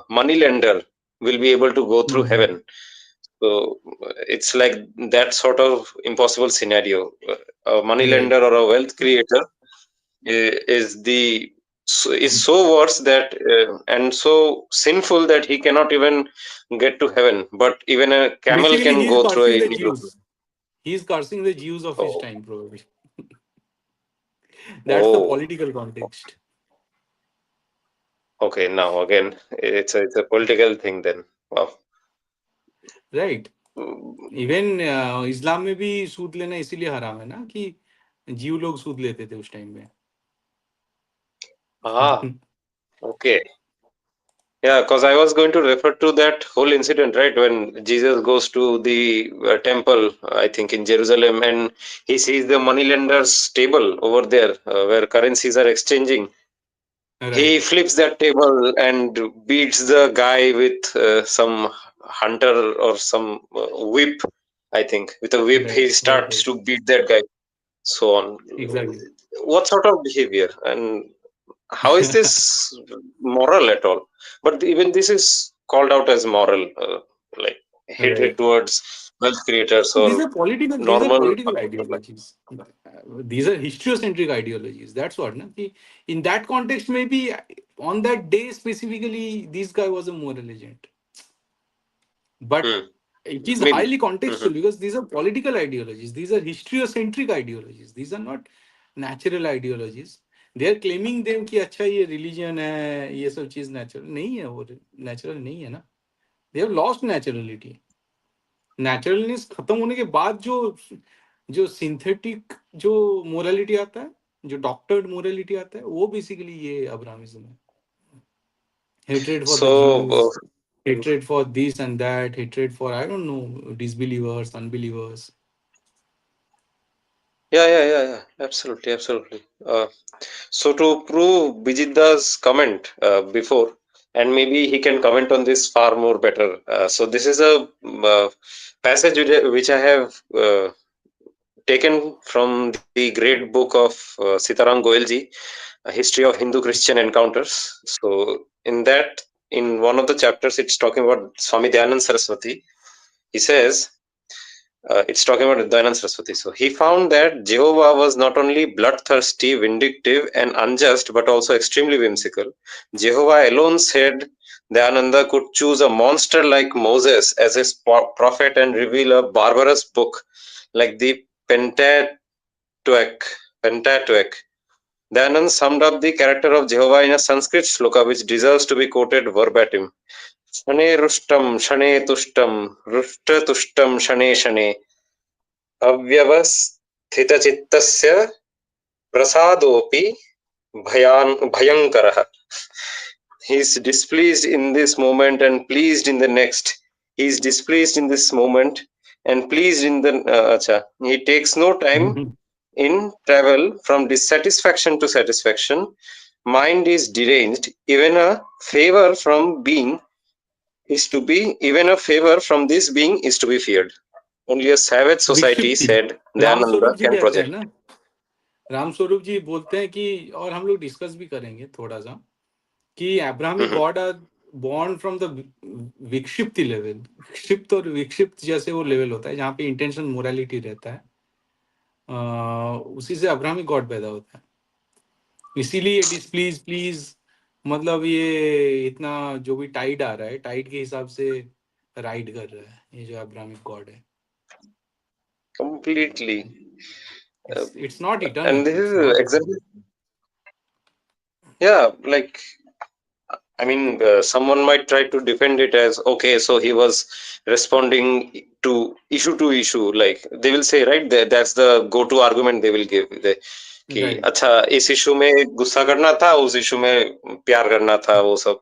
money lender will be able to go through
Mhm.
heaven. So it's like that sort of impossible scenario. A money
Right.
lender or a wealth creator is the is so worse that and so sinful that he cannot even get to heaven. But even a camel
Basically,
can
he is
go through
cursing
a
the
needle.
Jews. He is cursing the Jews of his
Oh,
time, probably. That's the
oh,
political context,
okay. Now again, it's a political thing then. Wow.
right?
Mm,
even इस्लाम में भी सूद लेना इसीलिए हराम है ना कि जीव लोग सूद लेते थे उस टाइम में.
Ah, okay. Yeah, because I was going to refer to that whole incident, right? When Jesus goes to the temple, I think in Jerusalem, and he sees the moneylender's table over there where currencies are exchanging. He
Right,
flips that table and beats the guy with some hunter or some whip. I think with a whip, he starts
right.
to beat that guy. So on.
Exactly.
What sort of behavior? And how is this moral at all? But even this is called out as moral, like hatred
Right.
towards wealth creators
These
or
are political. These are
normal.
political ideologies. These are historiocentric ideologies. That's what. Na? कि in that context, maybe on that day specifically, this guy was a moral agent. But
Hmm,
it is
maybe.
highly
Mhm.
contextual because these are political ideologies. These are historiocentric ideologies. These are not natural ideologies. They are claiming them कि अच्छा ये religion है, ये सब चीज natural नहीं है, वो natural नहीं है ना. They have lost naturality. Naturalness खत्म होने के बाद जो जो सिंथेटिक जो मोरालिटी आता है, जो डॉक्टर्ड मोरालिटी आता है, वो बेसिकली ये अब्राहमिज्म है. Hatred for the
So,
Jews, hatred for this and that, hatred for I don't no disbelievers, unbelievers.
yeah. Absolutely, absolutely. So to prove Bijitda's comment before, and maybe he can comment on this far more better. So this is a passage which I have taken from the great book of Sitaram Goelji, A History of Hindu-Christian Encounters. So in that, in one of the chapters, it's talking about Swami Dayanand Saraswati. He says, it's talking about Dayanand Saraswati. So he found that Jehovah was not only bloodthirsty, vindictive, and unjust, but also extremely whimsical. Jehovah alone said Dayananda could choose a monster like Moses as his prophet and reveal a barbarous book like the Pentateuch. Dayanand summed up the character of Jehovah in a Sanskrit sloka which deserves to be quoted verbatim. Shane rustam, shane tustam, rushta tustam, shane shane. अव्यवस्थितचित्तस्य प्रसादोऽपि भयङ्करः. He is displeased in this moment and pleased in the next. He is displeased in this moment and pleased in the he takes no time in travel from dissatisfaction to satisfaction. Mind is deranged. Even a favor from this being is to be feared. Only a savage society,
विक्षिप्ति.
said
Ram
Dayananda,
स्वरूप जी
can
कहते हैं
project.
ना, राम स्वरूप जी बोलते हैं कि, और हम लोग डिस्कस भी करेंगे थोड़ा सा, कि Abrahamic
Mhm.
God are born from the vikshipti level. विक्षिप्त और विक्षिप्त जैसे वो लेवल होता है जहाँ पे इंटेंशन मोरालिटी रहता है, उसी से अब्राहमिक गॉड पैदा होता है. इसीलिए डिसप्लीज प्लीज मतलब ये इतना जो भी टाइड आ रहा है, टाइड के हिसाब से राइड कर रहा है ये जो अब्राहमिक गॉड है.
Completely. Uh,
it's not
and
eternal,
this
it's
is
not
exactly,
eternal.
yeah, like, I mean, someone might try to defend it as okay, so he was responding to issue. Like they will say, right? That's the go-to argument they will give. कि
right.
अच्छा इस issue में गुस्सा करना था, उस issue में प्यार करना था, वो सब.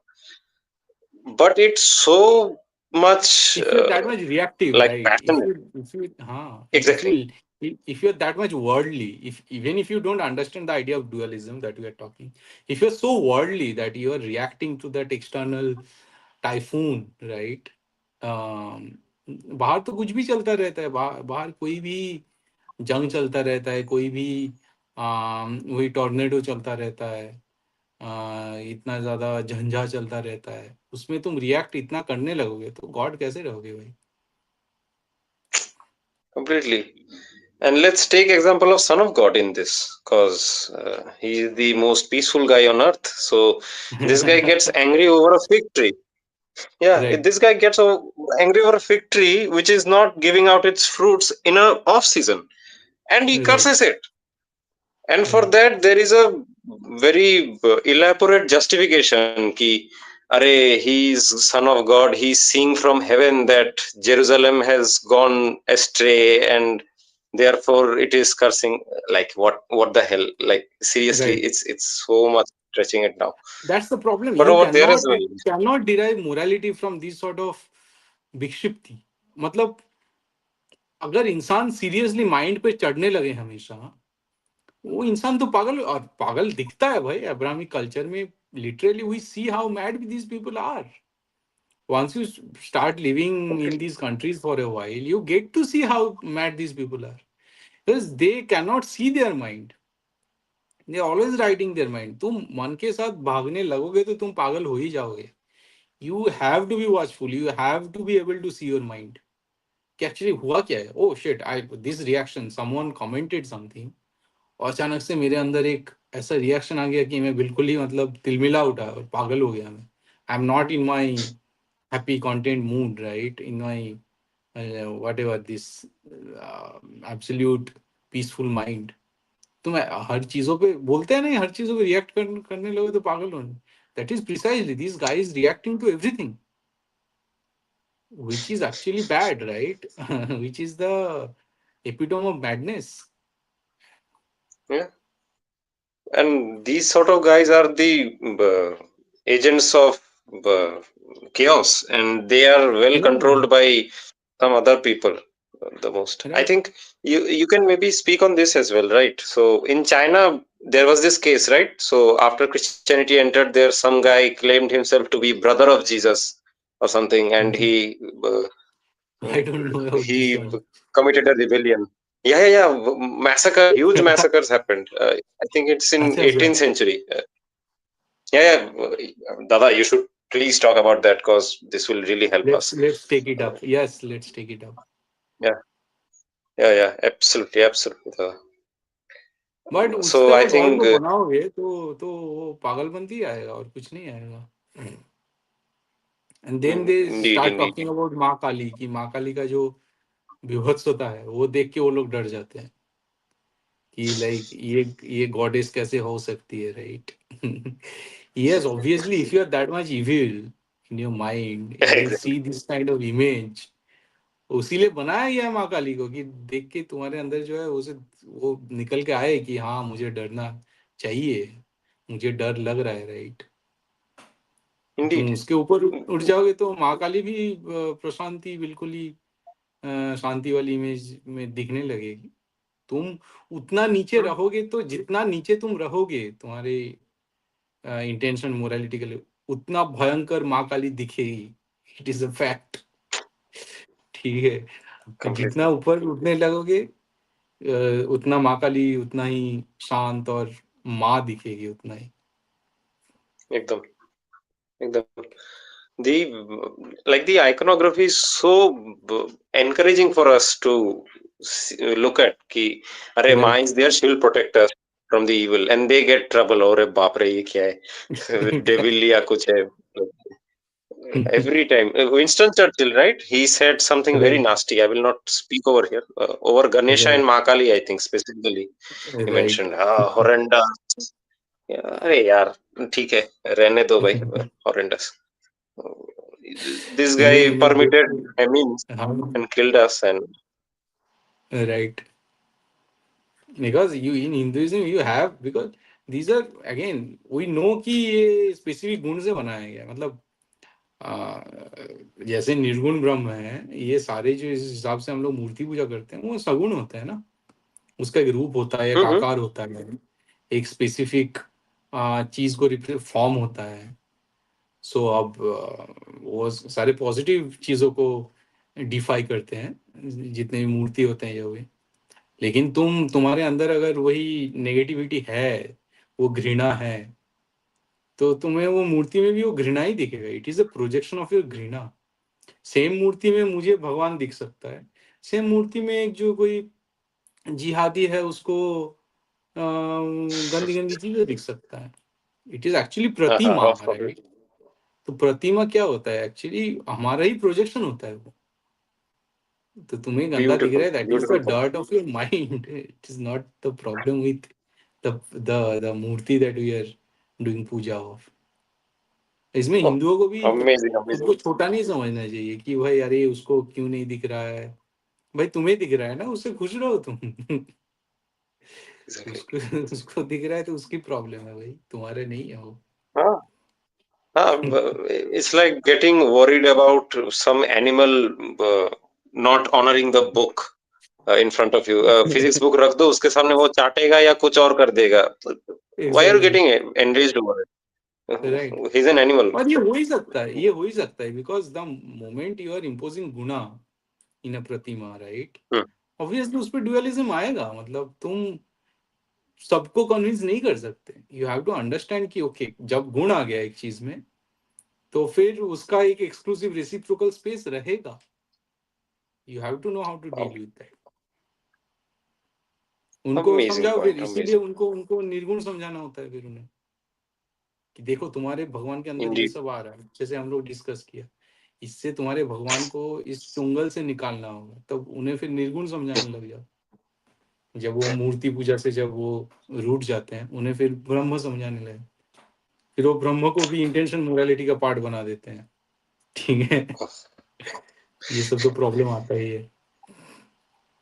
But it's so much
If you're that much reactive,
like
right?
passionate.
If
Exactly.
you if you're that much worldly, if even if you don't understand the idea of dualism that we are talking, if you're so worldly that you are reacting to that external typhoon, right? बाहर तो कुछ भी चलता रहता है, बाहर कोई भी जंग चलता रहता है, कोई भी वही टॉर्नेडो चलता रहता है, इतना ज्यादा झंझा चलता रहता है, उसमें तुम रिएक्ट इतना करने लगोगे तो गॉड कैसे रहोगे भाई?
Completely. And let's take example of Son of God in this, because he is the most peaceful guy on earth. So this guy gets angry over a fig tree. Yeah,
Right,
this guy gets angry over a fig tree which is not giving out its fruits in a off season, and he
right,
curses it. And for
right,
that there is a very elaborate justification ki are he is son of God, he's seeing from heaven that Jerusalem has gone astray and therefore it is cursing. Like what the hell, like seriously,
right.
it's so much stretching it now.
That's the problem.
But
You
over there as
cannot
well.
cannot derive morality from this sort of विक्षिप्ति. मतलब अगर इंसान seriously mind पे चढ़ने लगे हमेशा, वो इंसान तो पागल, और पागल दिखता है भाई अब्राहमिक कल्चर में. Literally we see how mad these people are. Once you start living in these countries for a while, you get to see how mad these people are, because they cannot see their mind. They are always writing their mind. तुम मन के साथ भागने लगोगे तो तुम पागल हो ही जाओगे. You have to be watchful. You have to be able to see your mind. कि actually हुआ क्या है. Oh shit, I this reaction, someone commented something, और अचानक से मेरे अंदर एक ऐसा रिएक्शन आ गया कि मैं बिल्कुल ही मतलब तिलमिला उठा और पागल हो गया मैं. आई am not in my happy content mood, right? In my whatever this absolute peaceful mind. तो मैं हर चीजों पे बोलते हैं नहीं, हर चीजों पे रिएक्ट करने लगे तो पागल होने. That is precisely this guy is reacting to everything, which is actually bad, right? Which is the epitome of madness.
Yeah, and these sort of guys are the agents of uh, chaos, and they are well
Yeah,
controlled by some other people the most. I
right.
think you can maybe speak on this as well, right? So in China there was this case, right? So after Christianity entered there, some guy claimed himself to be brother of Jesus or something, and
Mhm.
uh,
I don't know about
he
this one.
committed a rebellion. Yeah. Massacre, huge massacres happened. I think it's in
अच्छा अच्छा.
18th century. Dada, you should please talk about that because this will really help us.
Let's take it
Uh,
up. Yes, let's take it up.
yeah, yeah, absolutely.
But उस पे
So I
अगर God
think
को बनाओगे तो वो पागलपंती आएगा और कुछ नहीं आएगा. And then they start
indeed.
Talking about Maa Kali, कि माँ काली का जो विभत्स होता है वो देख के वो लोग डर जाते हैं कि लाइक ये गॉडेस कैसे हो सकती है, right? Yes, obviously if you are that much evil in your mind, you
Exactly.
See this kind of image. उसीलिए बनाया गया है माँ काली को, कि देख के तुम्हारे अंदर जो है उसे वो निकल के आए कि हाँ मुझे डरना चाहिए, मुझे डर लग रहा है, राइट? तुम
Indeed.
उसके ऊपर उठ जाओगे तो माँ काली भी प्रशांति, बिल्कुल ही शांति वाली इमेज में दिखने लगेगी. तुम उतना नीचे
Hmm.
रहोगे तो जितना नीचे तुम रहोगे तुम्हारे इंटेंशन मोरालिटी के लिए, उतना भयंकर माँ काली दिखेगी. It is a fact. ठीक है, जितना
Completely.
ऊपर उठने लगोगे उतना माँ काली उतना ही शांत और माँ दिखेगी उतना ही.
एकदम एकदम. The like the iconography is so encouraging for us to look at. Ki, अरे माँ
right.
is there, she will protect us from the evil, and they get trouble. अरे बाप रे ये क्या है? Devil या कुछ है. Every time. Winston Churchill, right? He said something very
right.
nasty. I will not speak over here. Over Ganesha and
right.
Mahakali, I think specifically. He
right.
mentioned, horrendous. अरे यार ठीक है, रहने दो भाई. Horrendous. This
नहीं
guy
नहीं
permitted
देखो,
famines
हम,
and killed us. And
right. Because you in Hinduism you have, because these are again we know कि ये स्पेसिफिक गुण से बनाया गया है. मतलब जैसे निर्गुण ब्रह्म है, ये सारे जो इस हिसाब से हम लोग मूर्ति पूजा करते हैं वो सगुण होते हैं ना. उसका एक रूप होता है, एक
Mhm.
आकार होता है, एक स्पेसिफिक चीज को फॉर्म होता है. सो अब वो सारे पॉजिटिव चीजों को डिफाई करते हैं जितने भी मूर्ति होते हैं ये हुए. लेकिन तुम्हारे अंदर अगर वही नेगेटिविटी है, वो घृणा है, तो तुम्हें वो मूर्ति में भी वो घृणा ही दिखेगा. It is a projection of your घृणा. सेम मूर्ति में मुझे भगवान दिख सकता है, सेम मूर्ति में एक जो कोई जिहादी है उसको गंदी गंदी चीजें दिख सकता है. It is actually Pratima,
of course.
Right? तो प्रतिमा क्या होता है एक्चुअली? हमारा ही प्रोजेक्शन होता है वो. तो तुम्हें गंदा दिख रहा
Beautiful,
है, that is the
beautiful point.
Dirt of your mind. It is not the problem with the murti that we are doing puja of. इसमें
Oh,
हिंदुओं को भी
amazing,
खुद
amazing.
को छोटा नहीं समझना चाहिए कि भाई अरे उसको क्यों नहीं दिख रहा है. भाई तुम्हें दिख रहा है ना, उससे खुश रहो तुम.
Exactly.
उसको उसको दिख रहा है तो उसकी प्रॉब्लम है भाई, तुम्हारे नहीं है वो.
Ah, it's like getting worried about some animal not honoring the book in front of you. Physics book रख दो उसके सामने, वो चाटेगा या कुछ और कर देगा. Why are you
exactly,
getting enraged over it?
Right.
He's an animal.
और ये हो ही सकता है, ये हो ही सकता है, because the moment you are imposing guna in a pratima, right,
Hmm.
Obviously उस पर ड्युअलिज्म आएगा. मतलब तुम सबको कन्विंस नहीं कर सकते. यू हैव टू अंडरस्टैंड कि ओके, जब गुण आ गया एक चीज में तो फिर उसका एक एक्सक्लूसिव रेसिप्रोकल स्पेस रहेगा. You have to know how to deal with that. उनको
Amazing
समझाओ,
point,
फिर इसीलिए
amazing.
उनको उनको निर्गुण समझाना होता है फिर उन्हें कि देखो तुम्हारे भगवान के अंदर ये
Indeed.
सब आ रहा है, जैसे हम लोग डिस्कस किया. इससे तुम्हारे भगवान को इस चुंगल से निकालना होगा, तब उन्हें फिर निर्गुण समझाने लग जाओ. जब वो मूर्ति पूजा से जब वो रूठ जाते हैं, उन्हें फिर ब्रह्म समझाने लगे. फिर वो ब्रह्म को भी इंटेंशन मोरालिटी का पार्ट बना देते हैं. ठीक है, ये सब तो प्रॉब्लम आता ही है.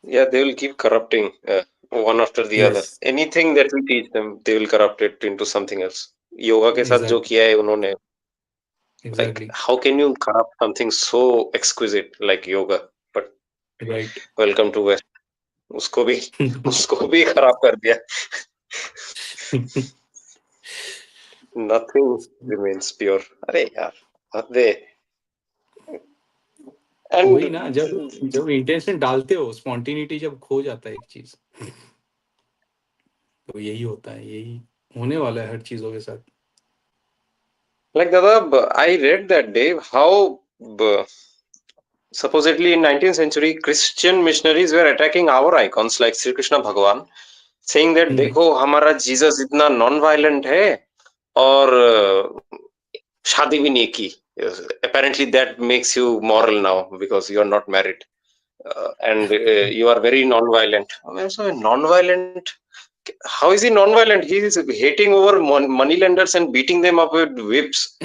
Yeah, they will keep corrupting one after the other.
Yes,
Anything that we teach them, they will corrupt it into something else. Yoga के साथ जो
एग्जैक्टली,
किया है उन्होंने, like,
exactly,
how can you corrupt something so exquisite like yoga? But
right.
welcome to West. उसको भी उसको भी खराब कर दिया. Nothing remains pure. अरे यार, हद है.
वही ना,
And
जब जब इंटेंशन डालते हो, स्पॉन्टिनिटी जब खो जाता है एक चीज, तो यही होता है, यही होने वाला है हर चीजों के साथ.
like Dada, I read that day how supposedly in 19th century Christian missionaries were attacking our icons like Sri Krishna Bhagwan, saying that देखो हमारा जीसस इतना नॉन वायलेंट है और शादी भी नहीं की. Apparently that makes you moral now because you are not married and you are very non-violent. So non-violent, how is he non-violent? He is hating over money lenders and beating them up with whips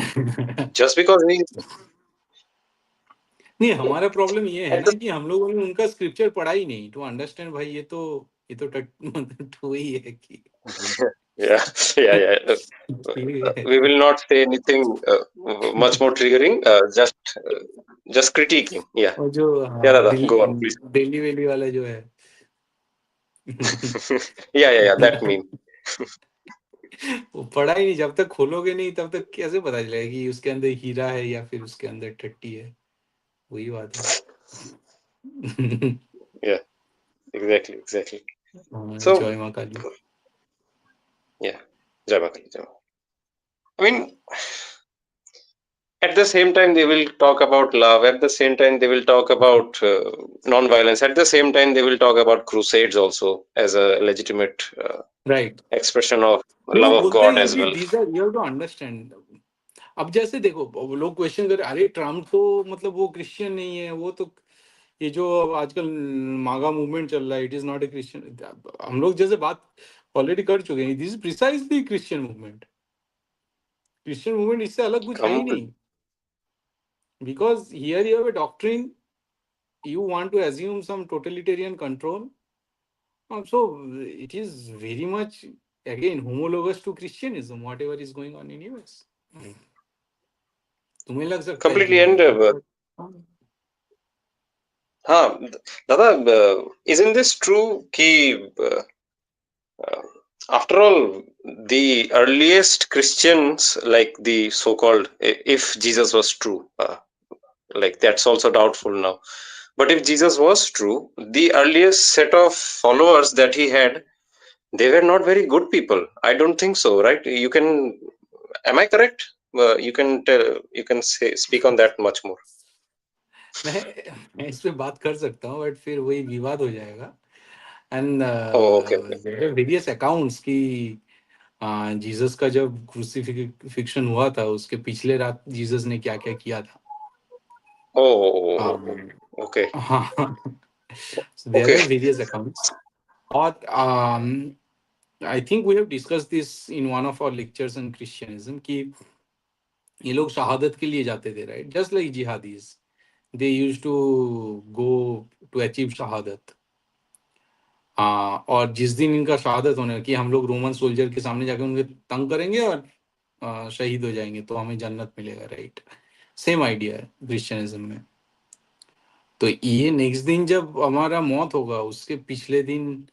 just because he
नहीं, हमारा problem ये है
at
ना
the
कि हम लोगों ने उनका स्क्रिप्चर पढ़ा ही नहीं टू अंडरस्टैंड. भाई ये तो वही है कि
yeah, yeah. We will not say anything much more triggering. Just critiquing. Yeah,
और जो
yeah,
हाँ,
Dada, go on, please.
Delhi वेली वाला जो है.
Yeah. That meme.
वो पढ़ा ही नहीं. जब तक खोलोगे नहीं तब तक कैसे पता चलेगा कि उसके अंदर हीरा है या फिर उसके अंदर टट्टी है. वही बात है.
Yeah, exactly. So,
जय माँ काली.
yeah, Jai Maa Kali, Jai Maa. I mean, at the same time, they will talk about love. At the same time, they will talk about non-violence. At the same time, they will talk about crusades also as a legitimate
right.
expression of
नहीं, वो
love of
बोलते
God
हैं
as
कि
well.
These are, you have to understand. अब जैसे देखो, वो लोग क्वेश्चन कर, अरे ट्रम्प तो मतलब वो क्रिश्चियन नहीं है, वो तो ये जो अब आजकल मागा मूवमेंट चल रहा है, it is not a Christian. हम लोग जैसे बात ऑलरेडी कर चुके हैं, this is precisely Christian movement. Christian movement इससे अलग कुछ है ही नहीं. Because here you have a doctrine, you want to assume some totalitarian control. So it is very much again homologous to Christianism, whatever is going on in US. तुम्हें लग सकता है कि
Completely.
नहीं
And
है.
Dada, isn't this true? After all, the earliest Christians, like the so-called, if Jesus was true, like that's also doubtful now. But if Jesus was true, the earliest set of followers that he had, they were not very good people. I don't think so, right? You can, am I correct? You can tell, you can say, speak on that much more.
मैं इस पे बात कर सकता हूँ, but फिर वही विवाद हो जाएगा. And
Oh, okay, okay.
There are various accounts कि जीसस का जब क्रूसिफिक्शन हुआ था उसके पिछले रात जीसस ने क्या क्या किया था.
Oh,
um,
okay,
हाँ. So there
okay.
are various accounts. Or I think we have discussed this in one of our lectures on Christianism कि ये लोग शहादत के लिए जाते थे, right? Just like jihadis, they used to go to achieve शहादत. और जिस दिन इनका शहादत होने कि हम लोग रोमन सोल्जर के सामने जाके उनके तंग करेंगे और शहीद हो जाएंगे तो हमें जन्नत मिलेगा, राइट? सेम आइडिया है क्रिश्चियनिज्म में. तो ये नेक्स्ट दिन जब हमारा मौत होगा उसके पिछले दिन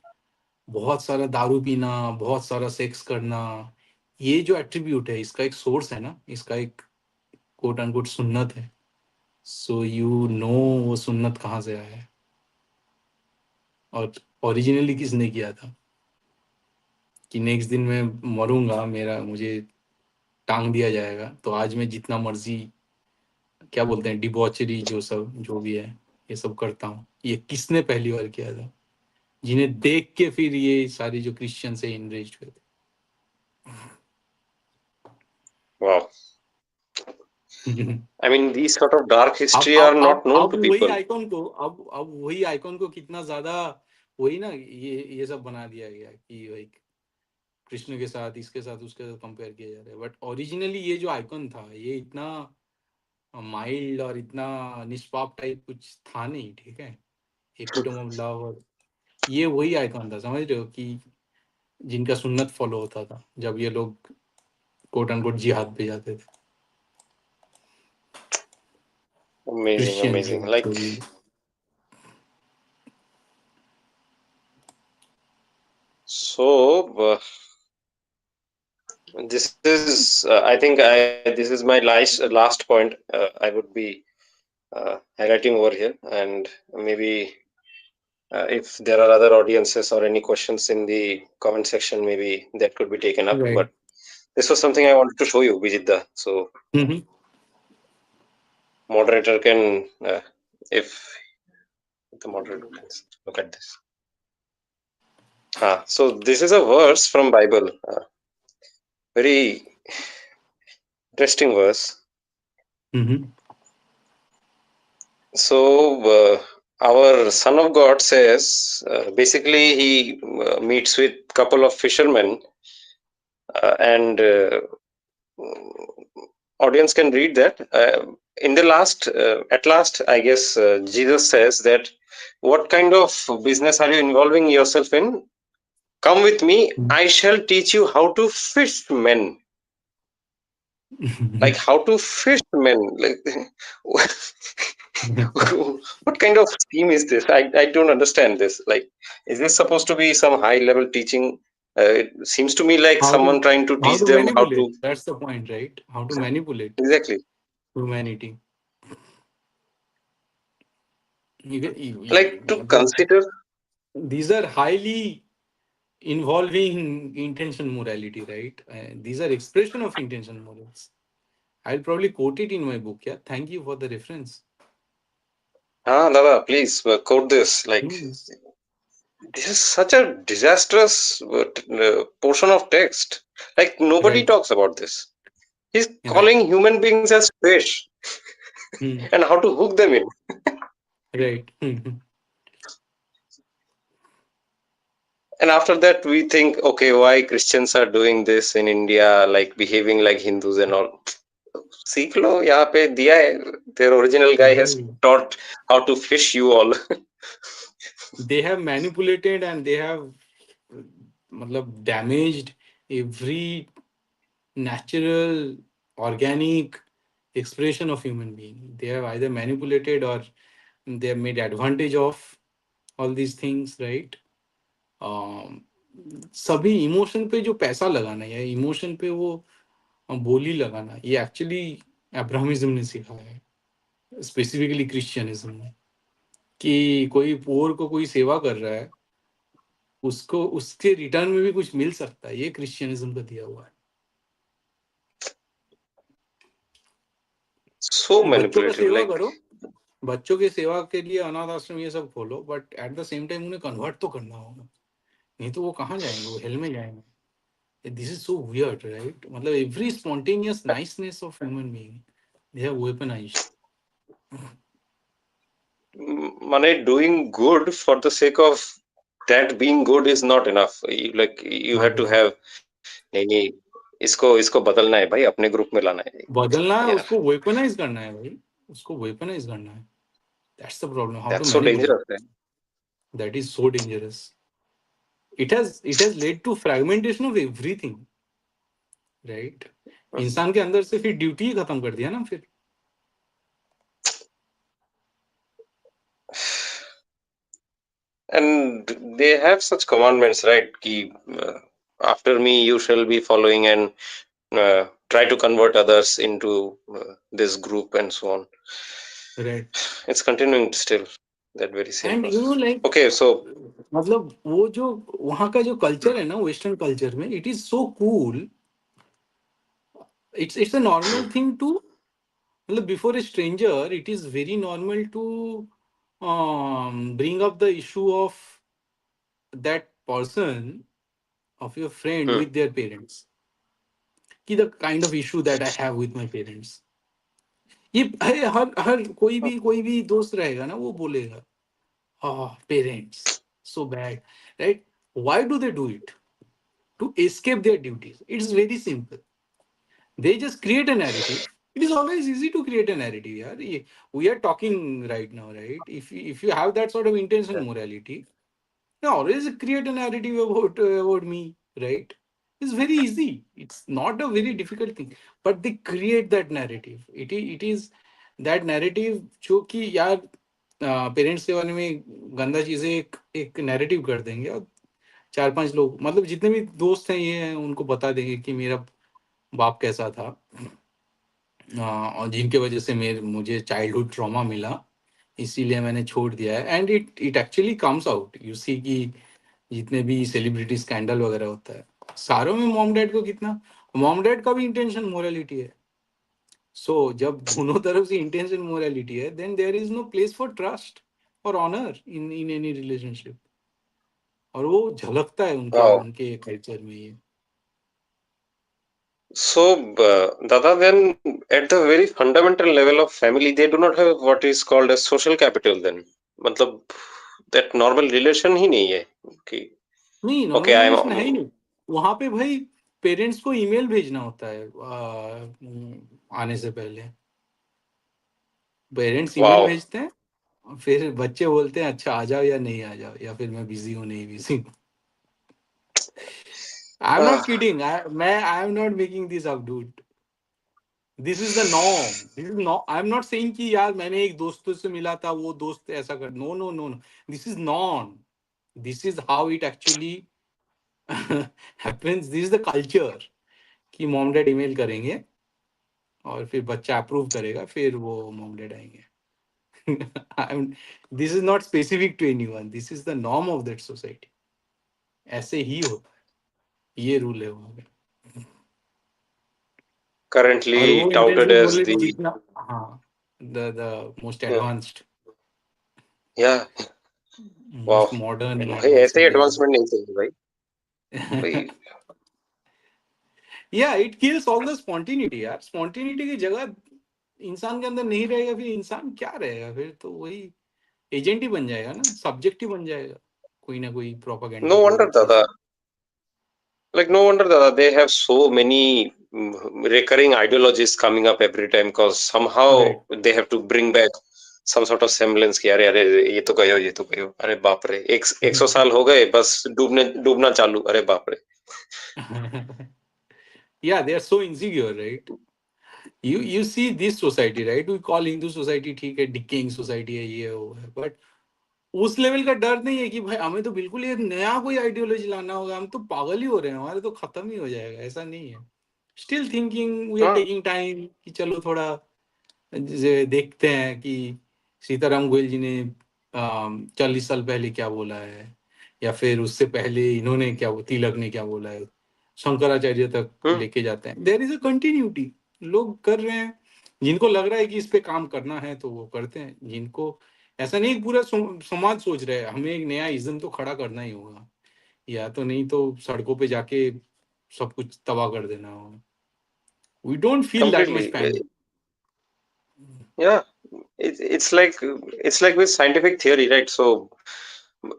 बहुत सारा दारू पीना, बहुत सारा सेक्स करना, ये जो एट्रीब्यूट है इसका एक सोर्स है ना, इसका एक कोट अनकोट सुन्नत है. सो यू नो वो सुन्नत कहाँ से आया है और ओरिजिनली किसने किया था. कि नेक्स्ट दिन मैं मरूंगा, मुझे टांग दिया जाएगा, तो आज मैं जितना मर्जी क्या बोलते हैं डिबॉचरी जो भी है ये सब करता हूँ. ये किसने पहली बार किया था, जिन्हें देख के फिर ये सारी जो क्रिश्चियन से इनरेज्ड हुए थे.
Wow. I mean, these sort of dark
अब
history are
अब
not
अब
known
अब
to
वही
people.
आइकॉन को अब वही आइकॉन को कितना ज्यादा वही ना ये सब बना दिया गया कि भाई कृष्ण के साथ इसके साथ उसके साथ कंपेयर किया जा रहा है. बट ओरिजिनली ये जो आइकॉन था ये इतना माइल्ड और इतना निष्पाप टाइप कुछ था नहीं, ठीक है. एपिटोम ऑफ लव, और ये वही आइकॉन था, समझ रहे हो, कि जिनका सुन्नत फॉलो होता था जब ये लोग कोट अनकोट जिहाद पे जाते थे.
Amazing,
Christians
amazing. Like, so this is, this is my last point. I would be highlighting over here, and maybe if there are other audiences or any questions in the comment section, maybe that could be taken up.
Right.
But this was something I wanted to show you, Vijitda. So moderator can, if the moderator can look at this. So this is a verse from Bible. Very interesting verse. So our Son of God says, basically he meets with couple of fishermen, and audience can read that. In the last, at last, I guess Jesus says that, what kind of business are you involving yourself in? Come with me, I shall teach you how to fish men. Like how to fish men. Like what kind of scheme is this? I don't understand this. Like, is this supposed to be some high level teaching? It seems to me like
how
someone
to
trying to
how
teach
to
them how
manipulate,
to.
that's the point, right? How to manipulate
Exactly.
humanity.
Like to
मतलब
consider.
these are highly involving intention morality, right? These are expression of intention morals. I'll probably quote it in my book. Yeah, thank you for the reference.
Dada, please quote this. Like, this is such a disastrous portion of text. Like, nobody
Right,
talks about this. He's
right.
calling human beings as fish and how to hook them in.
Right.
And after that, we think, okay, why Christians are doing this in India, like behaving like Hindus and all. सीख लो यहाँ पे दिया है. Their original guy has
Right.
taught how to fish you all.
They have manipulated and they have मतलब damaged every natural organic expression of human being. They have either manipulated or they have made advantage of all these things, right? सभी emotion पे जो पैसा लगाना या emotion पे वो बोली लगाना, ये एक्चुअली अब्राहमिज्म ने सिखाया है, स्पेसिफिकली क्रिश्चियनिज्म में, कि कोई पोर को कोई सेवा कर रहा है उसको उसके रिटर्न में भी कुछ मिल सकता है. ये क्रिश्चियनिज्म का दिया हुआ है.
So
बच्चों का
manipulative.
सेवा
Like,
करो, बच्चों की सेवा के लिए अनाथ आश्रम ये सब खोलो, but at the same time उन्हें कन्वर्ट तो करना होगा, नहीं तो वो कहाँ जाएंगे, वो हेल में जाएंगे। This is so weird, right? मतलब every spontaneous niceness of human being they have weaponized.
माने doing good for the sake of that being good is not enough, like you have
not
to
enough.
Have, नहीं इसको बदलना है भाई, अपने group में लाना है।
बदलना है,
यार
उसको वेपनाइज करना है भाई, उसको वेपनाइज करना है। That's the problem, how to
that's so
manage it.
Dangerous है।
That is so dangerous. it has led to fragmentation of everything, right? इंसान के अंदर से फिर ड्यूटी ही खत्म कर दिया ना फिर।
And they have such commandments, right? Ki, after me, you shall be following, and try to convert others into this group and so on.
Right.
It's continuing still, that very same
and you know
process.
Like,
Okay, so
मतलब वो जो वहाँ का जो culture है ना, western culture में, it is so cool. It's a normal thing to, मतलब before a stranger it is very normal to bring up the issue of that person, of your friend with their parents, कि the kind of issue that I have with my parents। ये हर हर कोई भी दोस्त रहेगा ना, वो बोलेगा हाँ parents so bad, right? Why do they do it? To escape their duties। it's very simple, they just create a narrative। It is always easy to create a narrative, yaar। We are talking right now, right? If you have that sort of intentional morality, you always create a narrative about me, right? It's very easy, it's not a very difficult thing, but they create that narrative। it is that narrative जो कि यार parents के बारे में गंदा चीजें एक narrative कर देंगे, और चार पांच लोग, मतलब जितने भी दोस्त हैं ये हैं, उनको बता देंगे कि मेरा बाप कैसा था, और जिनके वजह से मुझे चाइल्डहुड ट्रॉमा मिला, इसीलिए मैंने छोड़ दिया है। And it actually comes out, you see कि जितने भी सेलिब्रिटी स्कैंडल वगैरह होता है, सारों में मॉम डैड को कितना, मॉम डैड का भी इंटेंशन मोरालिटी है। सो जब दोनों तरफ से इंटेंशन मोरालिटी है, then there is no place for trust और ऑनर इन एनी रिलेशनशिप। और वो झलकता है
wow.
उनके कल्चर में ये।
So, Dada, then at the very fundamental level of family, they do not have what is called as social capital. Then, मतलब that normal relation ही नहीं है कि
नहीं,
okay,
नॉर्मल
I
रिलेशन है ही
am
नहीं। वहां पे भाई पेरेंट्स को ईमेल भेजना होता है आने से पहले। Parents email
wow.
भेजते हैं, फिर बच्चे बोलते हैं अच्छा आ जाओ या नहीं आ जाओ, या फिर मैं बिजी हूँ नहीं बिजी हूँ। आई am not
Ah,
kidding, I am not making this up dude. This is the norm, this is not, I am not saying कि यार मैंने एक दोस्तों से मिला था, वो दोस्त ऐसा कर, no no no no, this is non, this is how it actually happens, this is the culture कि मॉम डैड ईमेल करेंगे और फिर बच्चा अप्रूव करेगा, फिर वो मॉम डैड आएंगे। This is not specific to anyone, this is the norm of that society. ऐसे ही होता है, ये रूल है वहां पे। और
currently
वो
touted
intentional
as
morality
the
जितना, हाँ, the most advanced,
yeah, wow.
Most modern
भाई
एडवांस
ऐसे ही
रिलीजन।
एडवांसमेंट नहीं चाहिए भाई। भाई
या it kills all the spontaneity यार। स्पॉन्टिनिटी की जगह इंसान के अंदर नहीं रहेगा, फिर इंसान क्या रहेगा? फिर तो वही एजेंट ही बन जाएगा ना, सब्जेक्ट ही बन जाएगा कोई ना कोई प्रोपागेंडा
no
कोई भी
wonder
चीज।
Dada, like no wonder Dada, they have so many recurring ideologies coming up every time because somehow
right.
they have to bring back some sort of semblance कि अरे अरे ये तो गयो अरे बाप रे 100 साल हो गए बस डूबना चालू अरे बाप रे।
Yeah, they are so insecure, right? You see this society, right? We call Hindu society ठीक है, डिकेइंग सोसाइटी है, ये वो है, बट उस लेवल का डर नहीं है कि भाई हमें तो बिल्कुल एक नया कोई आइडियोलॉजी लाना होगा, हम तो पागल ही हो रहे हैं, हमारे तो खत्म ही हो जाएगा, ऐसा नहीं है। स्टिल थिंकिंग वी आर
हाँ
टेकिंग टाइम कि चलो थोड़ा जैसे देखते हैं कि सीताराम गोयल जी ने 40 साल पहले क्या बोला है, या फिर उससे पहले इन्होंने क्या, तिलक ने क्या बोला है, शंकराचार्य तक
हम्म
लेके जाते हैं। देयर इज अ कंटिन्यूटी, लोग कर रहे हैं। जिनको लग रहा है कि इस पे काम करना है तो वो करते हैं, जिनको ऐसा नहीं, पूरा समाज सोच रहा है हमें एक नया इज्म तो खड़ा करना ही होगा, या तो नहीं तो सड़कों पे जाके सब कुछ तबाह कर देना होगा. We don't feel that much
Completely.
panic.
Yeah, it's like with scientific theory, right? So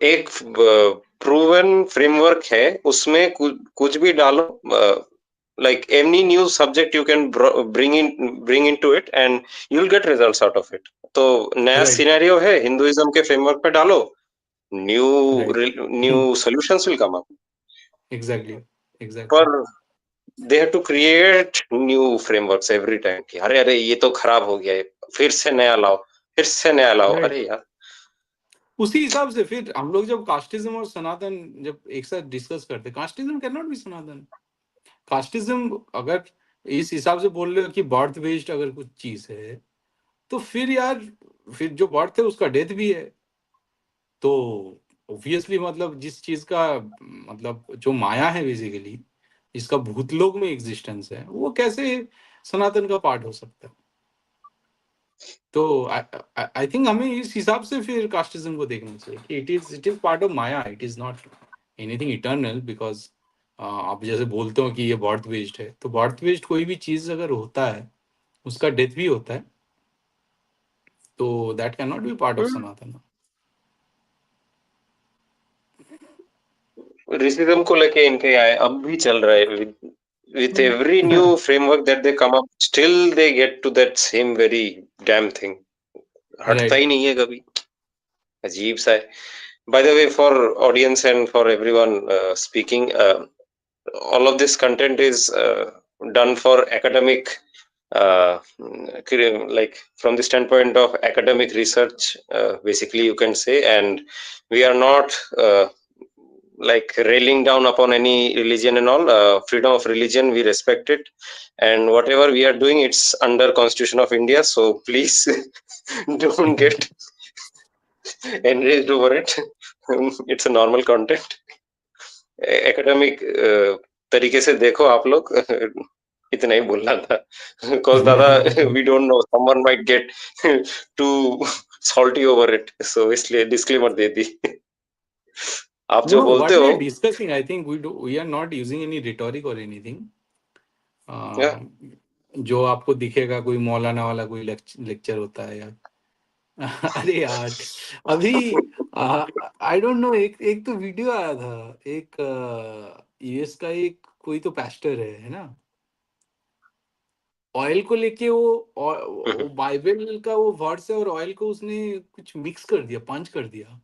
एक प्रूवन फ्रेमवर्क है, उसमें कुछ भी डालो, like any new subject you can bring into it and you'll get results out of it. तो नया
Right,
scenario है, Hinduism के फ्रेमवर्क पे डालो, new
right.
New solutions will come up.
Exactly, exactly.
पर they have to create new frameworks every time कि अरे अरे ये तो खराब हो गया है, फिर से नया लाओ, फिर से नया लाओ.
Right.
अरे यार,
उसी हिसाब से फिर हम लोग जब कास्टिज्म और सनातन जब एक साथ डिस्कस करते, casteism can not B Sanatan. Casteism अगर इस हिसाब से बोल रहे हो कि बर्थ बेस्ड अगर कुछ चीज है, तो फिर यार, फिर जो बर्थ है उसका डेथ भी है. तो ऑब्वियसली मतलब जिस चीज का मतलब जो माया है बेसिकली, जिसका भूतलोक में एग्जिस्टेंस है, वो कैसे सनातन का पार्ट हो सकता है. तो आई थिंक हमें इस हिसाब से फिर कास्टिज्म को देखना चाहिए कि it is part of Maya, it is not anything eternal. Because आप जैसे बोलते हो कि ये बर्थ बेस्ड है, तो बर्थ बेस्ड कोई भी चीज अगर होता है उसका डेथ भी होता है, तो that can not B part of Sanatan.
Racism को लेके इनके आए अब भी चल रहा है. With every new framework that they come up, still they get to that same very damn thing. हटता
राइट.
ही नहीं है कभी. अजीब सा है. By the way, for audience and for everyone speaking, all of this content is done for academic, like from the standpoint of academic research, basically you can say, and we are not like railing down upon any religion and all. Freedom of religion, we respect it, and whatever we are doing, it's under Constitution of India. So please don't get enraged over it. It's a normal content. Academic तरीके से देखो आप लोग. इतना ही बोलना था. Cause दादा, we don't know, someone might get too salty over it, so इसलिए disclaimer दे दी. आप जो
No,
बोलते
what we
हो,
are discussing, I think we are not using any rhetoric or anything.
या
जो आपको दिखेगा कोई मौलाना वाला कोई लेक्चर होता है यार. अरे यार, अभी आई डोंट नो, एक तो वीडियो आया था, एक यूएस का एक कोई तो पास्टर है ना, ऑयल को लेके वो बाइबल का वो वर्ड्स है और ऑयल को उसने कुछ मिक्स कर दिया, पंच कर दिया.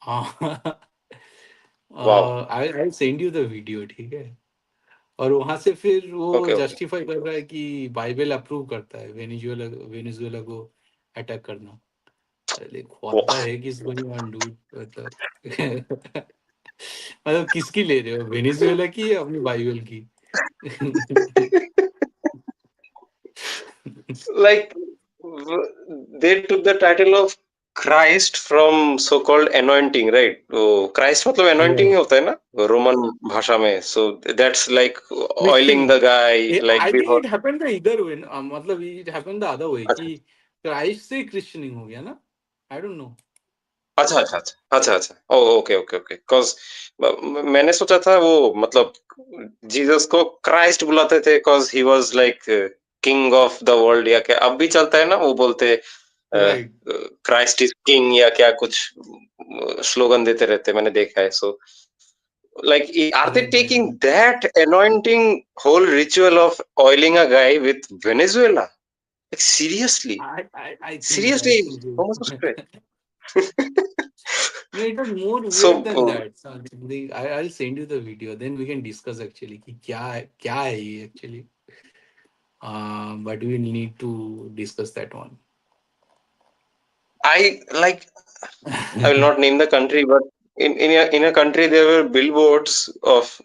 हाँ.
Wow.
I send you the video, ठीक है. और वहां से फिर वो
ओके ओके.
जस्टिफाई कर रहा है कि बाइबल अप्रूव करता है वेनेजुएला वेनेजुएला को अटैक करना. अरे what the heck is going on dude, मतलब. मतलब किसकी ले रहे हो, वेनेजुएला की या अपनी बाइबल की?
Like they took the title of Christ from so-called anointing, right? तो Christ मतलब anointing ही होता है ना रोमन भाषा में. So that's like oiling
क्रिश्चियनिंग.
the guy like
I think
before.
It happened the इधर वे, मतलब it happened the other way
अच्छा
कि क्राइस्ट से क्रिश्चियनिंग हो गया ना. आई डोंट नो.
अच्छा अच्छा अच्छा अच्छा अच्छा. ओ ओके ओके ओके. Cause मैंने सोचा था वो मतलब जीसस को क्राइस्ट बुलाते थे cause he was like king of the world या क्या. अब भी चलता है ना, वो बोलते
राइट.
क्राइस्ट इज किंग या क्या कुछ स्लोगन देते रहते, मैंने देखा है. सो like are they
right.
taking that anointing whole ritual of oiling a guy with Venezuela? Like seriously?
I think
Seriously?
so. No, it was more
So
weird than that. So I'll send you the video. Then we can discuss actually कि क्या है ये actually. But we need to discuss that one.
I like, I will not name the country, but in a country there were billboards of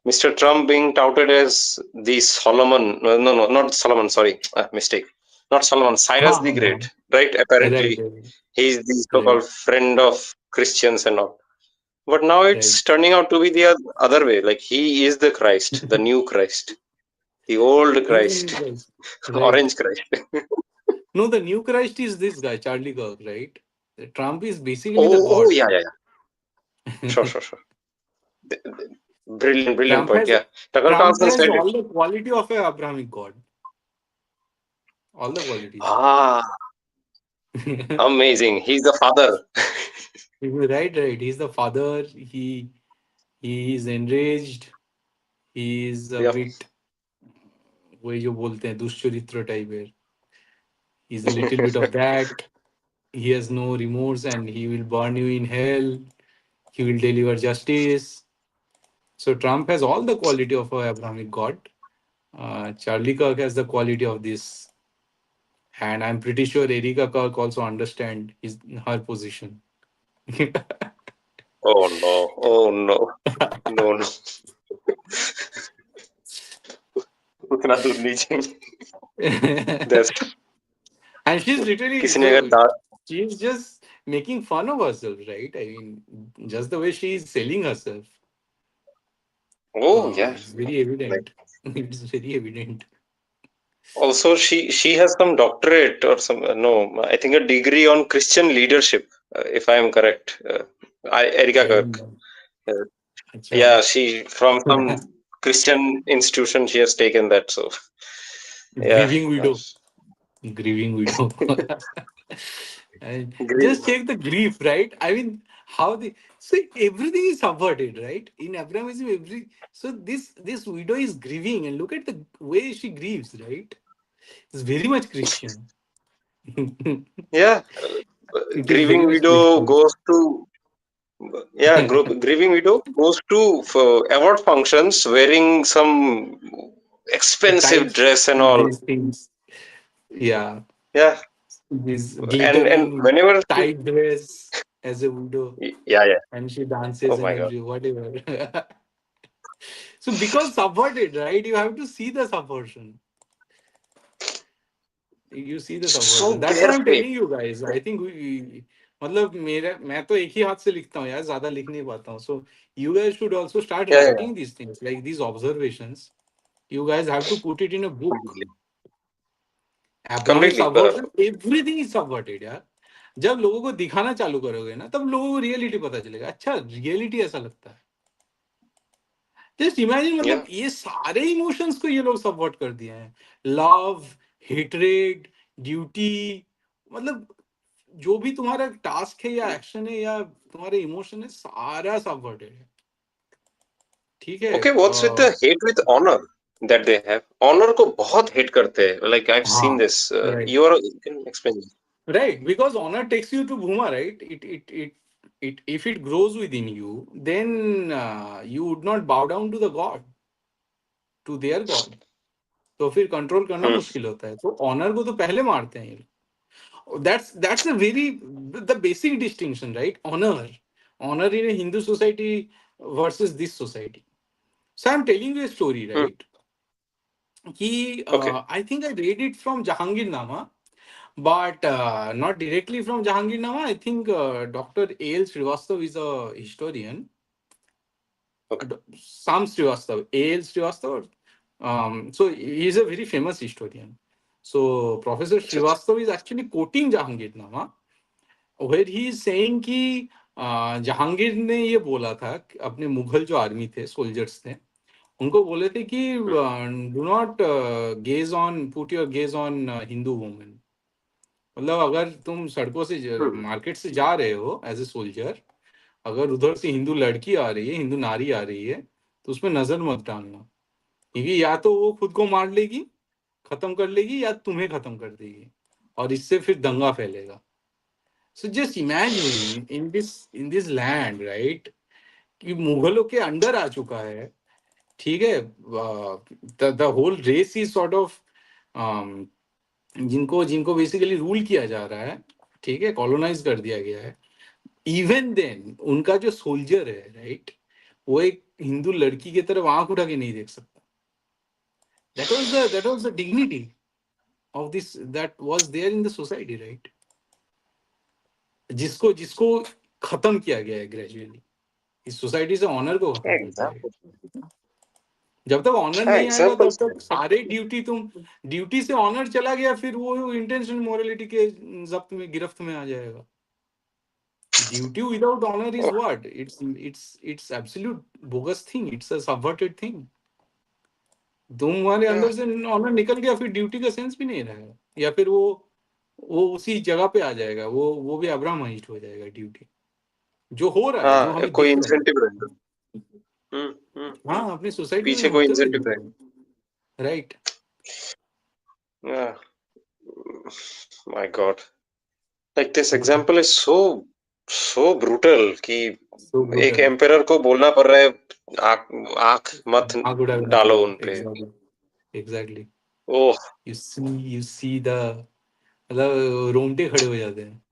Mr. Trump being touted as the Solomon. No, not Solomon. Sorry, mistake. Not Solomon. Cyrus the Great. Right?
Right,
Apparently, he is the
right,
so-called friend of Christians and all. But now
right.
it's turning out to be the other way. Like he is the Christ, the new Christ. The old
He's the
Christ,
new Christ, right?
orange Christ.
No, the new Christ is this guy, Charlie Kirk, right? Trump is basically the
Oh,
God.
yeah, yeah, yeah. Sure, sure, sure. Brilliant, brilliant
Trump
point.
has
Yeah, Tucker
Trump
Carlson
has
said it.
all the quality of a Abrahamic God. All the qualities.
Ah, amazing. He's the father.
Right. He's the father. He is enraged. He is a
Yep.
bit वही जो बोलते हैं दुष्चरित्र type है. He's a little bit of that. He has no remorse and he will burn you in hell. He will deliver justice. So Trump has all the quality of a Abrahamic God. Charlie Kirk has the quality of this, and I'm pretty sure Erika Kirk also understand her position.
Oh no. Oh no. No, no. उतना दूर नहीं जाएंगे.
And
That's
she's literally
किसी ने अगर
so she's just making fun of herself, right? I mean, just the way she's selling herself.
oh yeah.
It's very
Like
evident. It's very evident.
also she has some doctorate or some no, I think a degree on Christian leadership, if I am correct. Erika
I don't
Kirk.
know.
Uh,
Acha.
yeah, she from some Christian institution she has taken that. So yeah.
Grieving widow. Grieving widow. And
Great.
just check the grief, right? I mean, how the so everything is subverted, right? In Abrahamism, this widow is grieving, and look at the way she grieves, right? It's very much Christian.
Yeah,
It is very
grieving
much
widow
Christian.
goes to yeah, grieving widow goes to for award functions wearing some expensive
Tights,
dress and all.
these things. Yeah,
Yeah,
this
and
glittering
whenever
tight dress as a widow,
yeah, yeah.
and she
Oh
dances and
my God.
every whatever. So because subverted, right? You have to see the subversion. You see the subversion.
So
That's what I'm
barefaced.
telling you guys. I think मतलब मैं तो एक ही हाथ से लिखता हूँ यार, ज्यादा लिख नहीं पाता हूँ. So you guys should also start
Yeah, yeah,
writing these things, like these observations. You guys have to put it in a book.
completely.
Abrahamic
Completely.
subversion, everything is subverted यार. जब लोगों को दिखाना चालू करोगे ना, तब लोगों को रियलिटी पता चलेगा. अच्छा, रियलिटी ऐसा लगता है. Just imagine,
Yeah.
मतलब ये सारे इमोशंस को ये लोग सबवर्ट कर दिए हैं. लव, हेट्रेड, ड्यूटी, मतलब जो भी तुम्हारा टास्क है या एक्शन है या तुम्हारे इमोशन है, सारा सबवर्टेड है. ठीक है.
Okay, what's with the hate with honor that they have? Honor को बहुत hate करते हैं. Like I've seen
हाँ,
this.
Right.
You can explain.
Right, because honor takes you to Bhuma, right? It if it grows within you, then you would not bow down to the god, to their god. तो फिर control करना
Hmm.
मुश्किल होता है. तो honour को तो पहले मारते हैं ये लोग. That's a very the basic distinction, right? Honor in a Hindu society versus this society. So I'm telling you a story,
Hmm.
right? He
Okay.
I think I read it from Jahangir Nama, but not directly from Jahangir Nama. I think Dr. A.L. Srivastav is a historian.
Okay.
Sam Srivastav, A.L. Srivastav. So he is a very famous historian. So Professor
अच्छा, अच्छा.
Srivastav is actually quoting Jahangir Nama, where he is saying कि जहांगीर ने ये बोला था कि अपने मुगल जो आर्मी थे, सोल्जर्स थे, उनको बोले थे कि
Hmm.
Do not gauge on put your gauge on Hindu women. मतलब अगर तुम सड़कों से
Hmm.
मार्केट से जा रहे हो एज ए सोल्जर, अगर उधर से हिंदू लड़की आ रही है, हिंदू नारी आ रही है, तो उसमें नजर मत डालना, क्योंकि या तो वो खुद को मार लेगी, खत्म कर लेगी, या तुम्हें खत्म कर देगी, और इससे फिर दंगा फैलेगा. So just imagine in this land, right, कि मुगलों के अंडर आ चुका है. ठीक है. The whole race is sort of जिनको जिनको बेसिकली रूल किया जा रहा है. ठीक है, कॉलोनाइज कर दिया गया है. इवन देन उनका जो सोल्जर है, राइट, वो एक हिंदू लड़की की तरफ आंख उठा के नहीं देख सकता. That was the dignity of this that was there in the society, right, जिसको जिसको खत्म किया गया है ग्रेजुअली. इस सोसाइटी से ऑनर को खत्म कर दिया गया.
Example.
जब तक ऑनर
हाँ,
नहीं आएगा तब
एग्जाम्पल्स
तक सारे ड्यूटी, तुम ड्यूटी से ऑनर चला गया फिर वो इंटेंशनल मोरालिटी के जब्त में, गिरफ्त में आ जाएगा. Duty without honor is
है.
what? It's absolute bogus thing. It's a subverted thing. तुम्हारे अंदर से ऑनर निकल गया फिर ड्यूटी का सेंस भी नहीं रहेगा, या फिर वो उसी जगह पे आ जाएगा, वो भी अब्रामाइज्ड हो जाएगा ड्यूटी, जो हो रहा है, जो
हाँ,
हमें
कोई
दिख रहा है.
इंसेंटिव रहेगा.
हाँ, अपनी सोसाइटी में
पीछे कोई
होते हुए
इंसेंटिव
दिख रहा
रहेगा.
है. Right.
My God, like this
वो तो
एग्जांपल इज सो ब्रूटल कि
सो
एक
ब्रूटल.
एम्पेरर को बोलना पड़ रहा है आंख आंख मत
आग उड़ा के
डालो
लिए.
उन पे.
Exactly. Exactly.
Oh.
You see the, मतलब रोंगटे खड़े हो जाते हैं.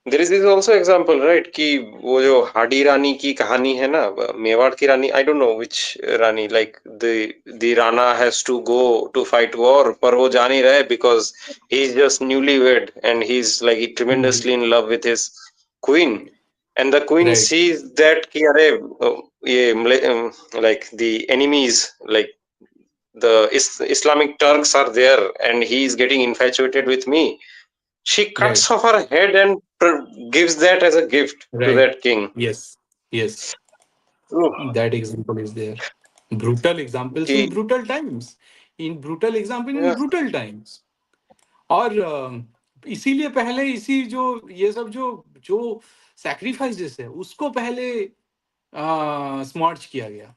There is also example right कि वो जो हाडी रानी की कहानी है ना, मेवाड़ की रानी, I don't know which rani, like the Rana has to go to fight war, पर वो जा नहीं रहा है because he is just newly wed and he is like tremendously in love with his queen, and the queen
right.
Sees that कि अरे ये like the enemies, like the Islamic Turks are there and he is getting infatuated with me. She cuts
right.
off her head and gives that as a gift to
right.
that king.
Yes. Yes.
Ooh,
That example is there. Brutal examples in
कि
brutal times. In brutal example in
yeah,
brutal times. और इसीलिए पहले इसी जो ये सब जो जो सैक्रिफाइसेस है उसको पहले स्मॉर्च किया गया.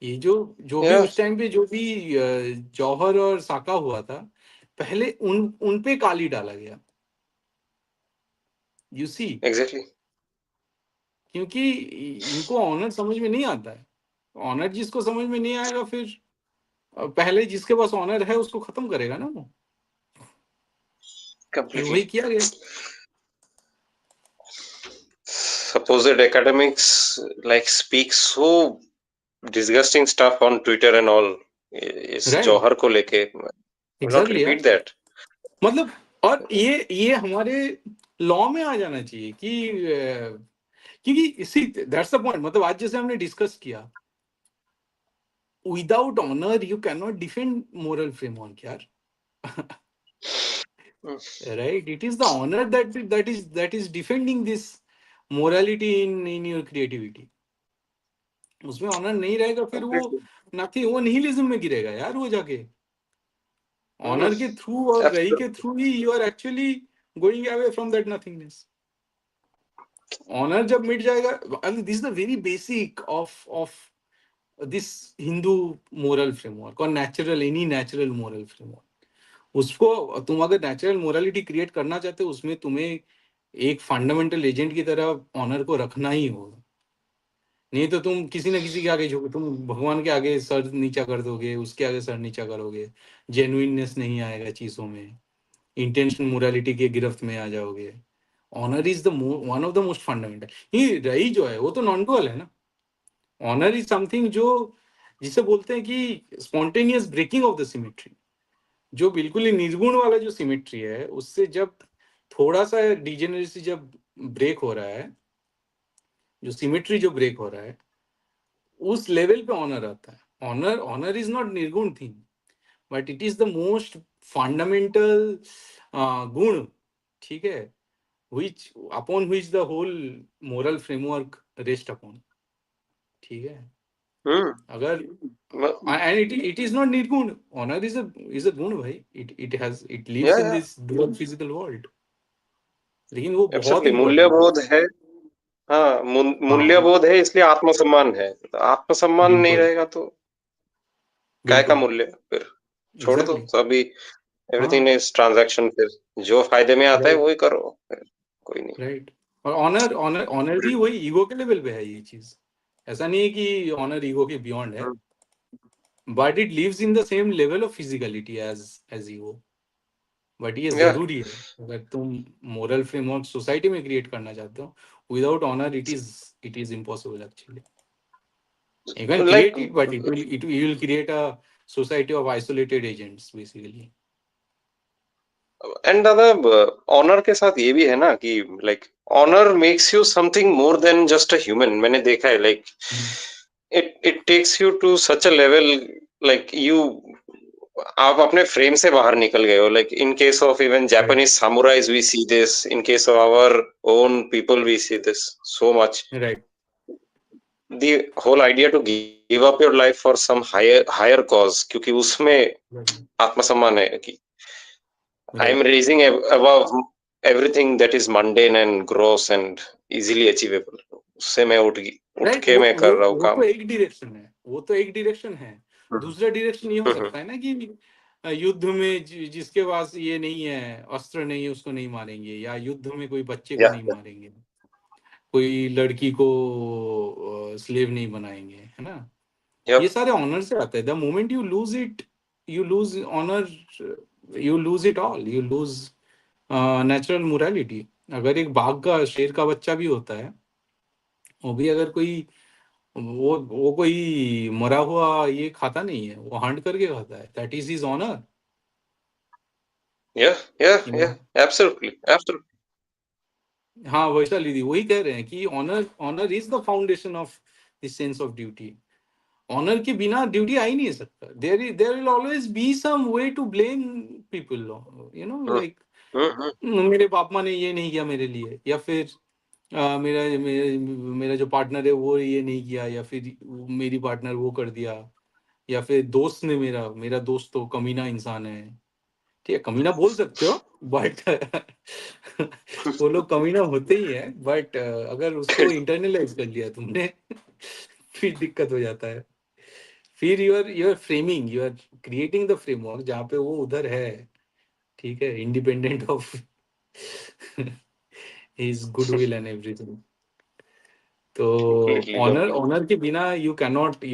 ये जो जो भी
yeah,
उस टाइम पे जो भी जौहर और साका हुआ था, पहले उन पे काली डाला गया. You see.
exactly.
क्योंकि इनको ऑनर समझ में नहीं आता है. ऑनर जिसको समझ में नहीं आएगा फिर पहले जिसके पास ऑनर है उसको खत्म करेगा ना वो. फिर
Completely.
वही किया गया.
Supposed academics like speak so disgusting stuff on Twitter and all. इस
राइट.
जौहर को लेके will not
एग्जैक्टली
repeat
यार.
that.
मतलब और ये हमारे लॉ में आ जाना चाहिए कि क्योंकि इसी दैट्स द पॉइंट. मतलब आज जैसे हमने डिस्कस किया, without honour you can not defend moral framework यार. Right. It is the honour that is defending this morality in your creativity. उसमें ऑनर नहीं रहेगा फिर वो
Completely.
नाथी वो निहिलिज्म में गिरेगा यार वो जाके.
Hmm,
ऑनर के थ्रू और रही के
absolutely.
Through he you are actually going away from that nothingness. Honour जब मिट जाएगा, this is the very basic of this Hindu moral framework और natural, any natural moral framework. उसको तुम अगर नेचुरल मोरालिटी क्रिएट करना चाहते हो उसमें तुम्हें एक फंडामेंटल एजेंट की तरह ऑनर को रखना ही होगा. नहीं तो तुम किसी ना किसी के आगे झुक, तुम भगवान के आगे सर नीचा कर दोगे, उसके आगे सर नीचा करोगे, जेन्युइननेस नहीं आएगा चीजों में, इंटेंशनल मोरालिटी के गिरफ्त में आ जाओगे. Honour is the one of the most fundamental. ये रही जो है वो तो नॉन डुअल है ना. ऑनर इज समथिंग जो जिसे बोलते हैं कि spontaneous breaking of the symmetry. जो बिल्कुल ही निर्गुण वाला जो सिमेट्री है उससे जब थोड़ा सा डिजेनरेसी जब ब्रेक हो रहा है, जो सिमेट्री जो ब्रेक हो रहा है, उस लेवल पे ऑनर आता है. ऑनर इज नॉट निर्गुण thing, but it is the most fundamental गुण. ठीक है. which upon which the whole moral framework rest upon. ठीक है.
Hmm.
अगर and it is not निर्गुण. honor is a गुण भाई. it lives
Yeah,
in
yeah,
this dual physical world. लेकिन वो बहुत
absolutely.
इंपॉर्टेंट है.
मूल्यबोध है. हाँ,
हाँ.
मूल्यबोध है इसलिए आत्मसम्मान है. तो आत्मसम्मान नहीं
बिल्कुल.
रहेगा तो काय का
बिल्कुल.
मूल्य फिर. छोड़ दो
एग्जैक्टली.
सभी.
हाँ.
Everything is transaction. फिर जो फायदे में आता है
राइट.
वही करो. फिर कोई नहीं.
राइट. और ऑनर भी वही ईगो के लेवल पे है ये चीज. ऐसा नहीं है कि ऑनर ईगो के बियॉन्ड है,
Hmm.
But it lives in the same level of physicality as ego. But ये
Yeah,
जरूरी है अगर तुम मोरल फ्रेमवर्क सोसाइटी में क्रिएट करना चाहते हो. Without honour it is impossible actually. You can
like
create it but it will create a society of isolated agents basically.
And दादा ऑनर के साथ ये भी है ना कि like honour makes you something more than just a human. मैंने देखा है like it takes you to such a level like you आप अपने फ्रेम से बाहर निकल गए हो. Like in case of even
right
Japanese samurais we see this, in case of our own people we see this so much.
Right
the whole idea to give up your life for some higher cause, क्योंकि उसमें आत्मसम्मान है कि I am
right
raising above everything that is mundane and gross and easily achievable. उससे मैं उठ
right
के
वो
मैं
वो
कर रहा हूँ
वो तो
काम.
एक डायरेक्शन है, वो तो एक डायरेक्शन है। दूसरा डायरेक्शन ये हो
हम्म,
सकता है ना कि युद्ध में जिसके पास ये नहीं है, अस्त्र नहीं है, उसको नहीं मारेंगे, या युद्ध में कोई बच्चे को
या
नहीं मारेंगे, कोई लड़की को स्लेव नहीं बनाएंगे, है ना। ये
यप
सारे ऑनर से आते हैं। The moment you lose it, you lose honour, you lose it all, you lose natural morality. अगर एक बाघ का, शेर का बच्चा भी होता है, वो भी अगर कोई, वो कोई मरा हुआ ये खाता नहीं है, वो हंट करके खाता है। दैट इज हिज ऑनर,
या या
यू
या
नो।
Absolutely absolutely.
हाँ वैशाली दी वही कह रहे हैं कि honour, honour is the foundation of this sense of duty. Honour के बिना ड्यूटी आ ही नहीं सकता। There will always be some way to blame people, you know, like
hmm.
मेरे बाप माँ ने ये नहीं किया मेरे लिए, या फिर मेरा जो पार्टनर है वो ये नहीं किया, या फिर मेरी पार्टनर वो कर दिया, या फिर दोस्त ने, मेरा दोस्त तो कमीना इंसान है। ठीक है, कमीना बोल सकते हो, बट वो लोग कमीना होते ही हैं, बट अगर उसको इंटरनलाइज कर लिया तुमने फिर दिक्कत हो जाता है। फिर you are framing, you are creating the framework जहाँ पे वो उधर है, ठीक है, independent of his goodwill and everything. तो
कंप्लीटली
ऑनर,
कंप्लीटली.
ऑनर के बिना यू कैनॉट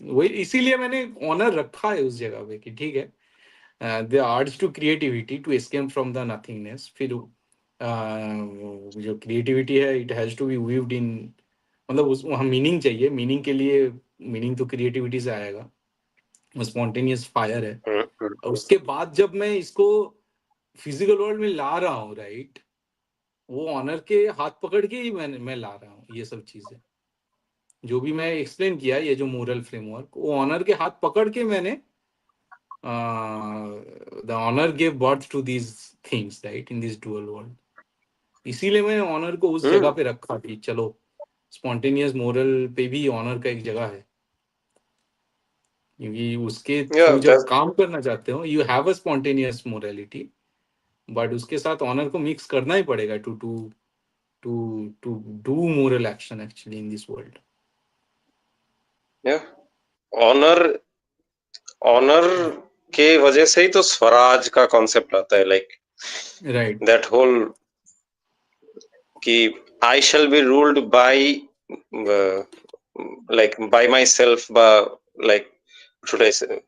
वही, इसीलिए मैंने ऑनर रखा है उस जगह पे कि ठीक है, the urge to creativity to escape from the nothingness. फिर जो क्रिएटिविटी है, it has to be weaved in, मतलब उस वहाँ मीनिंग चाहिए, मीनिंग के लिए, मीनिंग तो क्रिएटिविटी से आएगा, स्पॉन्टेनियस फायर है। और उसके बाद जब मैं इसको फिजिकल वर्ल्ड में ला रहा हूँ, राइट, वो ऑनर के हाथ पकड़ के ही मैं ला रहा हूँ ये सब चीजें। जो भी मैं एक्सप्लेन किया, ये जो मोरल फ्रेमवर्क, वो ऑनर के हाथ पकड़ के मैंने, the honour give birth to these things, right, in this dual world. इसीलिए मैंने ऑनर को उस जगह पे रखा कि चलो, स्पॉन्टेनियस मोरल पे भी ऑनर का एक जगह है, क्योंकि उसके
या
थ्रू जब
दैट
काम करना चाहते हो, you have a spontaneous morality, but उसके साथ ऑनर को मिक्स करना ही पड़ेगा to to to to do moral action actually in this world.
या ऑनर ऑनर के वजह से ही तो स्वराज का कॉन्सेप्ट आता है. लाइक
राइट
दैट होल कि I shall be ruled by like by myself, like should I say,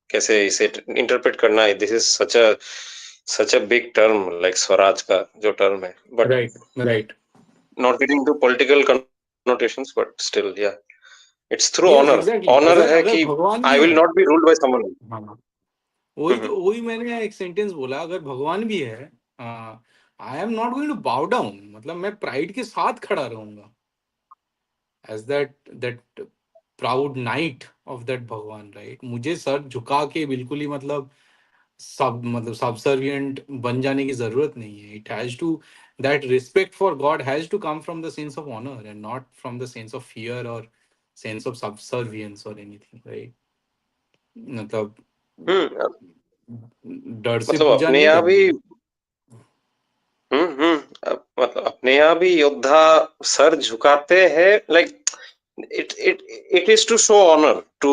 कैसे इसे इंटरप्रेट करना है. This is such a big term like swaraj का जो टर्म है, but
right right
not getting to political connotations, but still yeah it's through
yes
honour.
Exactly.
Honour
अगर
है
अगर
कि
भगवान
आई
भी
विल
है,
not be ruled by someone.
हाँ वही तो, वही मैंने एक सेंटेंस बोला, अगर भगवान भी है, I am not going to bow down, मतलब मैं प्राइड के साथ खड़ा रहूंगा as that proud knight of that भगवान, राइट। मुझे सर झुका के बिल्कुल ही, मतलब सबसर्विएंट बन जाने की जरूरत नहीं है। It has to, that respect for God has to come from the sense of honour and not from the sense of fear और सेंस ऑफ सबसर्वियंस और एनीथिंग, राइट। मतलब
हम्म.
डर से
मतलब
पूजा
अपने
नहीं
यहाँ भी
करनी।
मतलब अपने यहाँ भी योद्धा सर झुकाते हैं. Like it is to show honor to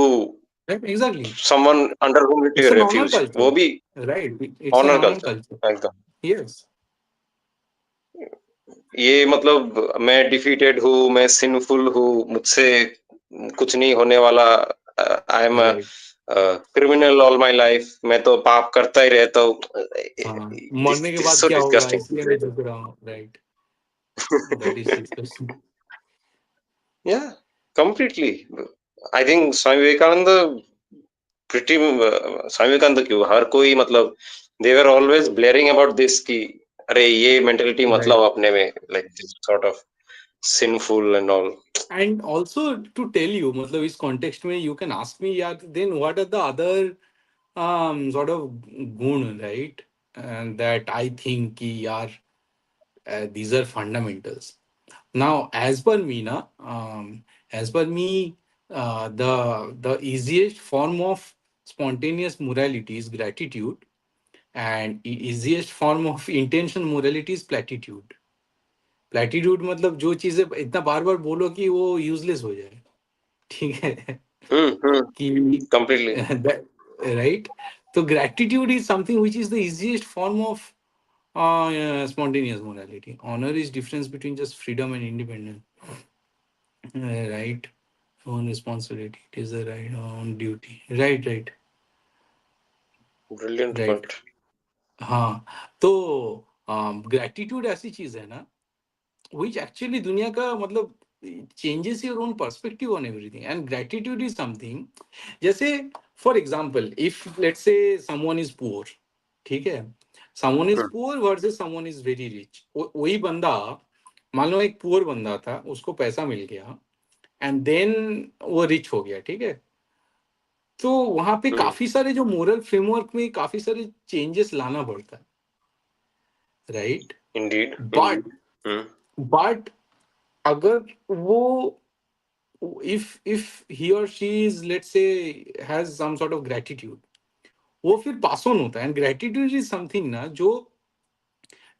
right exactly,
someone under whom it
it's
is
an honour
refuge. वो
कल्चर,
भी
right, it's an
honour
honour
culture
culture.
एकदम.
यस
ये मतलब मैं डिफीटेड हूँ, मैं सिंफुल हूँ, मुझसे कुछ नहीं होने वाला, I am
right,
criminal all my life, मैं तो पाप करता ही रहता हूँ.
हाँ
दिस
मरने के
दिस
बाद
सो
क्या होगा
डिस्गस्टिंग.
इसलिए मैं झुक रहा हूँ, right, that is discussion.
Yeah completely. I think Swami Vivekananda pretty Swami Vivekananda क्यों, हर कोई मतलब they were always blaring about this कि अरे ये mentality मत
Right.
लाओ अपने में, like this sort of sinful and all.
And also to tell you, मतलब इस context में you can ask me, यार, then what are the other sort of gun, right? And that I think कि यार these are fundamentals. Now, as per me, as per me, the easiest form of spontaneous morality is gratitude, and easiest form of intention morality is platitude. Platitude मतलब जो चीजें इतना बार बार बोलो कि वो useless हो जाए, ठीक है
Hmm.
कि
Completely.
राइट. तो gratitude is something which is the easiest form of spontaneous morality. Honor is difference between just freedom and independence, right? On responsibility, it is a right on duty, right, right,
Brilliant
right.
point.
हाँ. तो gratitude ऐसी चीज है ना which actually दुनिया का मतलब changes your own perspective on everything. And gratitude is something, जैसे for example, if let's say someone is poor, ठीक है, someone is
Hmm.
poor versus someone is very rich. वही बंदा, मान लो एक पुअर बंदा था, उसको पैसा मिल गया एंड देन वो रिच हो गया, ठीक है, तो वहां पे
Hmm.
काफी सारे जो मोरल फ्रेमवर्क में काफी सारे चेंजेस लाना पड़ता है, right.
Indeed.
But
Indeed. Hmm.
But अगर वो, if he or she is, let's say, has some sort of gratitude, वो फिर पास ऑन होता है. एंड ग्रेटिट्यूड इज समथिंग ना जो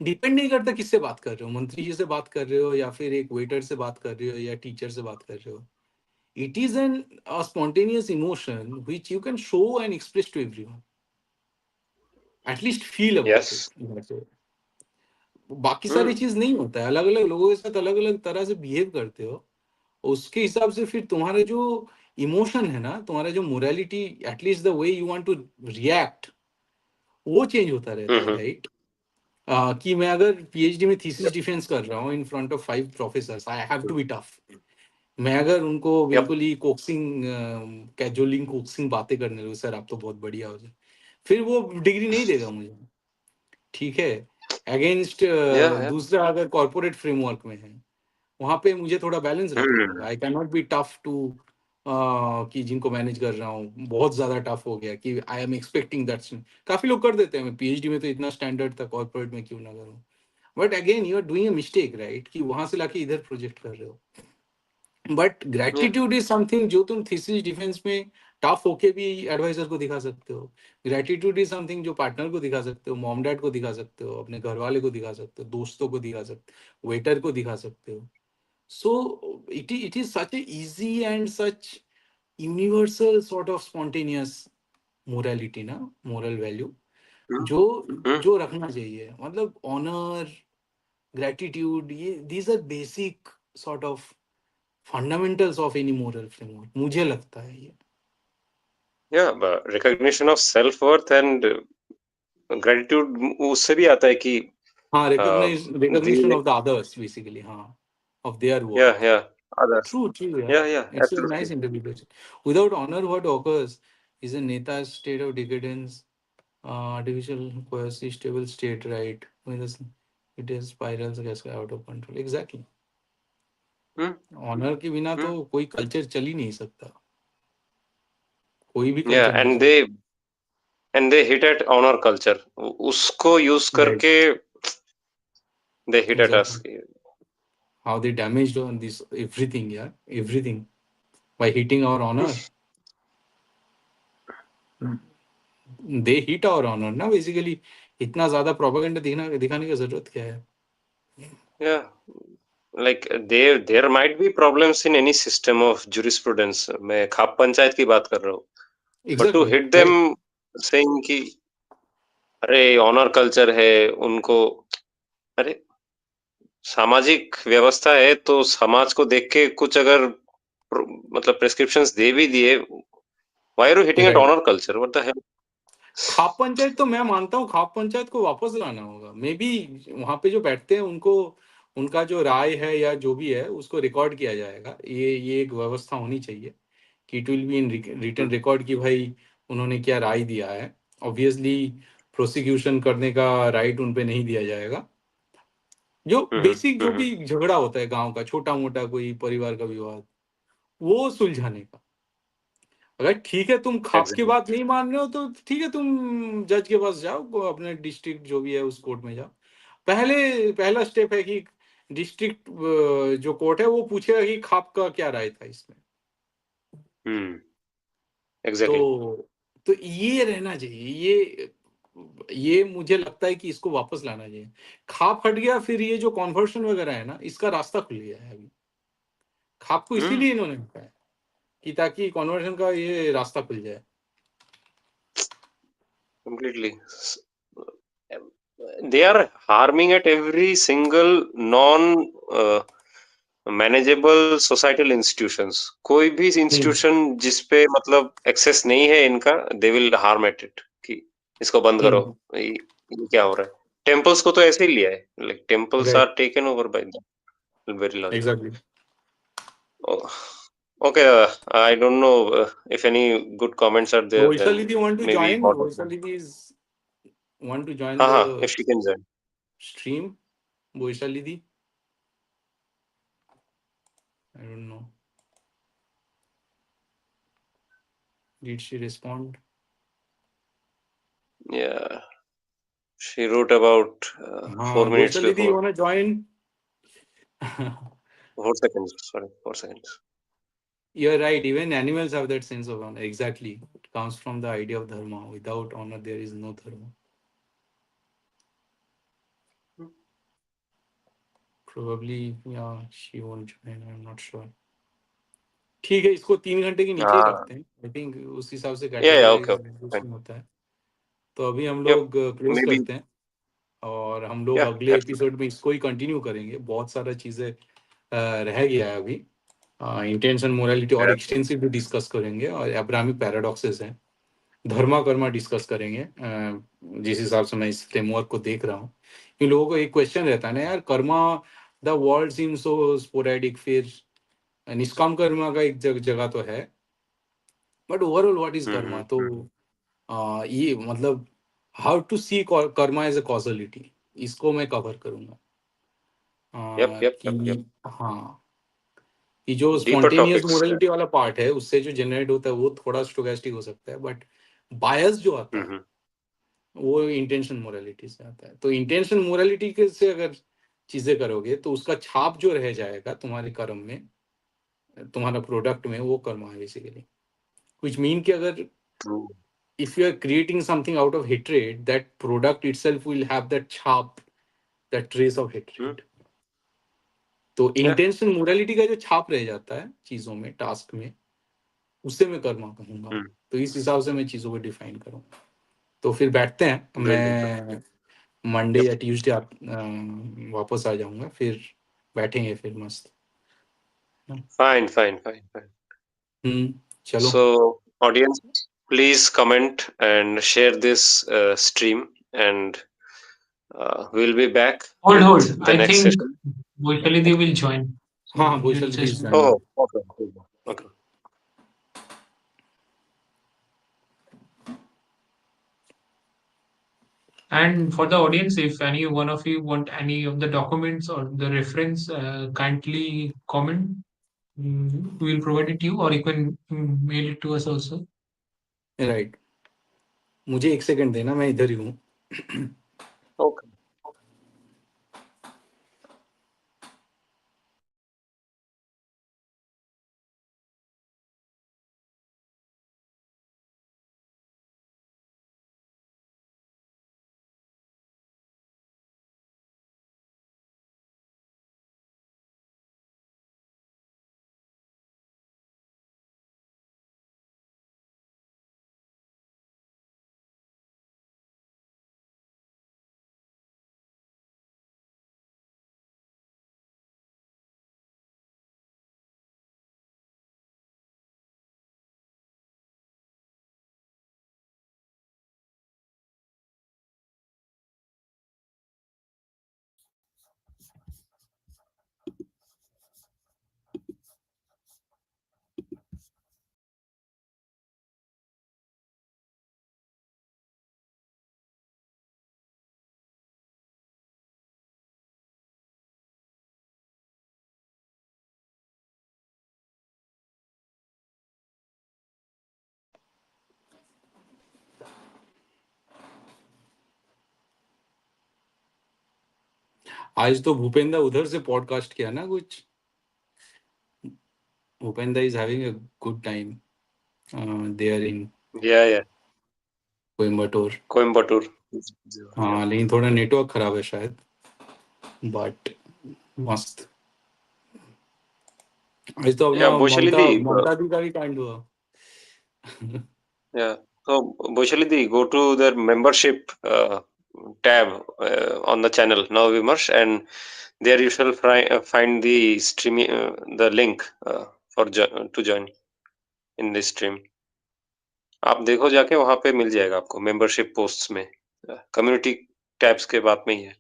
डिपेंड नहीं करता किससे बात कर रहे हो, मंत्री जी से बात कर रहे हो या फिर एक वेटर से बात कर रहे हो या टीचर से बात कर रहे हो. It is an spontaneous emotion which you can show and express to everyone, at least feel about
Yes.
it. बाकी सारी
Hmm.
चीज नहीं होता है, अलग अलग लोगों के साथ अलग अलग तरह से बिहेव करते हो, उसके हिसाब से फिर तुम्हारे जो इमोशन है ना, तुम्हारा जो morality, at least the way you want to react, वो चेंज होता रहता है,
Hmm.
राइट. कि मैं अगर पीएचडी में थीसिस
Yep.
डिफेंस कर रहा हूँ in front of 5 professors, I have to be tough. मैं अगर उनको
Yep.
बिल्कुल ही कोक्सिंग कैजुअलिंग कोक्सिंग बातें करने लगे, सर आप तो बहुत बढ़िया हो जाए, फिर वो डिग्री नहीं देगा मुझे, ठीक है. Against
Yeah. Yeah.
दूसरा अगर कॉर्पोरेट फ्रेमवर्क में है, वहां पे मुझे थोड़ा बैलेंस रखना होगा.
Hmm.
I can not be tough too कि जिनको मैनेज कर रहा हूँ बहुत ज्यादा टफ हो गया कि आई एम एक्सपेक्टिंग दैट्स. काफी लोग कर देते हैं, पीएचडी में तो इतना स्टैंडर्ड था, कॉर्पोरेट में क्यों ना करूँ. But again you are doing a mistake, right, कि वहां से लाके इधर प्रोजेक्ट कर रहे हो. But
Yeah.
Gratitude is something जो तुम थीसिस डिफेंस में टफ होके भी एडवाइजर को दिखा सकते हो. ग्रेटिट्यूड इज समथिंग जो पार्टनर को दिखा सकते हो, मॉम डैड को दिखा सकते हो, अपने घर वाले को दिखा सकते हो, दोस्तों को दिखा सकते हो, वेटर को दिखा सकते हो. So it is such a easy and such universal sort of spontaneous morality ना, moral value
Hmm.
जो
Hmm.
जो रखना चाहिए. मतलब honor, gratitude, ये these are basic sort of fundamentals of any moral framework, मुझे लगता है ये.
Yeah. But recognition of self worth and gratitude उससे भी आता है कि
हाँ, recognition
the
of the others basically, हाँ, of their
yeah,
worth.
yeah, others.
True, true, yeah.
Yeah, yeah,
It's a nice
absolutely.
interpretation. Without honor, what occurs is a neta's state of decadence, artificial quasi stable state, right? It is spirals gets out of control. Exactly.
Hmm.
Honour के बिना
Hmm.
तो कोई culture चल ही नहीं सकता, कोई भी
Yeah,
culture नहीं चल.
and they hit at honor culture. उसको use
राइट,
करके they hit at us.
Exactly. How they damaged on this everything, यार, everything by hitting our honour. They hit our honour ना बेसिकली. इतना ज्यादा propaganda दिखाने की जरूरत क्या है.
Yeah, like there might be problems in any system of jurisprudence. मैं खाप पंचायत की बात कर रहा हूँ. But to
exactly,
hit them
right.
saying कि अरे ऑनर कल्चर है उनको, अरे सामाजिक व्यवस्था है तो समाज को देख के कुछ अगर मतलब प्रेस्क्रिप्शंस दे भी दिए, why are you hitting at
right.
honor culture? What the hell?
खाप पंचायत तो मैं मानता हूँ, खाप पंचायत को वापस लाना होगा. मे बी वहां पे जो बैठते हैं उनको, उनका जो राय है या जो भी है उसको रिकॉर्ड किया जाएगा. ये एक व्यवस्था होनी चाहिए कि it will be in written record कि भाई उन्होंने क्या राय दिया है. ऑब्वियसली प्रोसिक्यूशन करने का राइट उन पे नहीं दिया जाएगा। जो बेसिक जो भी झगड़ा होता है गांव का, छोटा मोटा कोई परिवार का विवाद, वो सुलझाने का। अगर ठीक है तुम खाप की
एग्जैक्टली।
बात नहीं मान रहे हो तो ठीक है, तुम जज के पास जाओ, अपने डिस्ट्रिक्ट जो भी है उस कोर्ट में जाओ। पहला स्टेप है कि डिस्ट्रिक्ट जो कोर्ट है वो पूछेगा कि खाप का क्या राय था इसमें।
एग्जैक्टली।
तो ये रहना चाहिए, ये मुझे लगता है कि इसको वापस लाना चाहिए। खाप हट गया, फिर ये जो कॉन्वर्शन वगैरह है ना, इसका रास्ता खुल गया है अभी। खाप को इसीलिए इन्होंने हटाया कि ताकि कॉन्वर्शन का ये रास्ता खुल जाए।
Completely. They are harming at every single non manageable societal institutions. कोई भी
हम्म
इंस्टीट्यूशन जिसपे मतलब एक्सेस नहीं है इनका, they will harm at it कि इसको बंद करो।
हम्म
ये क्या हो रहा है? टेम्पल्स को तो ऐसे ही लिया है, like temples
right,
are taken over by the very logic.
Exactly.
Okay, I don't know if any good comments are there, then
Voisalidhi want to
maybe
join?
both of them.
Voisalidhi is want to join
हाँ हाँ,
the
if she can join.
stream? Voisalidhi? I don't know. Did she respond?
Yeah, she wrote about 4 minutes
Voisalidhi, you
before.
want to join?
4 seconds, sorry, 4 seconds.
You're right. Even animals have that sense of honor. Exactly. It comes from the idea of dharma. Without honor, there is no dharma. Probably, yeah, she won't join. I'm not sure. ठीक है, इसको 3 घंटे के नीचे ही
हाँ,
रखते हैं। I think उस हिसाब से
yeah, okay, okay, fine.
Categorisation होता है। तो अभी हम
Yep,
लोग क्लोज
maybe,
करते हैं, और हम लोग
yeah,
अगले
absolutely.
एपिसोड में इसको ही कंटिन्यू करेंगे। बहुत सारा चीज़ें रह गया है अभी। इंटेंशन मोरालिटी और
Yeah,
एक्सटेंसिवली डिस्कस करेंगे, और अब्राहमिक पैराडॉक्सेस हैं, धर्मा कर्मा डिस्कस करेंगे। जिस हिसाब से मैं इस फ्रेमवर्क को देख रहा हूँ, इन लोगों को एक क्वेश्चन रहता है ना यार, karma the world seem so sporadic, फिर निष्काम कर्मा का एक जगह तो है, but overall what is karma.
mm-hmm.
तो ये मतलब how to see karma as a causality, इसको मैं कवर करूंगा।
Yep, yep, yep, yep.
कि हाँ, कि जो
Deeper
स्पॉन्टेनियस
topics.
मोरालिटी वाला पार्ट है उससे जो जनरेट होता है वो थोड़ा स्टोकेस्टिक हो सकता है, बट बायस जो आता है
Mm-hmm.
वो इंटेंशन मोरालिटी से आता है। तो इंटेंशन मोरालिटी के से अगर चीजें करोगे तो उसका छाप जो रह जाएगा तुम्हारे कर्म में, तुम्हारा प्रोडक्ट में, वो कर्म है बेसिकली। विच मीन कि अगर
True.
if you are creating something out of hatred, that product itself will have that छाप, that trace of
Mm.
hatred। तो
Yeah.
इंटेंशन मोरालिटी का जो छाप रह जाता है चीजों में, टास्क में, उसे मैं कर्मा कहूंगा।
Mm.
तो इस हिसाब से मैं चीजों को डिफाइन करूंगा। तो फिर बैठते हैं,
Brilliant.
मैं मंडे
Yep.
या ट्यूसडे वापस आ जाऊंगा, फिर बैठेंगे फिर मस्त।
Fine, fine, fine, fine.
चलो।
So, audience, please comment and share this stream, and we'll be back
Hold,
with
hold.
the
I
next
think
session.
Vaishali will join.
हाँ हाँ,
So we'll
Vaishali
just
is
wait.
Joining.
Oh, okay. Okay.
And for the audience, if any one of you want any of the documents or the reference, kindly comment. We will provide it to you, or you can mail it to us also.
Right, मुझे 1 second देना, मैं इधर ही हूँ।
Okay.
आज तो भूपेंद्र उधर से podcast किया ना कुछ. Bhupendra is having a good time there in
या या
कोयम्बटूर.
कोयम्बटूर.
हाँ लेकिन थोड़ा नेटवर्क खराब है शायद, बट मस्त. आज तो
या
अपना
Boshali
ममता
दी,
ममता दी का भी कांड हुआ.
yeah. So Boshali di, go to their membership tab on the channel now Vimarsh, and there you shall find the streaming the link to join in this stream. आप देखो जाके, वहां पे मिल जाएगा आपको मेंबरशिप पोस्ट्स में, कम्युनिटी टैब्स के बाद में ही है.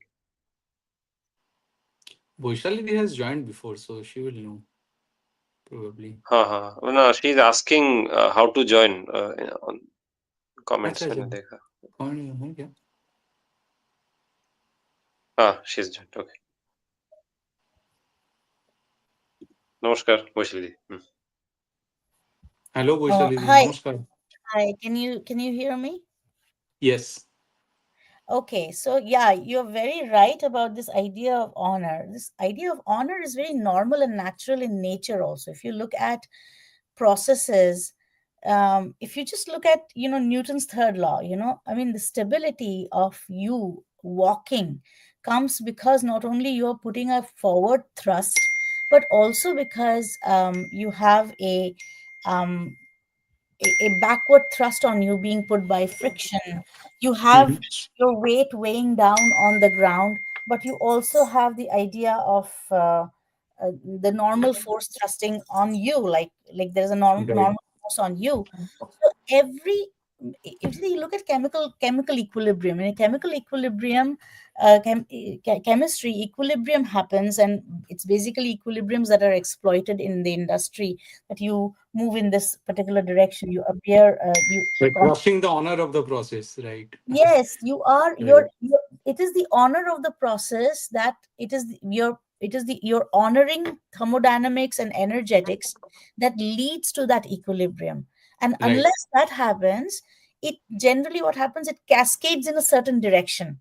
Boishali has joined before, so she will know probably.
हाँ हाँ, ना she is asking how to join on
अच्छा
कमेंट्स
अच्छा,
मैंने देखा.
कौन है क्या?
हाँ, शी इज जॉइन. ओके, नमस्कार Boshali di.
Hello Vaishali di,
Hi,
नमस्कार.
hi. Can you hear me?
Yes.
Okay, so yeah, you're very right about this idea of honor. This idea of honor is very normal and natural in nature also. If you look at processes, if you just look at, Newton's third law, I mean, the stability of you walking comes because not only you're putting a forward thrust, but also because you have um, a backward thrust on you being put by friction. You have
Mhm.
your weight weighing down on the ground, but you also have the idea of the normal force thrusting on you, like there's a
Right.
normal force on you. So every if you look at chemical equilibrium, in a chemical equilibrium, chemistry equilibrium happens, and it's basically equilibriums that are exploited in the industry, that you move in this particular direction, you appear you
Like crushing the honor of the process, right?
Yes, you are.
Right.
It is the honor of the process, that you're honoring thermodynamics and energetics that leads to that equilibrium. And
Right.
unless that happens, it generally, what happens, it cascades in a certain direction.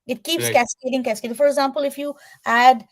It keeps
Right.
cascading. For example, if you add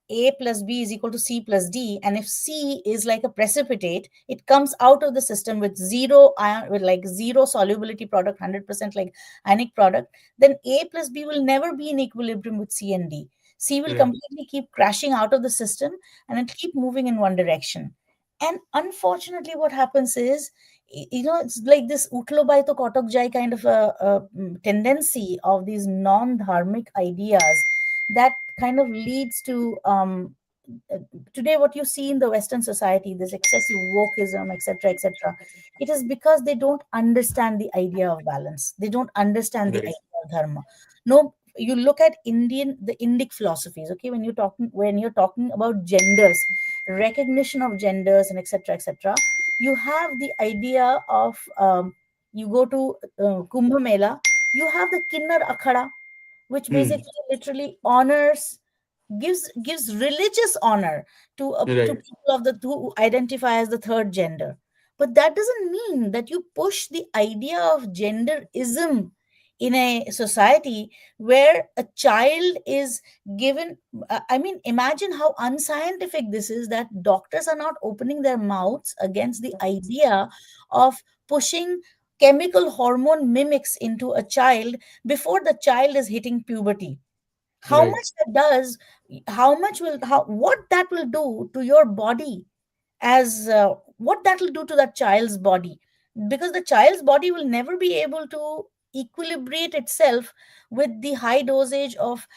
A plus B is equal to C plus D, and if C is like a precipitate, it comes out of the system with zero ion, with like zero solubility product, 100% like ionic product, then A plus B will never be in equilibrium with C and D. C will
Right.
completely keep crashing out of the system, and it'll keep moving in one direction. And unfortunately, what happens is, it's like this utlo bai to kotok jai kind of a tendency of these non-dharmic ideas that kind of leads to uh, today what you see in the Western society, this excessive wokeism, etc., etc. It is because they don't understand the idea of balance. They don't understand the
Right.
idea of dharma. No, you look at the Indic philosophies. Okay, when you're talking about genders, recognition of genders, and etc., etc., you have the idea of you go to Kumbh Mela, you have the Kinnar Akhada, which
Hmm.
basically literally honors, gives religious honor to
Right.
people of the who identify as the third gender. But that doesn't mean that you push the idea of genderism in a society where a child is given. I mean, imagine how unscientific this is, that doctors are not opening their mouths against the idea of pushing chemical hormone mimics into a child before the child is hitting puberty. How
Right.
much that does, what that will do to your body, as what that will do to that child's body, because the child's body will never be able to equilibrate itself with the high dosage of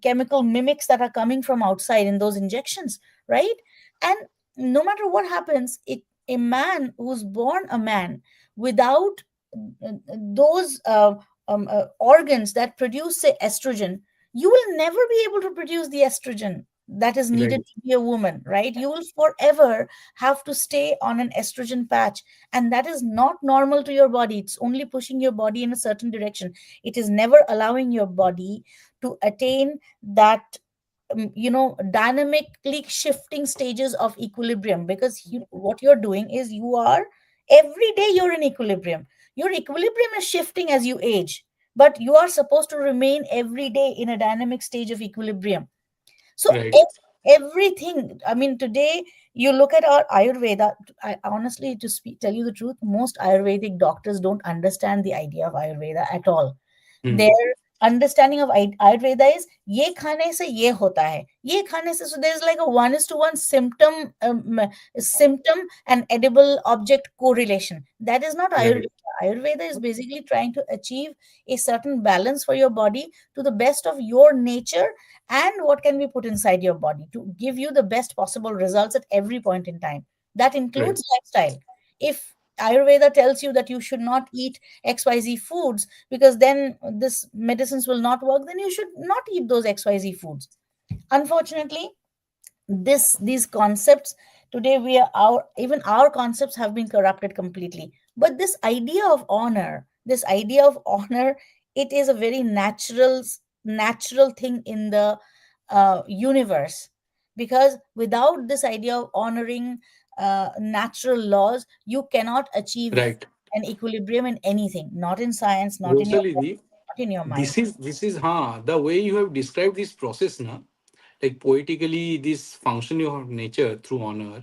chemical mimics that are coming from outside in those injections, right? And no matter what happens, a man who's born a man without those organs that produce, say, estrogen, you will never be able to produce the estrogen that is needed
Right.
to be a woman, right? You will forever have to stay on an estrogen patch, and that is not normal to your body. It's only pushing your body in a certain direction. It is never allowing your body to attain that dynamically shifting stages of equilibrium, because what you're doing is, every day you're in equilibrium. Your equilibrium is shifting as you age, but you are supposed to remain every day in a dynamic stage of equilibrium. So
Right.
everything, I mean, today you look at our Ayurveda. I honestly, to tell you the truth, most Ayurvedic doctors don't understand the idea of Ayurveda at all.
Hmm.
Their understanding of Ayurveda is ये खाने से ये होता है, ये खाने से, so there's like a 1:1 symptom and edible object correlation. That is not
Right.
Ayurveda. Ayurveda is basically trying to achieve a certain balance for your body to the best of your nature and what can be put inside your body to give you the best possible results at every point in time. That
Right.
includes lifestyle. If Ayurveda tells you that you should not eat XYZ foods because then this medicines will not work, then you should not eat those XYZ foods. Unfortunately, these concepts today, we are our even our concepts have been corrupted completely. But this idea of honor, it is a very natural thing in the universe, because without this idea of honoring natural laws, you cannot achieve
Right.
an equilibrium in anything, not in science, not in your body,
Rosalie,
not in your mind.
this is the way you have described this process na, like poetically this function of nature through honor.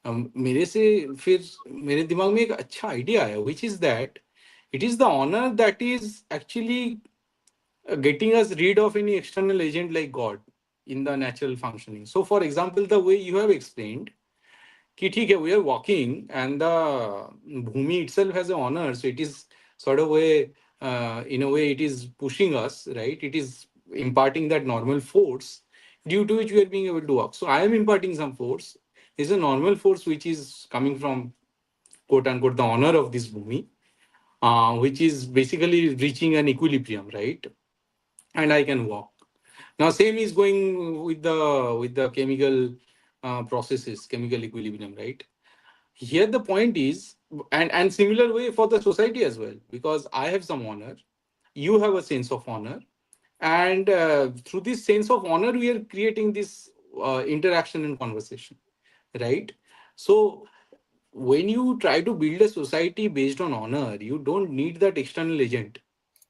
मेरे से फिर मेरे दिमाग में एक अच्छा idea आया, which is that it is the honor that is actually getting us rid of any external agent like God in the natural functioning. So, for example, the way you have explained, कि ठीक है, we are walking and the bhumi itself has a honor, so it is sort of way, in a way, it is pushing us, right? It is imparting that normal force due to which we are being able to walk. So I am imparting some force. There's a normal force which is coming from quote unquote the honor of this bhumi, which is basically reaching an equilibrium, right? And I can walk. Now, same is going with the chemical processes, chemical equilibrium, right? Here the point is, and similar way for the society as well, because I have some honor, you have a sense of honor, and through this sense of honor, we are creating this interaction and conversation, right? So when you try to build a society based on honor, you don't need that external agent.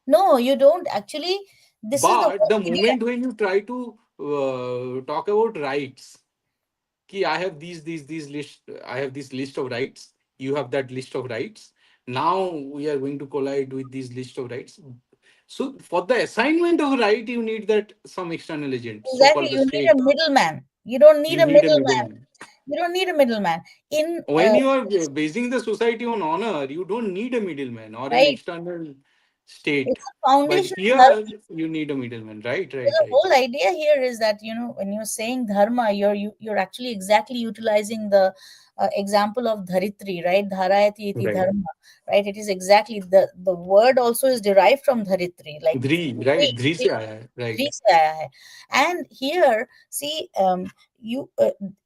No, you don't actually. This is the
But
whole
the
idea.
moment when you try to talk about rights, ki I have these list, I have this list of rights, you have that list of rights. Now we are going to collide with this list of rights. So for the assignment of right, you need that some external agent, so
Exactly.
called the
You need a
state.
middleman. You don't need
You
a
need a
middleman.
middleman.
You don't need a middleman. In
When you are basing the society on honor, you don't need a middleman or an
right,
external state.
it's a
But
foundation of
here you need a middleman. Right,
So
right,
the
right.
whole idea here is that, when you're saying dharma, you're actually exactly utilizing the example of dharitri, right? Dharayati iti
Right.
dharma, right? It is exactly the word also is derived from dharitri, like
Dhri, right?
three,
Dhri
three,
se aaya hai.
three
Right.
se aaya hai. And here, see, you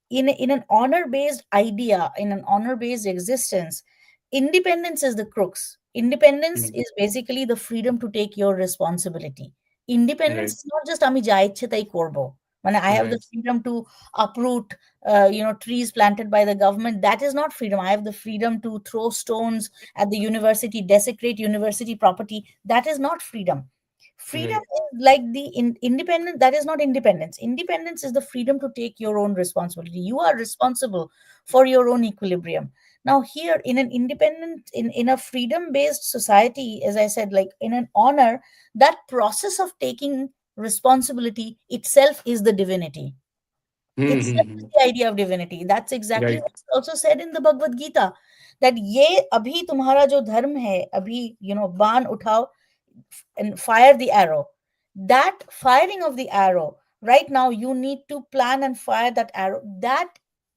in an honor based idea, in an honor based existence, independence is the crux. Independence
Hmm.
is basically the freedom to take your responsibility. Independence
Right,
is not just আমি যা ইচ্ছে তাই করব. When I have the
right,
freedom to uproot trees planted by the government, that is not freedom. I have the freedom to throw stones at the university, desecrate university property. That is not freedom. Freedom
right,
is like the independent. That is not independence. Independence is the freedom to take your own responsibility. You are responsible for your own equilibrium. Now here, in an independent, in a freedom based society, as I said, like in an honor, that process of taking responsibility itself is the divinity.
Hmm, hmm,
Itself is
hmm.
the idea of divinity. That's exactly
Right,
what's also said in the Bhagavad Gita, that ये अभी तुम्हारा जो धर्म है, अभी बाण उठाओ and fire the arrow. That firing of the arrow, right now you need to plan and fire that arrow. That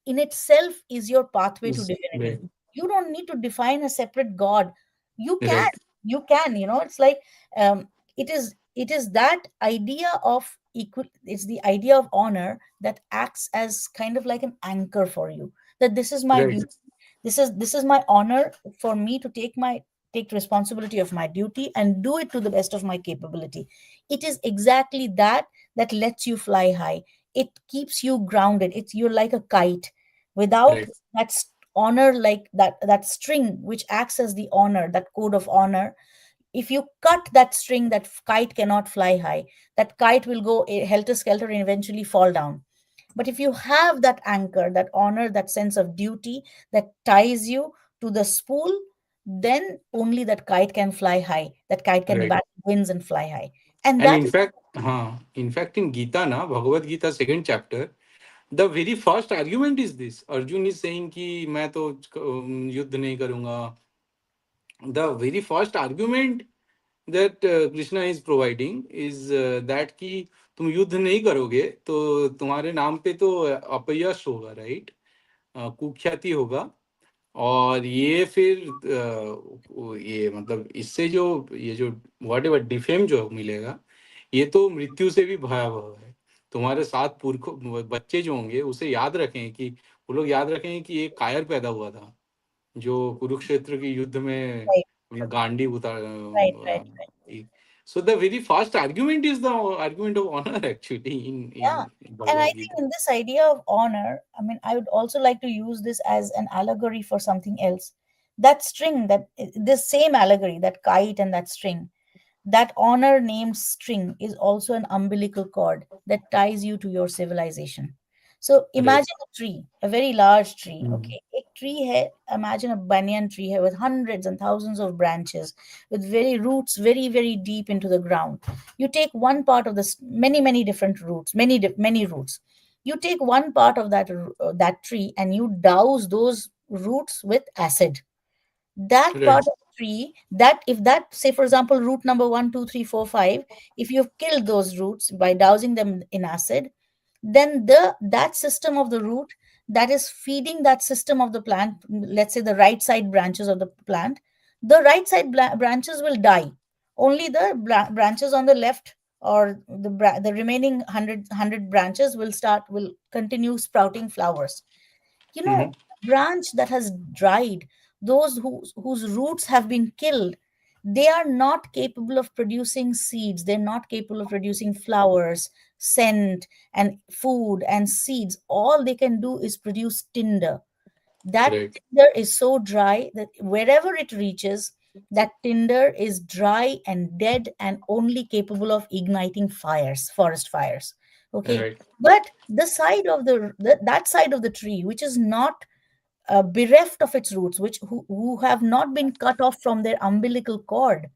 in itself is your pathway to divinity.
right,
You don't need to define a separate god. You can,
right,
it's like, it is that idea of equal, it's the idea of honor that acts as kind of like an anchor for you, that this is my
right,
duty, this is my honor, for me to take responsibility of my duty and do it to the best of my capability. It is exactly that lets you fly high. It keeps you grounded. It's You're like a kite. Without
right,
honor, like that string which acts as the honor, that code of honor, If you cut that string, that kite cannot fly high. That kite will go helter skelter and eventually fall down. But if you have that anchor, that honor, that sense of duty that ties you to the spool, then only that kite can fly high. That kite can
Right.
bat winds and fly high. And
And
that
in
is
fact, in fact, in Gita, na Bhagavad Gita, second chapter, the very first argument is this. Arjun is saying कि मैं तो युद्ध नहीं करूंगा. The very first argument that Krishna is providing is that कि तुम युद्ध नहीं करोगे तो तुम्हारे नाम पे तो अपयश होगा, राइट? कुख्याति होगा. और ये फिर ये मतलब इससे जो ये जो वॉट एवर डिफेम जो मिलेगा, ये तो मृत्यु से भी भयावह है. तुम्हारे साथ पुरखों बच्चे जो होंगे उसे याद रखें कि वो लोग याद रखें कि एक कायर पैदा हुआ था जो कुरुक्षेत्र की युद्ध में
right,
अपना गांडी उतार.
right, right, right.
So the very first argument is the argument of honor actually
Yeah.
in
And I
Bhagavad
think
Gita.
in this idea of honor, I mean, I would also like to use this as an allegory for something else. That string, this same allegory, that kite and that string, that honor named string is also an umbilical cord that ties you to your civilization. So
Right.
imagine a tree, a very large tree.
Mm.
Okay, एक tree है. Imagine a banyan tree है with hundreds and thousands of branches, with very roots very deep into the ground. You take one part of this, many different roots, many roots. You take one part of that tree and you douse those roots with acid. That
Right.
part of the tree, that if that, say for example, root number 1 2 3 4 5, if you've killed those roots by dousing them in acid, then that system of the root that is feeding that system of the plant, let's say the right side branches of the plant, the right side branches will die. Only the branches on the left, or the remaining 100 branches will continue sprouting flowers. You know,
Mm-hmm.
branch that has dried, those whose roots have been killed, they are not capable of producing seeds. They're not capable of producing flowers, scent, and food and seeds. All they can do is produce tinder. That
Right.
tinder is so dry that wherever it reaches, that tinder is dry and dead and only capable of igniting fires, forest fires. Okay.
Right.
But the side of that side of the tree which is not bereft of its roots, who have not been cut off from their umbilical cord,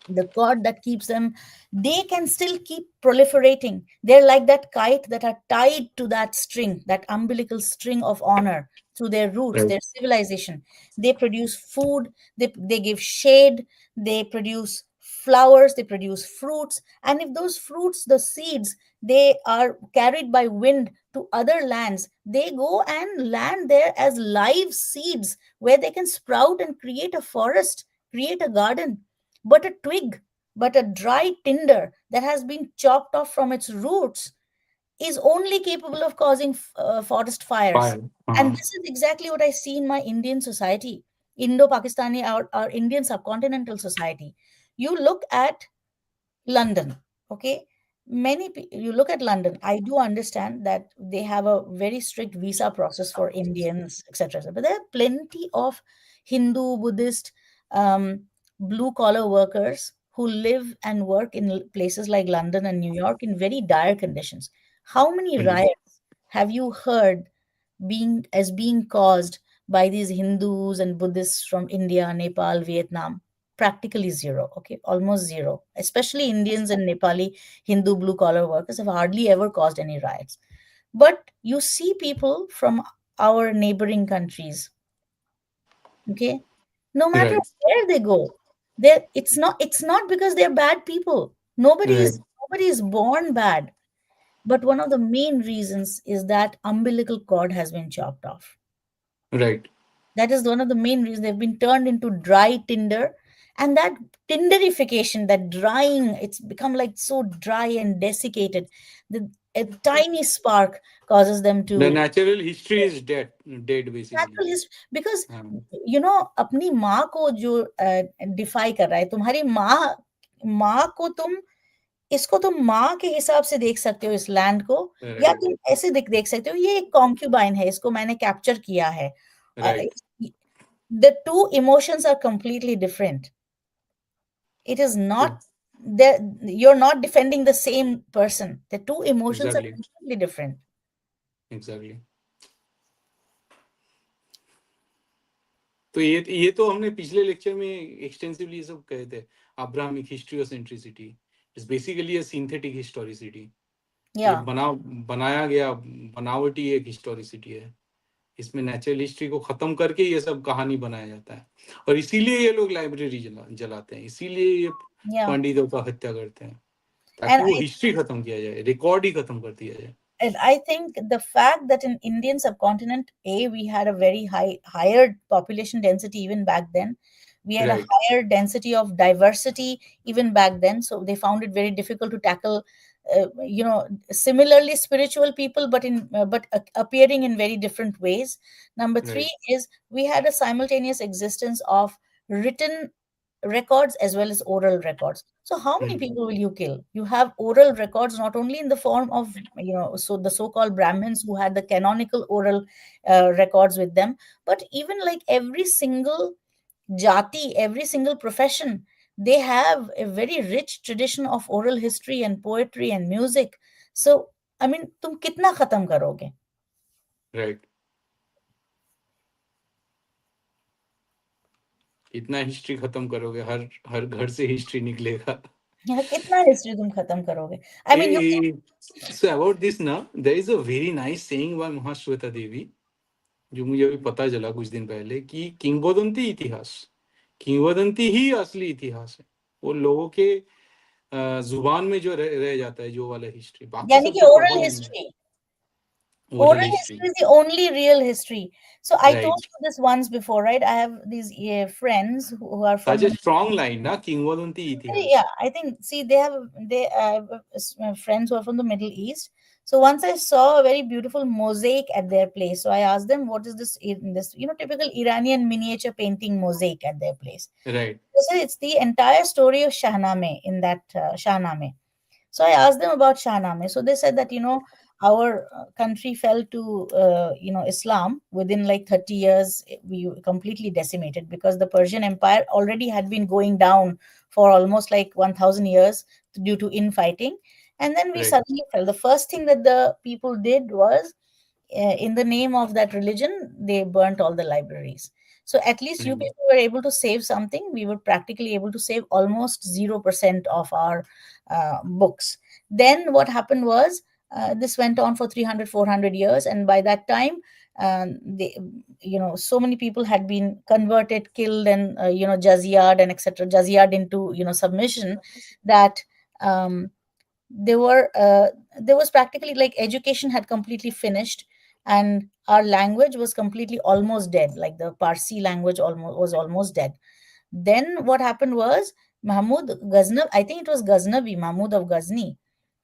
the cord that keeps them, they can still keep proliferating. They're like that kite that are tied to that string, that umbilical string of honor, through their roots,
Right.
their civilization. They produce food, they give shade, they produce flowers, they produce fruits. And if those fruits, the seeds, they are carried by wind to other lands, they go and land there as live seeds where they can sprout and create a forest, create a garden. But a twig, but a dry tinder that has been chopped off from its roots is only capable of causing forest fires.
Fire.
And this is exactly what I see in my Indian society, Indo-Pakistani, our Indian subcontinental society. You look at London, okay? You look at London, I do understand that they have a very strict visa process for Indians, etc. But there are plenty of Hindu, Buddhist, blue collar workers who live and work in places like London and New York in very dire conditions. How many
Mhm.
riots have you heard being caused by these Hindus and Buddhists from India, Nepal, Vietnam? Practically zero. Okay, almost zero. Especially Indians and Nepali Hindu blue collar workers have hardly ever caused any riots. But you see people from our neighboring countries, okay, no matter
Right.
where they go, it's not because they're bad people. Nobody
Right.
is nobody is born bad. But one of the main reasons is that umbilical cord has been chopped off.
Right.
That is one of the main reasons they've been turned into dry tinder. And that tinderification, that drying, it's become like so dry and desiccated. A tiny spark causes them
The
to
natural history is dead. Dead basically.
natural history. Because
Um,
अपनी माँ को जो DeFi कर रहा है, तुम्हारी माँ माँ को तुम इसको तुम माँ के हिसाब से देख सकते हो इस लैंड को, या
right.
तुम ऐसे देख सकते हो ये एक कॉन्क्यूबाइन है, इसको मैंने कैप्चर किया है.
Right.
The two emotions are completely different. It is
Yeah,
not there. You're not defending the same person. The two emotions are
exactly,
completely different.
exactly. तो ये तो हमने पिछले लेक्चर में एक्सटेंसिवली ये सब कहे थे. अब्राहमिक हिस्ट्री और centricity is basically a synthetic historicity. ये
Yeah.
बनाया गया बनावटी एक हिस्टोरिसिटी है. इसमें नेचुरल हिस्ट्री को खत्म करके ये सब कहानी बनाया जाता है, और इसीलिए ये लोग लाइब्रेरी जलाते हैं, इसीलिए ये
Yeah.
पंडितों का हत्या करते हैं, ताकि
And
वो हिस्ट्री खत्म किया जाए, रिकॉर्ड ही खत्म कर दिया जाए.
and I think the fact that in Indian subcontinent, we had a very higher population density even back then. We had a
right.
higher density of diversity even back then. So they found it very difficult to tackle, similarly spiritual people, but appearing in very different ways. Number three
right.
is we had a simultaneous existence of written records as well as oral records. So how many people will you kill? You have oral records not only in the form of, so the so-called Brahmins who had the canonical oral records with them, but even like every single jati, every single profession, they have a very rich tradition of oral history and poetry and music. So I mean, तुम कितना खत्म करोगे?
Right. इतना history खत्म करोगे, हर हर घर से history निकलेगा.
Yeah, कितना हिस्ट्री तुम खत्म करोगे? I mean, you
A, so about this ना, there is a very nice saying by Mahasweta देवी, जो मुझे अभी पता चला कुछ दिन पहले, कि किंवदंती इतिहास, किंवदंती ही असली इतिहास है. वो लोगों के जुबान में जो रह जाता है, जो वाला हिस्ट्री, बाकी
यानी
सब
कि
तो
oral
कवर होना है.
history.
Oral
Oral
history.
history is the only real history. So I told
right.
you this once before, right? I have these friends who are from
such A
the
strong line ना, किंवदंती इतिहास.
yeah. I think see they have friends who are from the Middle East. So once I saw a very beautiful mosaic at their place. So I asked them, what is this? This typical Iranian miniature painting mosaic at their place.
Right.
They said it's the entire story of Shahnameh in that Shahnameh. So I asked them about Shahnameh. So they said that, our country fell to, Islam within like 30 years. We were completely decimated because the Persian Empire already had been going down for almost like 1,000 years due to infighting. And then we
right.
suddenly fell. The first thing that the people did was, in the name of that religion, they burnt all the libraries. So at least you people were able to save something. We were practically able to save almost 0% of our books. Then what happened was, this went on for 300, 400 years. And by that time, they, so many people had been converted, killed, and, jaziad and etc. Jaziad into, submission, that um, they were there was practically like education had completely finished, and our language was completely almost dead, like the Parsi language almost dead. Then what happened was, Mahmud Ghaznavi, I think it was Ghaznavi, Mahmud of Ghazni,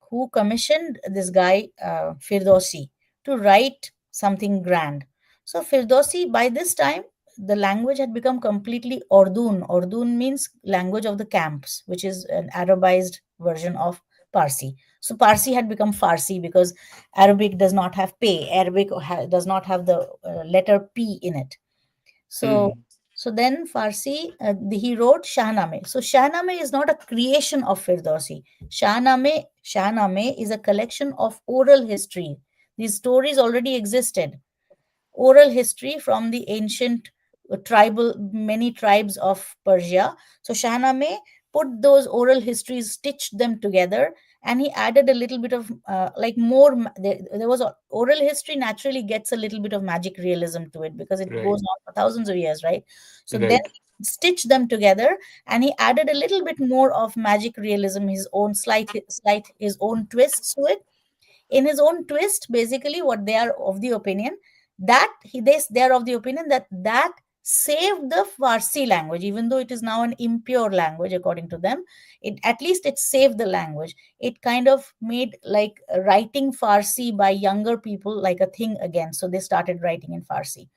who commissioned this guy, Firdausi, to write something grand. So Firdausi, by this time, the language had become completely Ordun. Ordun means language of the camps, which is an Arabized version of Parsi. So Parsi had become Farsi because Arabic does not have pay. Arabic does not have the letter P in it. So, then Farsi, he wrote Shahnameh. So Shahnameh is not a creation of Firdausi. Shahnameh is a collection of oral history. These stories already existed. Oral history from the ancient many tribes of Persia. So Shahnameh put those oral histories, stitched them together, and he added a little bit of like more. There was oral history naturally gets a little bit of magic realism to it because it goes
right.
on for thousands of years, right? So then
right.
he stitched them together, and he added a little bit more of magic realism, his own slight his own twists to it. In his own twist, basically what they are of the opinion, that they are of the opinion that saved the Farsi language, even though it is now an impure language according to them. It at least it saved the language. It kind of made like writing Farsi by younger people like a thing again, so they started writing in Farsi.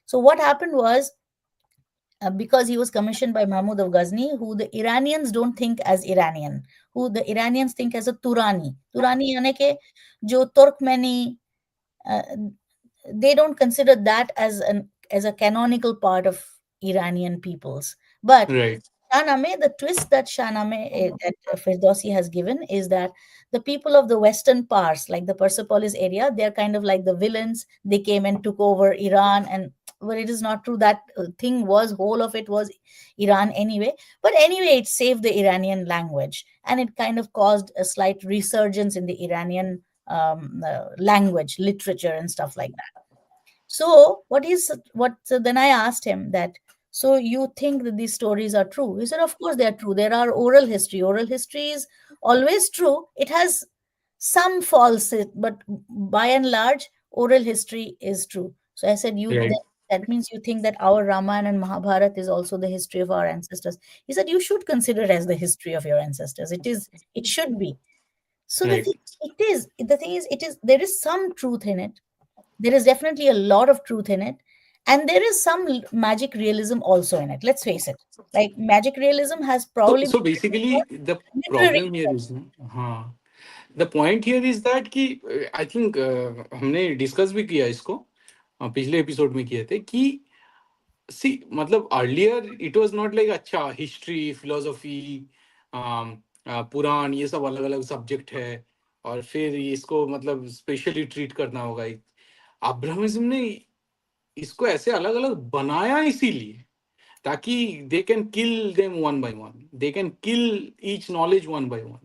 So what happened was, because he was commissioned by Mahmud of Ghazni, who the Iranians don't think as Iranian, who the Iranians think as a Turani. Turani यानी के जो Turkmeni, uh, they don't consider that as a canonical part of Iranian peoples. But
right.
Shahnameh, the twist that that Firdausi has given is that the people of the western Pars, like the Persepolis area, they're kind of like the villains. They came and took over Iran, and well, it is not true. That thing was whole of it was Iran anyway. But anyway, it saved the Iranian language, and it kind of caused a slight resurgence in the Iranian language, literature, and stuff like that. So so then I asked him that, so you think that these stories are true? He said, of course they are true. There are oral history. Oral history is always true. It has some false, but by and large, oral history is true. So I said,
Right.
that means you think that our Ramayana and Mahabharata is also the history of our ancestors. He said, you should consider it as the history of your ancestors. It should be. So
Right.
the thing is, there is some truth in it. There is definitely a lot of truth in it, and there is some magic realism also in it. Let's face it, like magic realism has
So
probably
so
been written for
basically the
literary
problem here is,
purposes.
हाँ, the point here is that कि I think हमने discuss भी किया इसको, पिछले episode में किए थे कि सी मतलब earlier it was not like अच्छा हिस्ट्री फिलोसफी पुराण ये सब अलग अलग सब्जेक्ट है और फिर इसको मतलब स्पेशली ट्रीट करना होगा। अब्राहमिज्म ने इसको ऐसे अलग अलग बनाया इसीलिए ताकि they can kill them one by one, they can kill each knowledge one by one.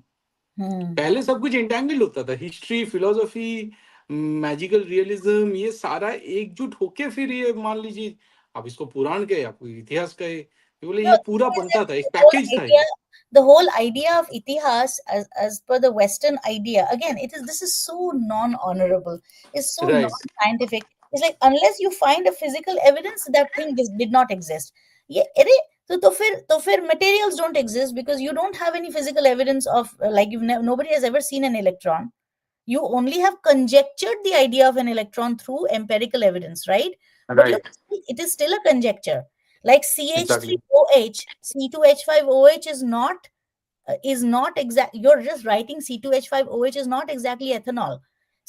Hmm.
पहले सब कुछ इंटैंगल्ड होता था, हिस्ट्री फिलोसफी मैजिकल रियलिज्म ये सारा एकजुट होके फिर ये मान लीजिए आप इसको पुराण कहे आप इतिहास कहे, ये बोले
No,
ये पूरा बनता था, एक
the whole
पैकेज था
idea,
ये।
the whole idea of itihas as per the Western idea, again, this is so non-honorable. It's so
right
non-scientific. It's like unless you find a physical evidence that thing did not exist. Yeah, तो फिर materials don't exist because you don't have any physical evidence of like nobody has ever seen an electron. You only have conjectured the idea of an electron through empirical evidence, right? But
right
it is still a conjecture. Like
exactly
CH3OH, C2H5OH is not exact. You're just writing C2H5OH is not exactly ethanol.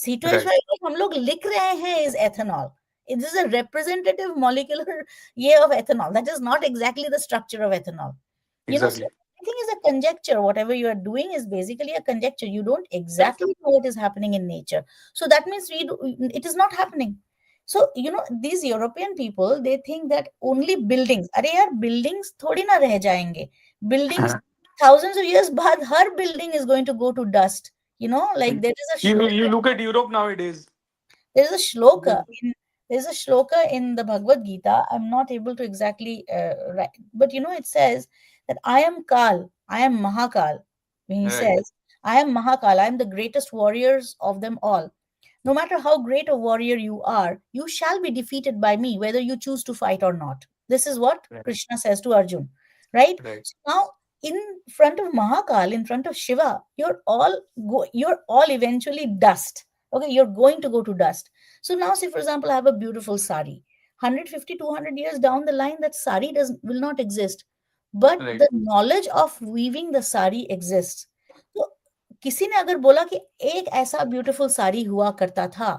Right
C2H5OH हम लोग लिख रहे हैं is ethanol. It is a representative molecular year of ethanol. That is not exactly the structure of ethanol. So
exactly
everything is a conjecture. Whatever you are doing is basically a conjecture. You don't exactly know what is happening in nature. So that means it is not happening. So these European people, they think that only buildings. अरे यार buildings थोड़ी ना रह जाएंगे. Buildings thousands of years बाद हर building is going to go to dust. Like there is a
you
shloka.
look at Europe nowadays.
There's a shloka in there's a shloka in the Bhagavad Gita. I'm not able to exactly write, but it says that I am Kal, I am Mahakal. When he
Right.
says, I am Mahakal, I am the greatest warriors of them all. No matter how great a warrior you are, you shall be defeated by me, whether you choose to fight or not. This is what
Right.
Krishna says to Arjun, right?
Right.
So now, in front of Mahakal, in front of Shiva, you're all eventually dust. Okay, you're going to go to dust. So now, say for example, I have a beautiful sari. 150, 200 years down the line, that sari will not exist. But
Right.
the knowledge of weaving the sari exists. तो किसी ने अगर बोला कि एक ऐसा beautiful sari हुआ करता था,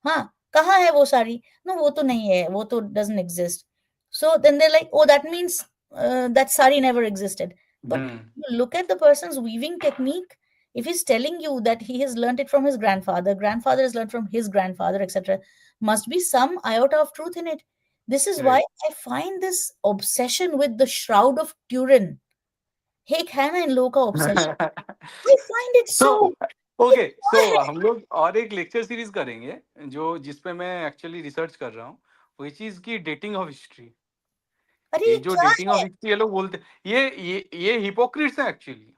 हाँ, कहाँ है वो साड़ी? नो, वो तो नहीं है, वो तो doesn't exist. So then they're like, oh, that means that sari never existed. But
Hmm.
you look at the person's weaving technique. If he's telling you that he has learned it from his grandfather has learned from his grandfather, etc., must be some iota of truth in it. This is why
Right.
I find this obsession with the Shroud of Turin. एक है ना इन लोगों का obsession. I find it
तो
so.
Okay, सो हम लोग और एक लेक्चर सीरीज करेंगे जो जिसपे मैं एक्चुअली रिसर्च कर रहा हूँ, वही चीज की डेटिंग ऑफ हिस्ट्री।
अरे
ये
ये
जो
क्या
डेटिंग ऑफ
है?
हिस्ट्री ये लोग बोलते, ये हिपोक्रिट्स है एक्चुअली।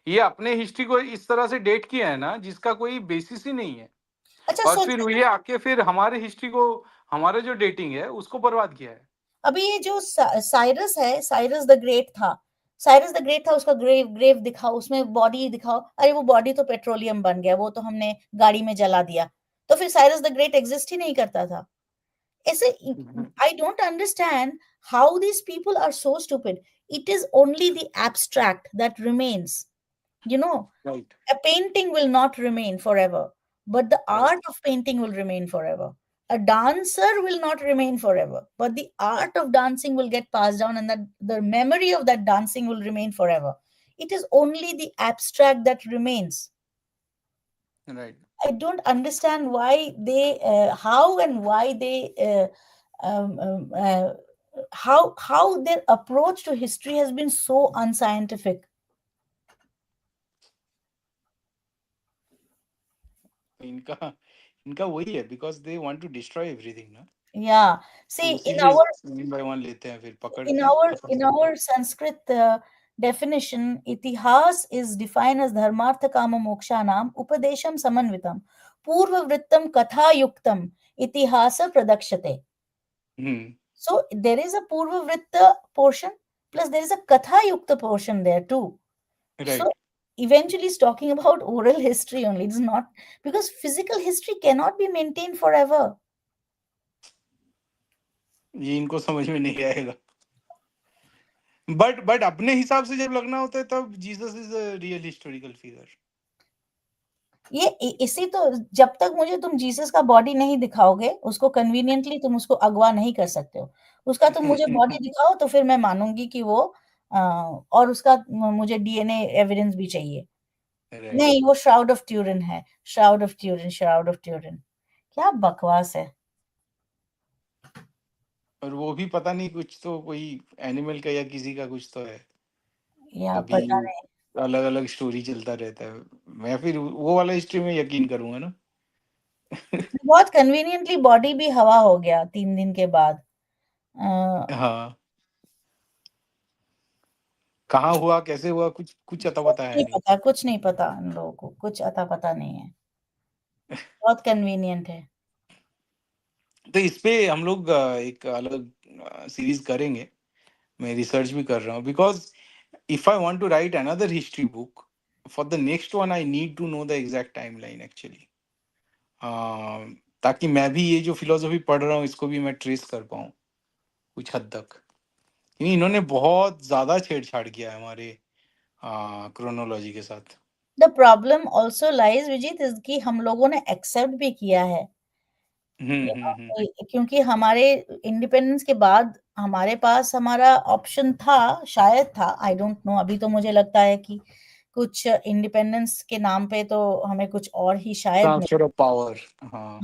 ये अपने हिस्ट्री को इस तरह से डेट किया है ना जिसका कोई बेसिस ही नहीं है,
अच्छा
और
सोचो,
फिर ये आके फिर हमारे हिस्ट्री को, हमारे जो डेटिंग है उसको बर्बाद किया है।
अभी ये जो साइरस है, साइरस द ग्रेट था, साइरस द ग्रेट था, उसका ग्रेव ग्रेव दिखाओ, उसमें बॉडी दिखाओ। अरे वो बॉडी तो पेट्रोलियम बन गया, वो तो हमने गाड़ी में जला दिया। तो फिर साइरस द ग्रेट एग्जिस्ट ही नहीं करता था। ऐसे I don't understand how these people are so stupid. It is only the abstract that remains, you know
right
a painting will not remain forever, but the
right
art of painting will remain forever. A dancer will not remain forever, but the art of dancing will get passed down, and that the memory of that dancing will remain forever. It is only the abstract that remains.
Right.
I don't understand why they, how and why they, how their approach to history has been so unscientific.
इनका इनका वही है, because they want to destroy everything ना.
Yeah.
तो
See,
उसी के one by one लेते हैं, फिर पकड़ के खत्म
in
कर देते
our Sanskrit definition, itihas is defined as dharmartha kama mokshanam upadesham samanvitam purva vrittam katha yuktam itihasa pradakshate.
हैं.
So there is a purva vritta portion plus there is a katha yukta portion there too. So
Right.
eventually it's talking about oral history only. It's not, because physical history cannot be maintained forever.
ये इनको समझ में नहीं आएगा. But अपने हिसाब से जब लगना होता है तब Jesus is a real historical figure.
ये इसी तो, जब तक मुझे तुम जीसस का बॉडी नहीं दिखाओगे, उसको कन्वीनियंटली तुम उसको अगवा नहीं कर सकते हो. उसका तुम मुझे बॉडी दिखाओ तो फिर मैं मानूंगी कि वो और उसका मुझे डीएनए एविडेंस भी चाहिए.
राइट.
नहीं, वो श्राउड ऑफ ट्यूरिन है. Shroud of Turin, shroud of Turin, क्या बकवास है.
और वो भी पता नहीं, कुछ तो कोई एनिमल का या किसी का कुछ तो है.
या
कभी
पता नहीं.
अलग अलग स्टोरी चलता रहता है. मैं फिर वो वाला हिस्ट्री में यकीन करूंगा ना.
बहुत कन्वीनियंटली बॉडी भी हवा हो गया 3 दिन के बाद.
हाँ. कहाँ हुआ, कैसे हुआ, कुछ कुछ अता पता है
नहीं
नहीं.
पता, कुछ नहीं पता. इन लोगों को कुछ अता पता नहीं है. बहुत कन्वीनियंट है.
तो इस पे हम लोग एक अलग सीरीज करेंगे. मैं रिसर्च भी कर रहा हूँ, because if I want to write another history book, for the next one I need to know the exact timeline actually. ताकि मैं भी ये जो फिलोसफी पढ़ रहा हूँ इसको भी मैं ट्रेस कर पाऊँ कुछ हद तक. क्योंकि इन्होंने बहुत ज्यादा छेड़छाड़ किया है हमारे क्रोनोलॉजी के साथ.
The problem also lies with it is कि हम लोगों ने एक्सेप्ट भी किया है.
हम्म.
क्योंकि हमारे इंडिपेंडेंस के बाद हमारे पास हमारा ऑप्शन था, शायद था, आई डोंट नो. अभी तो मुझे लगता है कि कुछ इंडिपेंडेंस के नाम पे तो हमें कुछ और ही शायद
ट्रांसफर ऑफ पावर. हाँ.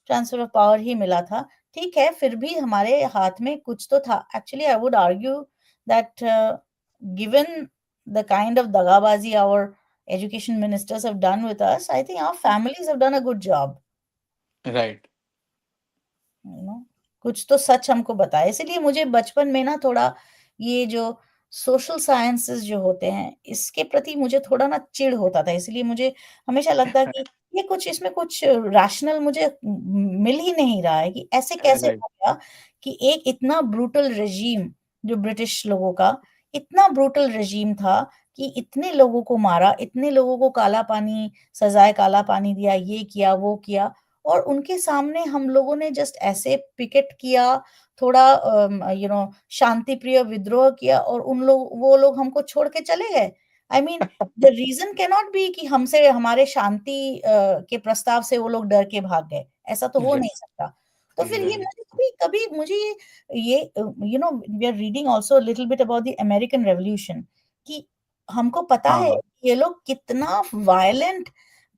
ट्रांसफर ऑफ पावर ही मिला था. ठीक है, फिर भी हमारे हाथ में कुछ तो था. Actually I would argue that given the kind of दगाबाजी our education ministers have done with us, I think our families have done a good job.
Right.
कुछ तो सच हमको बताया. इसलिए मुझे बचपन में ना थोड़ा ये जो सोशल साइंसेस जो होते हैं इसके प्रति मुझे थोड़ा ना चिढ़ होता था. इसलिए मुझे हमेशा लगता कि ये कुछ, इसमें कुछ रैशनल मुझे मिल ही नहीं रहा है कि ऐसे कैसे
राइट.
हो गया कि एक इतना ब्रूटल रेजीम, जो ब्रिटिश लोगों का इतना ब्रूटल रेजीम था कि इतने लोगों को मारा, इतने लोगों को काला पानी, सजाए काला पानी दिया, ये किया वो किया, और उनके सामने हम लोगों ने जस्ट ऐसे पिकेट किया, थोड़ा शांति प्रिय विद्रोह किया, और वो लोग हमको छोड़ के चले गए. I mean the reason can not be कि हमसे, हमारे शांति के प्रस्ताव से वो लोग डर के भाग गए. ऐसा तो हो नहीं सकता. तो फिर ये मुझे कभी कभी मुझे ये we are reading also little bit about the American revolution, कि हमको पता है
हाँ.
ये लोग कितना वायलेंट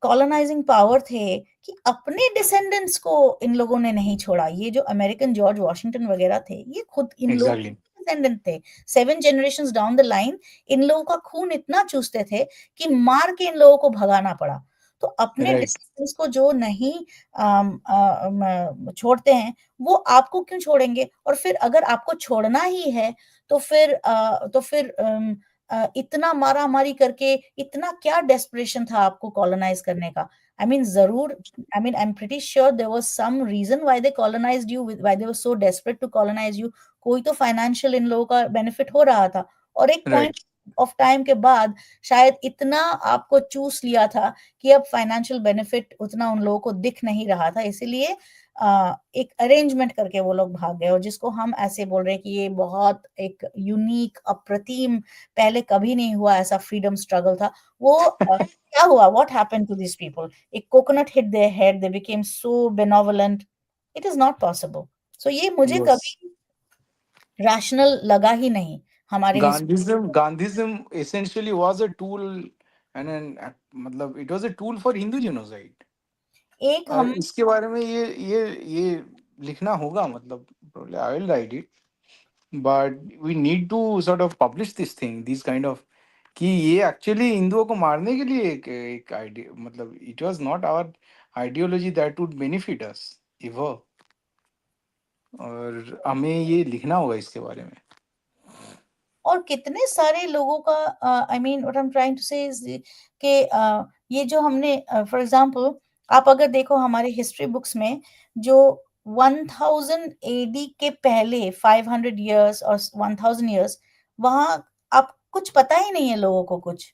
कॉलोनाइजिंग पावर थे कि अपने डिसेंडेंट्स को इन लोगों ने नहीं छोड़ा. ये जो अमेरिकन जॉर्ज वॉशिंगटन वगैरह थे, ये खुद इन लोगों
एग्जैक्टली.
के डिसेंडेंट थे. 7 generations down the line in लोगों का खून इतना चूसते थे कि मार के इन लोगों को भगाना पड़ा. तो अपने
राइट.
डिसेंडेंट्स को जो नहीं छोड़ते हैं, वो आपको क्यों छोड़ेंगे. और फिर अगर आपको छोड़ना ही है तो फिर इतना मारा मारी करके, इतना क्या डेस्परेशन था आपको कॉलोनाइज करने का. आई मीन जरूर, I mean I am pretty sure there was some reason why they colonised you, why they were so desperate to colonise you. कोई तो फाइनेंशियल इन लोगों का बेनिफिट हो रहा था. और एक पॉइंट
राइट.
ऑफ टाइम के बाद शायद इतना आपको चूस लिया था कि अब फाइनेंशियल बेनिफिट उतना उन लोगों को दिख नहीं रहा था. इसीलिए एक अरेंजमेंट करके वो लोग भाग गए. और जिसको हम ऐसे बोल रहे हैं कि ये बहुत एक यूनिक, अप्रतिम, पहले कभी नहीं हुआ ऐसा फ्रीडम स्ट्रगल था. वो क्या हुआ, what happened to this people. एक coconut hit their head, they became so benevolent, it is not possible. So ये मुझे
Yes.
कभी रैशनल लगा ही नहीं हमारे history.
Gandhism essentially was a tool and मतलब it was a tool for Hindu genocide.
एक हम
इसके बारे में ये लिखना होगा, मतलब probably I will write it, but we need to sort of publish this thing, these kind of, कि ये एक्चुअली हिंदुओं को मारने के लिए एक आइडिया, मतलब it was not our ideology that would benefit us ever, और हमें ये लिखना होगा इसके बारे में.
और कितने सारे लोगों का I mean what I am trying to say is कि ये जो हमने फॉर एग्जांपल आप अगर देखो हमारे हिस्ट्री बुक्स में जो 1000 एडी के पहले 500 इयर्स और 1000 इयर्स वहां आप कुछ पता ही नहीं है लोगों को कुछ.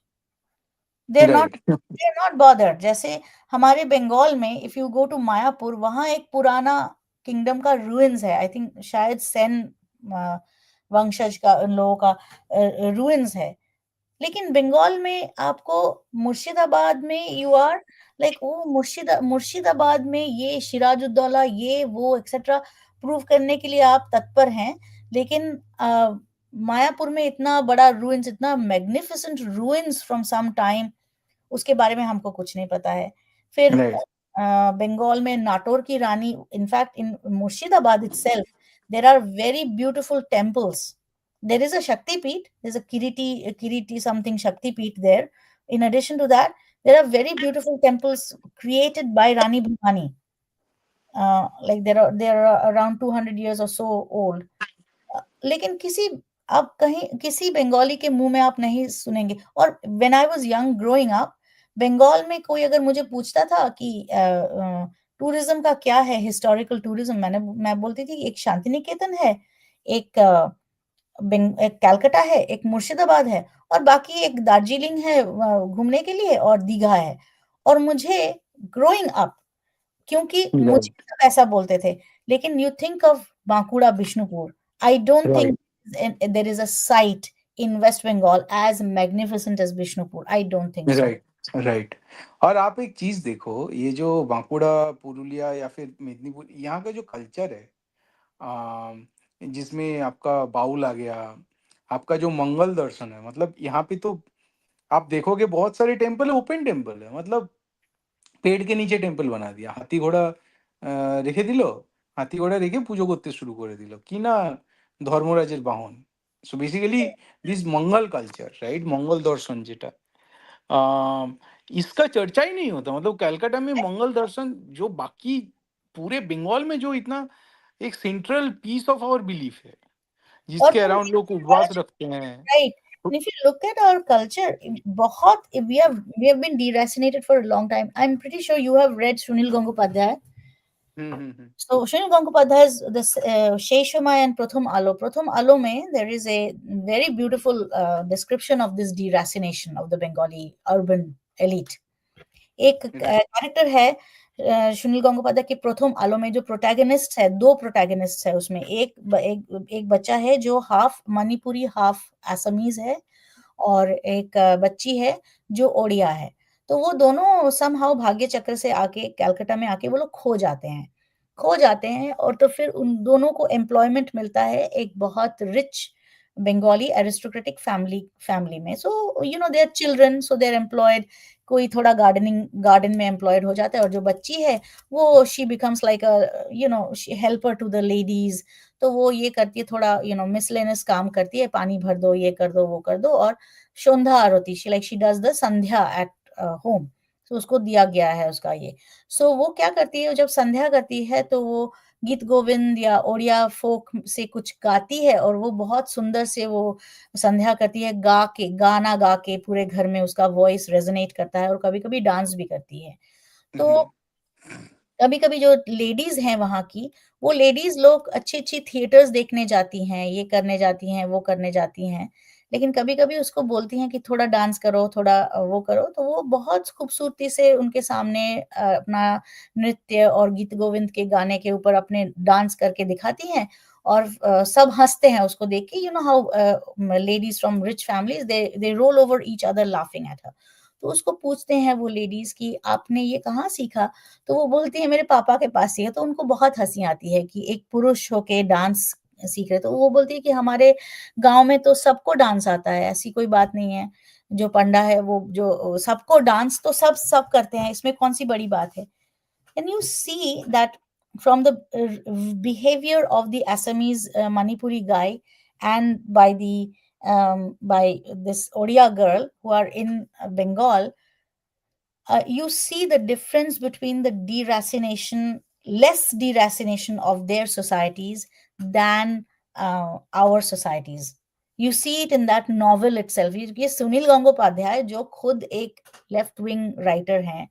They
Right.
Are not bothered. जैसे हमारे बंगाल में if you go to Mayapur वहां एक पुराना किंगडम का ruins है. आई थिंक शायद सेन वंशज का उन लोगों का ruins है. लेकिन बंगाल में आपको मुर्शिदाबाद में you are like oh Murshidabad में ये सिराजुद्दौला ये वो एक्सेट्रा प्रूव करने के लिए आप तत्पर हैं. लेकिन मायापुर में इतना बड़ा ruins, इतना magnificent ruins from some time, उसके बारे में हमको कुछ नहीं पता है. फिर
Right.
बंगाल में नाटोर की रानी, in fact in Murshidabad itself there are very beautiful temples. There is a Shakti Peeth, there's a Kiriti something Shakti Peeth there. In addition to that, there are very beautiful temples created by Rani Bhumani. Like there are around 200 years or so old. लेकिन किसी आप कहीं किसी बंगाली के मुंह में आप नहीं सुनेंगे. और when I was young growing up, Bengal में कोई अगर मुझे पूछता था कि टूरिज्म का क्या है, हिस्टोरिकल टूरिज्म, मैं बोलती थी एक शांति निकेतन है, एक एक कलकत्ता है, एक मुर्शिदाबाद है, और बाकी एक दार्जिलिंग है घूमने के लिए, और दीघा है. और मुझे ग्रोइंग अप, क्योंकि मुझे
Right.
सब ऐसा बोलते थे. लेकिन you think of Bankura Bishnupur, I don't
Right.
Think there is a site in West Bengal as magnificent as Bishnupur. I don't think so.
Right. Right. और आप एक चीज देखो, ये जो बांकुड़ा, पुरुलिया या फिर मेदिनीपुर, यहाँ का जो कल्चर है, जिसमें आपका बाउल आ गया, आपका जो मंगल दर्शन है, मतलब यहाँ पे तो आप देखोगे बहुत सारे टेम्पल है, ओपन टेम्पल है, मतलब পেড় के नीचे টেম্পল বানা দিয়া, হাতি ঘোড়া রেখে দিল, হাতি ঘোড়া রেখে পুজো করতে শুরু করে দিল, কি না ধর্মরাজের বাহন. So basically this mangal culture, right, मंगल दर्शन যেটা, इसका चर्चा ही नहीं होता. मतलब कलकत्ता में मंगल दर्शन जो बाकी पूरे बंगाल में जो इतना एक central piece of our belief है,
और
जिसके
तुम
अराउंड लोग उपवास रखते हैं.
Right, and if you look at our culture, बहुत we have been deracinated for a long time. I'm pretty sure you have read Sunil Gangopadhyay. So Sunil Gangopadhyay's this Sheshama and Pratham Alo. Pratham Alo mein there is a very beautiful description of this deracination of the Bengali urban elite. एक character है सुनील गंगोपाध्याय के प्रथम आलो में, जो protagonist है, दो protagonist है उसमें. एक बच्चा है जो हाफ मणिपुरी हाफ असमीज है, और एक बच्ची है जो ओडिया है. तो वो दोनों समहाउ भाग्य चक्र से आके कलकत्ता में आके वो लोग खो जाते हैं, और तो फिर उन दोनों को एम्प्लॉयमेंट मिलता है एक बहुत रिच बंगाली एरिस्टोक्रेटिक फैमिली में. So you know they are children, so they are employed. कोई थोड़ा गार्डन में एम्प्लॉयड हो जाता है, और जो बच्ची है वो she becomes like a you know helper to the ladies. तो वो ये करती है, थोड़ा यू नो मिसलेनियस काम करती है, पानी भर दो, ये कर दो, वो कर दो. और संध्या आरती, she does the sandhya at home. तो उसको दिया गया है उसका ये. सो वो क्या करती है, जब संध्या करती है तो वो गीत गोविंद या ओडिया फोक से कुछ गाती है, और वो बहुत सुंदर से वो संध्या करती है, गाना गा के पूरे घर में उसका वॉइस रेजोनेट करता है, और कभी कभी डांस भी करती है. तो कभी कभी जो लेडीज हैं वहां की, वो लेडीज लोग अच्छी अच्छी थिएटर्स देखने जाती हैं, ये करने जाती हैं, वो करने जाती हैं. लेकिन कभी कभी उसको बोलती हैं कि थोड़ा डांस करो, थोड़ा वो करो, तो वो बहुत खूबसूरती से उनके सामने अपना नृत्य और गीत गोविंद के गाने के ऊपर अपने डांस करके दिखाती हैं. और सब हंसते हैं उसको देख के. You know how ladies from rich families they roll over each other laughing at her. तो उसको पूछते हैं वो लेडीज कि आपने ये कहाँ सीखा, तो वो बोलती है मेरे पापा के पास सीखा। तो उनको बहुत हंसी आती है कि एक पुरुष होके डांस सीख रहे। तो वो बोलती है कि हमारे गांव में तो सबको डांस आता है, ऐसी कोई बात नहीं है। जो पंडा है वो जो सबको डांस तो सब सब करते हैं, इसमें कौन सी बड़ी बात है। Can you see that from the behavior of the Assamese Manipuri guy and by this Odia girl who are in Bengal, you see the difference between the deracination, less deracination of their societies than our societies. You see it in that novel itself. ये सुनील गंगोपाध्याय जो खुद एक left wing writer हैं,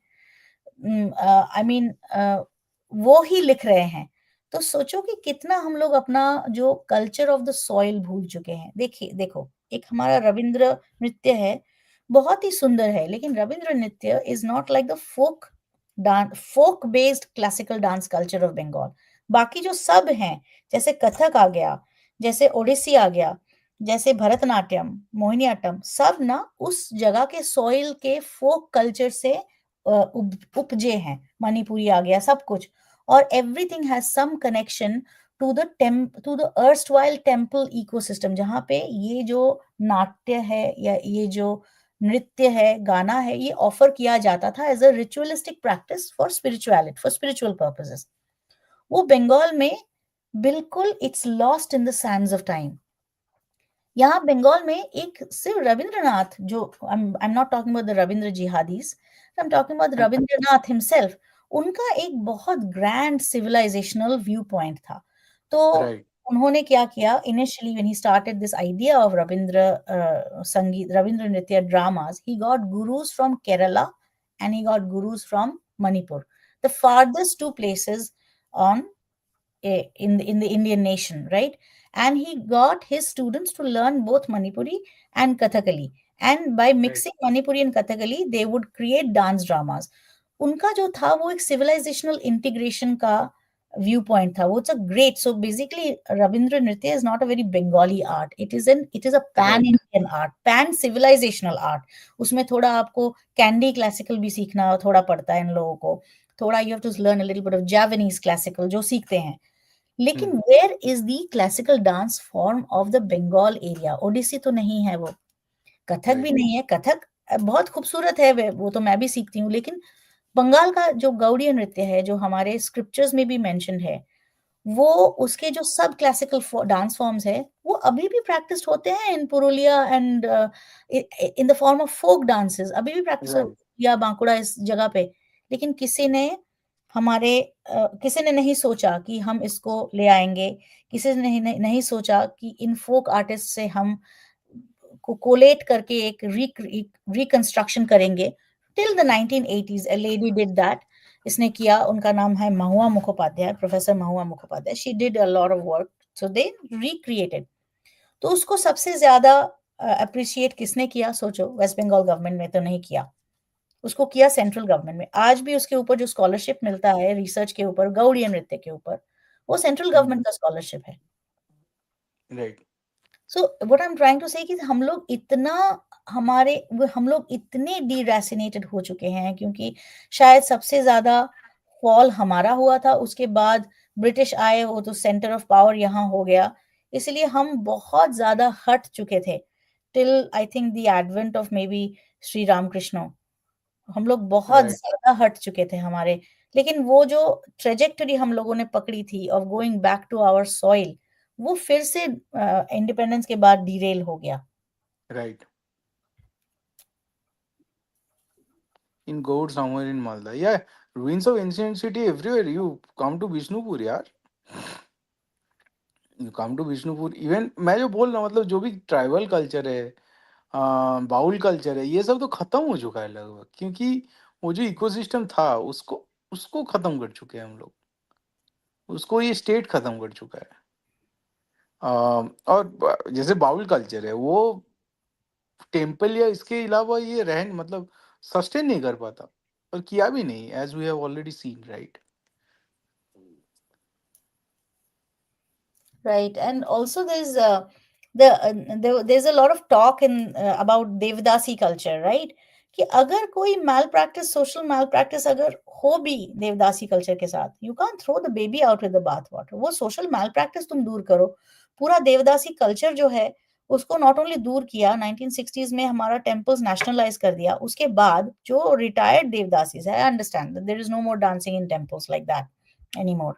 I mean वो ही लिख रहे हैं। तो सोचो कि कितना हम लोग अपना जो कल्चर ऑफ द सॉइल भूल चुके हैं। देखिए देखो, एक हमारा रविंद्र नृत्य है, बहुत ही सुंदर है, लेकिन Rabindra Nritya is not like the folk dance, folk based classical dance culture of Bengal. बाकी जो सब हैं, जैसे कथक आ गया, जैसे ओडिसी आ गया, जैसे भरतनाट्यम, मोहिनीअट्टम, सब ना उस जगह के सॉइल के फोक कल्चर से उपजे हैं। मणिपुरी आ गया, सब कुछ। और everything has some connection to the erstwhile temple ecosystem, जहाँ पे ये जो नाट्य है या ये जो नृत्य है, गाना है, ये ऑफर किया जाता था as a ritualistic practice for spirituality, for spiritual purposes. वो बंगाल में बिल्कुल it's lost in the sands of time. यहाँ बंगाल में एक सिर्फ रविंद्रनाथ, जो I am not talking about the Rabindra jihadis, I am talking about Rabindranath himself. उनका एक बहुत ग्रैंड सिविलाइजेशनल व्यू पॉइंट था। तो
राइट
उन्होंने क्या किया, initially when he started this idea of Rabindra Sangeet, Rabindra Nritya dramas, he got gurus from Kerala and he got gurus from Manipur, the farthest two places on in the Indian nation, right? And he got his students to learn both Manipuri and Kathakali. And by
right
mixing Manipuri and Kathakali, they would create dance dramas. उनका जो था वो एक civilizational integration का viewpoint था। वो it's a great, so basically Rabindra Nritya is not a very Bengali art, it is a pan
right
Indian art, pan civilizational art. उसमें थोड़ा आपको कैंडी क्लासिकल भी सीखना थोड़ा पड़ता है इन लोगों को, थोड़ा you have to learn a little bit of Japanese classical जो सीखते हैं। लेकिन where is the classical dance form of the Bengal area? Odissi तो नहीं है वो, कथक भी
राइट
नहीं है। कथक बहुत खूबसूरत है, वो तो मैं भी सीखती हूँ, लेकिन बंगाल का जो गौड़ीय नृत्य है, जो हमारे स्क्रिप्चर्स में भी मेंशन है, वो उसके जो सब क्लासिकल डांस फॉर्म्स है, वो अभी भी प्रैक्टिस होते हैं in Purulia and in the form of folk dances, अभी भी प्रैक्टिस हो
राइट
या बांकुड़ा इस जगह पे। लेकिन किसी ने नहीं सोचा कि हम इसको ले आएंगे, किसी ने नहीं सोचा कि इन फोक आर्टिस्ट से हम को कोलेट करके एक रिकंस्ट्रक्शन करेंगे। Till the 1980s a lady did that, इसने किया, उनका नाम है Mahua Mukhopadhyay, professor Mahua Mukhopadhyay. She did a lot of work, so they recreated. तो उसको सबसे ज्यादा अप्रिशिएट किसने किया सोचो? वेस्ट बंगाल गवर्नमेंट ने तो नहीं किया, उसको किया सेंट्रल गवर्नमेंट में। आज भी उसके ऊपर जो स्कॉलरशिप मिलता है रिसर्च के ऊपर, गौड़ीय नृत्य के ऊपर, वो सेंट्रल गवर्नमेंट का स्कॉलरशिप है।
Right
so what I am trying to say कि हम लोग इतने डिरेसिनेटेड हो चुके हैं, क्योंकि शायद सबसे ज्यादा फॉल हमारा हुआ था, उसके बाद ब्रिटिश आए, वो तो सेंटर ऑफ पावर यहाँ हो गया, इसलिए हम बहुत ज्यादा हट चुके थे। Till I think the advent of maybe Shri Ramakrishna, हम लोग बहुत
राइट
ज्यादा हट चुके थे हमारे। लेकिन वो जो ट्रेजेक्टरी हम लोगों ने पकड़ी थी of going back to our soil, वो फिर से इंडिपेंडेंस के बाद डिरेल हो गया।
Right in Goud somewhere in Malda. Yeah, ruins of ancient city everywhere. You come to Bishnupur यार, you come to Bishnupur, even मैं जो बोल रहा हूँ मतलब जो भी ट्राइबल कल्चर है, बाउल कल्चर है, ये सब तो खत्म हो चुका है लगभग, क्योंकि वो जो इकोसिस्टम था उसको उसको खत्म कर चुके हैं हम लोग, उसको ये स्टेट खत्म कर चुका है। और जैसे बाउल कल्चर है वो टेम्पल या इसके अलावा ये रह मतलब सस्टेन नहीं कर पाता, और किया भी नहीं, as we have already seen, right.
Right, and also there's a lot of talk in about Devdasi culture, right? कि अगर कोई malpractice, social malpractice अगर हो भी देवदासी कल्चर के साथ, you can't throw the baby out with the bathwater. वो social malpractice तुम दूर करो, पूरा देवदासी कल्चर जो है उसको नॉट ओनली दूर किया, 1960s में हमारा टेम्पल्स नेशनलाइज कर दिया। उसके बाद जो रिटायर्ड देवदासीज है, I understand that there is no more dancing in temples like that anymore,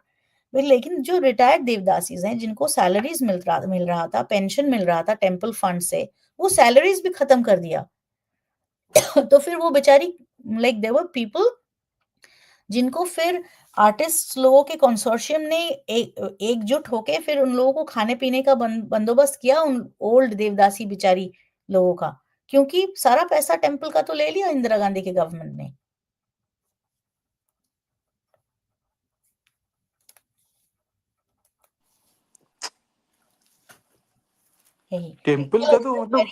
लेकिन जो रिटायर्ड देवदासीज हैं जिनको सैलरीज मिल रहा था, पेंशन मिल रहा था टेम्पल फंड से, वो सैलरीज भी खत्म कर दिया। तो फिर वो बेचारी, लाइक देयर वर पीपल जिनको फिर आर्टिस्ट लोगों के कंसोर्शियम ने एकजुट होके फिर उन लोगों को खाने पीने का बंदोबस्त किया, उन ओल्ड देवदासी बिचारी लोगों का, क्योंकि सारा पैसा टेम्पल का तो ले लिया इंदिरा गांधी के गवर्नमेंट ने।
टेम्पल का तो मतलब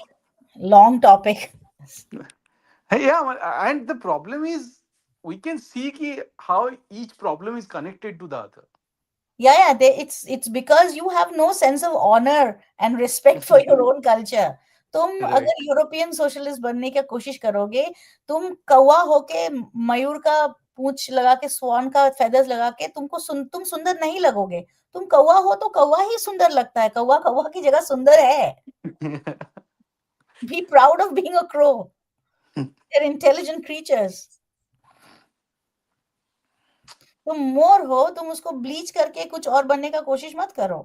long topic
yeah, and the problem is we can see ki how each problem is connected to the other.
yeah, it's because you have no sense of honor and respect for your own culture. तुम
Right.
अगर European socialist बनने की कोशिश करोगे, तुम कौवा होके मयूर का पूंछ लगा के, स्वान का फेदर्स लगा के, तुम सुंदर नहीं लगोगे। तुम कौवा हो तो कौवा ही सुंदर लगता है, कौवा कौवा की जगह सुंदर है। Be proud of being a crow. They're intelligent creatures. तुम मोर हो, तुम उसको ब्लीच करके कुछ और बनने का कोशिश मत करो।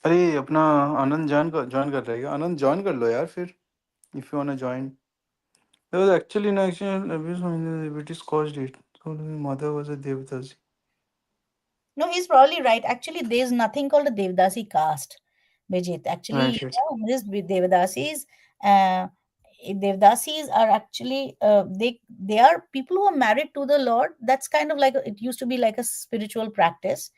अरे अपना आनंद ज्वाइन कर रहा है, आनंद ज्वाइन कर लो यार फिर, if you wanna join. There was actually an action abuse when the British caused it. So the mother was a Devdasi.
No, he's probably right. Actually, there's nothing called a Devdasi caste, Bijeet. Actually,
Right, right.
this Devdasis, uh, Devdasis are actually they are people who are married to the Lord. That's kind of like it used to be like a spiritual practice.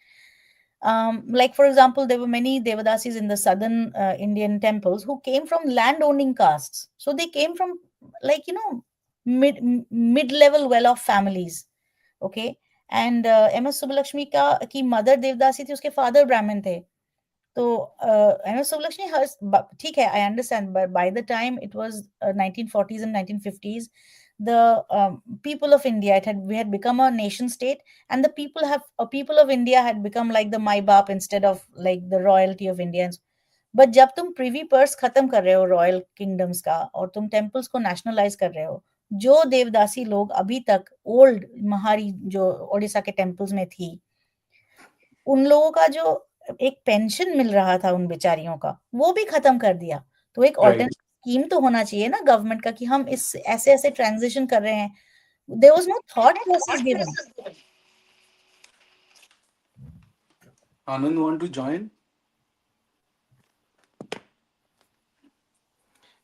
Like for example, there were many Devadasis in the southern Indian temples who came from land owning castes. So they came from, like, mid level well off families. Okay. And M S Subbulakshmi का की mother देवदासी थी, उसके father ब्राह्मण थे। तो M S Subbulakshmi हर, ठीक है, I understand, but by the time it was 1940s and 1950s, the people of India, we had become a nation state, and the people of India had become like the my बाप instead of like the royalty of Indians. But जब तुम privy purse खत्म कर रहे हो royal kingdoms का, और तुम टेम्पल्स को नेशनलाइज कर रहे हो, जो देवदासी लोग अभी तक ओल्ड महारी जो ओडिशा के टेम्पल्स में थी, उन लोगों का जो एक पेंशन मिल रहा था उन बेचारियों का, वो भी खत्म कर दिया। तो एक
Right.
ऑल्टरनेट स्कीम तो होना चाहिए ना गवर्नमेंट का, कि हम इस ऐसे ऐसे ट्रांजिशन कर रहे हैं। There was no thought process given.
Anand want to join?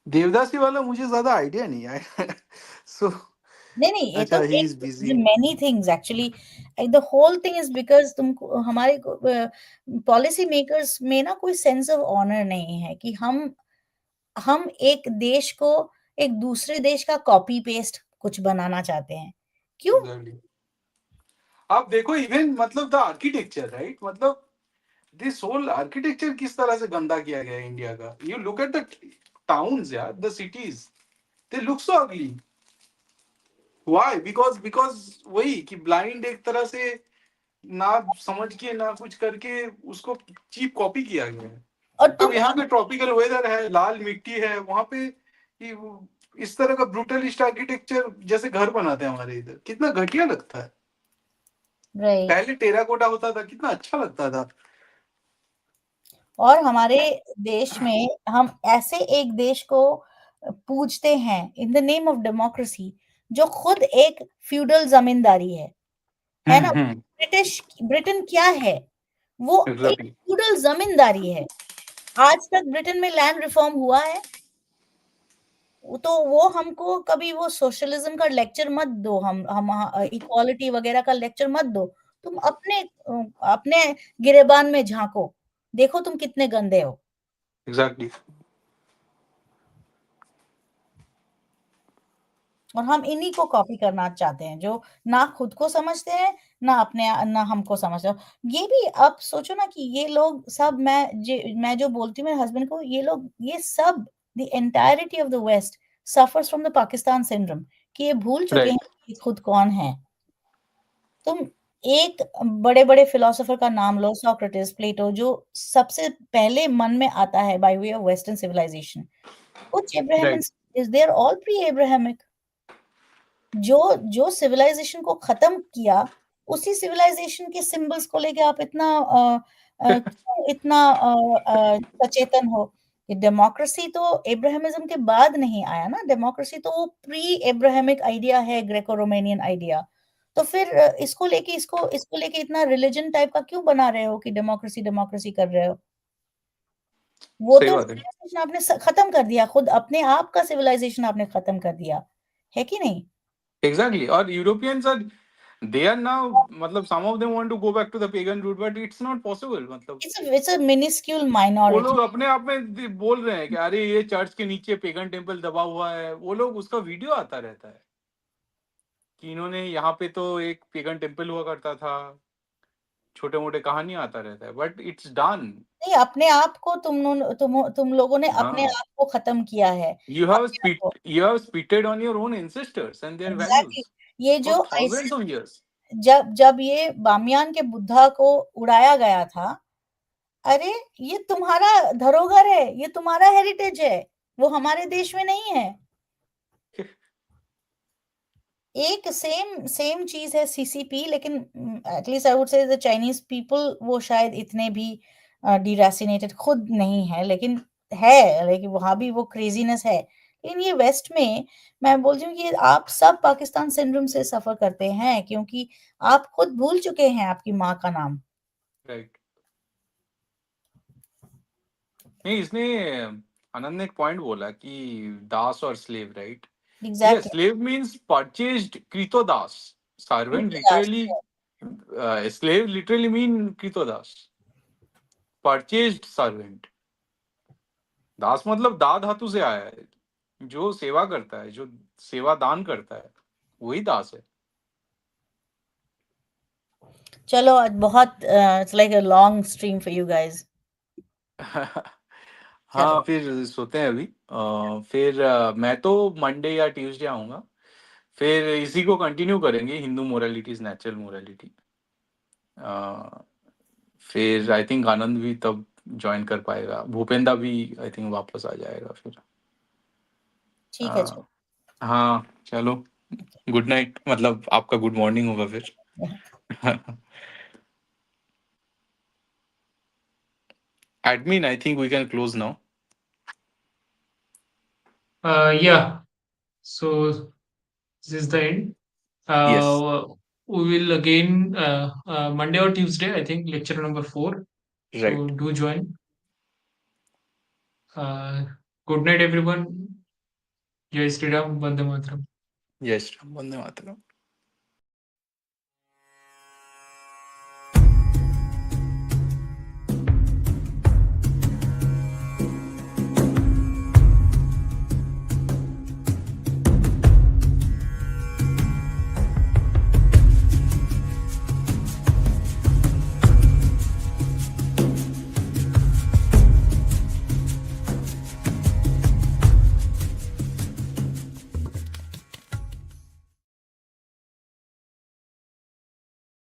Devadasi वाला मुझे ज्यादा आइडिया नहीं है. So
नहीं, ये तो
अच्छा, he
एक
is busy.
Many things actually, the whole thing is because तुमको हमारे पॉलिसी मेकर्स में ना कोई सेंस ऑफ ऑनर नहीं है, कि हम एक देश को एक दूसरे देश का कॉपी पेस्ट कुछ बनाना चाहते हैं। क्यों?
Exactly. आप देखो इवन मतलब द आर्किटेक्चर, राइट, मतलब दिस होल आर्किटेक्चर किस तरह से गंदा किया गया है इंडिया का. You look at the towns यार, the cities, they look so ugly. Why? Because वही कि ब्लाइंड एक तरह से ना समझ के ना कुछ करके उसको चीप कॉपी किया गया है.
और
अब
तुम
यहाँ पे ट्रॉपिकल वेदर है, लाल मिट्टी है, वहां पे इस तरह का ब्रूटलिस्ट आर्किटेक्चर जैसे घर बनाते हैं हमारे इधर, कितना घटिया लगता है.
राइट,
पहले टेराकोटा होता था, कितना अच्छा लगता था.
और हमारे देश में हम ऐसे एक देश को पूजते हैं in the name of democracy, जो खुद एक फ्यूडल जमींदारी है ना? ब्रिटेन क्या है? वो एक
एग्जैक्टली.
फ्यूडल जमींदारी है। आज तक ब्रिटेन में लैंड रिफॉर्म हुआ है? तो वो हमको कभी वो सोशलिज्म का लेक्चर मत दो, हम इक्वालिटी वगैरह का लेक्चर मत दो। तुम अपने गिरेबान में झांको, देखो तुम कितने गंदे हो।
एग्जैक्टली.
और हम इन्हीं को कॉपी करना चाहते हैं, जो ना खुद को समझते हैं, ना हमको समझते हो। ये भी आप सोचो ना कि ये लोग सब, मैं जो बोलती हूँ मेरे हस्बैंड को, ये लोग ये सब the entirety of the West suffers from the Pakistan syndrome कि ये भूल चुके हैं
राइट
कि ये खुद कौन है। तुम एक बड़े-बड़े फिलोसोफर का नाम लो, सोक्रेटिस, प्लेटो, जो सबसे पहले मन में आता है by way of western civilization. कुछ
right
Abrahamics they are all pre Abrahamic. जो जो सिविलाइजेशन को खत्म किया, उसी सिविलाइजेशन के सिंबल्स को लेके आप इतना क्यों इतना सचेतन हो? कि डेमोक्रेसी तो अब्राहमिज़्म के बाद नहीं आया ना, डेमोक्रेसी तो वो प्री अब्राहमिक आइडिया है, ग्रेको रोमानियन आइडिया। तो फिर इसको लेके इतना रिलिजन टाइप का क्यों बना रहे हो कि डेमोक्रेसी डेमोक्रेसी कर रहे हो? वो
सही
तो
बात है
सिविलाइजेशन आपने खत्म कर दिया, खुद अपने आप का सिविलाइजेशन आपने खत्म कर दिया, है कि नहीं?
एग्जैक्टली और Europeans are they are now मतलब some of them want to go back to the pagan root but it's not possible मतलब
It's a minuscule
वो
minority.
लोग अपने आप में बोल रहे हैं कि अरे ये चर्च के नीचे पेगन टेम्पल दबा हुआ है वो लोग उसका वीडियो आता रहता है कि इन्होंने यहाँ पे तो एक पेगन टेम्पल हुआ करता था छोटे मोटे कहानी आता रहता है बट इट्स डन
नहीं, अपने आप को तुम लोगों ने अपने
हाँ
आप को खत्म किया है। अपने आप को
you have spitted on your own ancestors and their
exactly
values
ये
for
जो
thousands
आइसिस
of years
जब ये बामियान के बुद्धा को उड़ाया गया था, अरे ये तुम्हारा धरोहर है, ये तुम्हारा हेरिटेज है, वो हमारे देश में नहीं है। एक सेम सेम चीज है सीसीपी, लेकिन at least I would say the Chinese people वो शायद इतने भी डिरासिनेटेड खुद नहीं है, लेकिन वहां भी वो क्रेजीनेस है। लेकिन ये वेस्ट में मैं बोलती हूँ कि आप सब पाकिस्तान सिंड्रोम से सफर करते हैं, क्योंकि आप खुद भूल चुके हैं आपकी माँ का नाम।
राइट नहीं इसने आनंद ने एक पॉइंट बोला कि दास और slave right yes
exactly
slave means purchased kritodas servant
exactly.
literally slave literally mean kritodas purchased servant दास मतलब दा धातु से आया है जो सेवा करता है जो सेवा दान करता है वही दास है
चलो आज बहुत it's like a long stream for you guys.
हाँ
चलो
फिर सोते हैं अभी फिर मैं तो मंडे या ट्यूसडे आऊंगा फिर इसी को कंटिन्यू करेंगे Hindu morality is natural morality फिर आई थिंक आनंद भी तब ज्वाइन कर पाएगा भूपेंद्र भी आई थिंक वापस आ जाएगा फिर
ठीक है, चलो।
अ, हाँ चलो गुड नाइट मतलब आपका गुड मॉर्निंग होगा फिर admin I think we can close now
Yeah. So this is the end.
Yes
We will again Monday or Tuesday, I think, lecture number 4. So
right
do join. Uh, Good night, everyone. Jai Sri Ram, Vande Mataram.
Yes Vande Mataram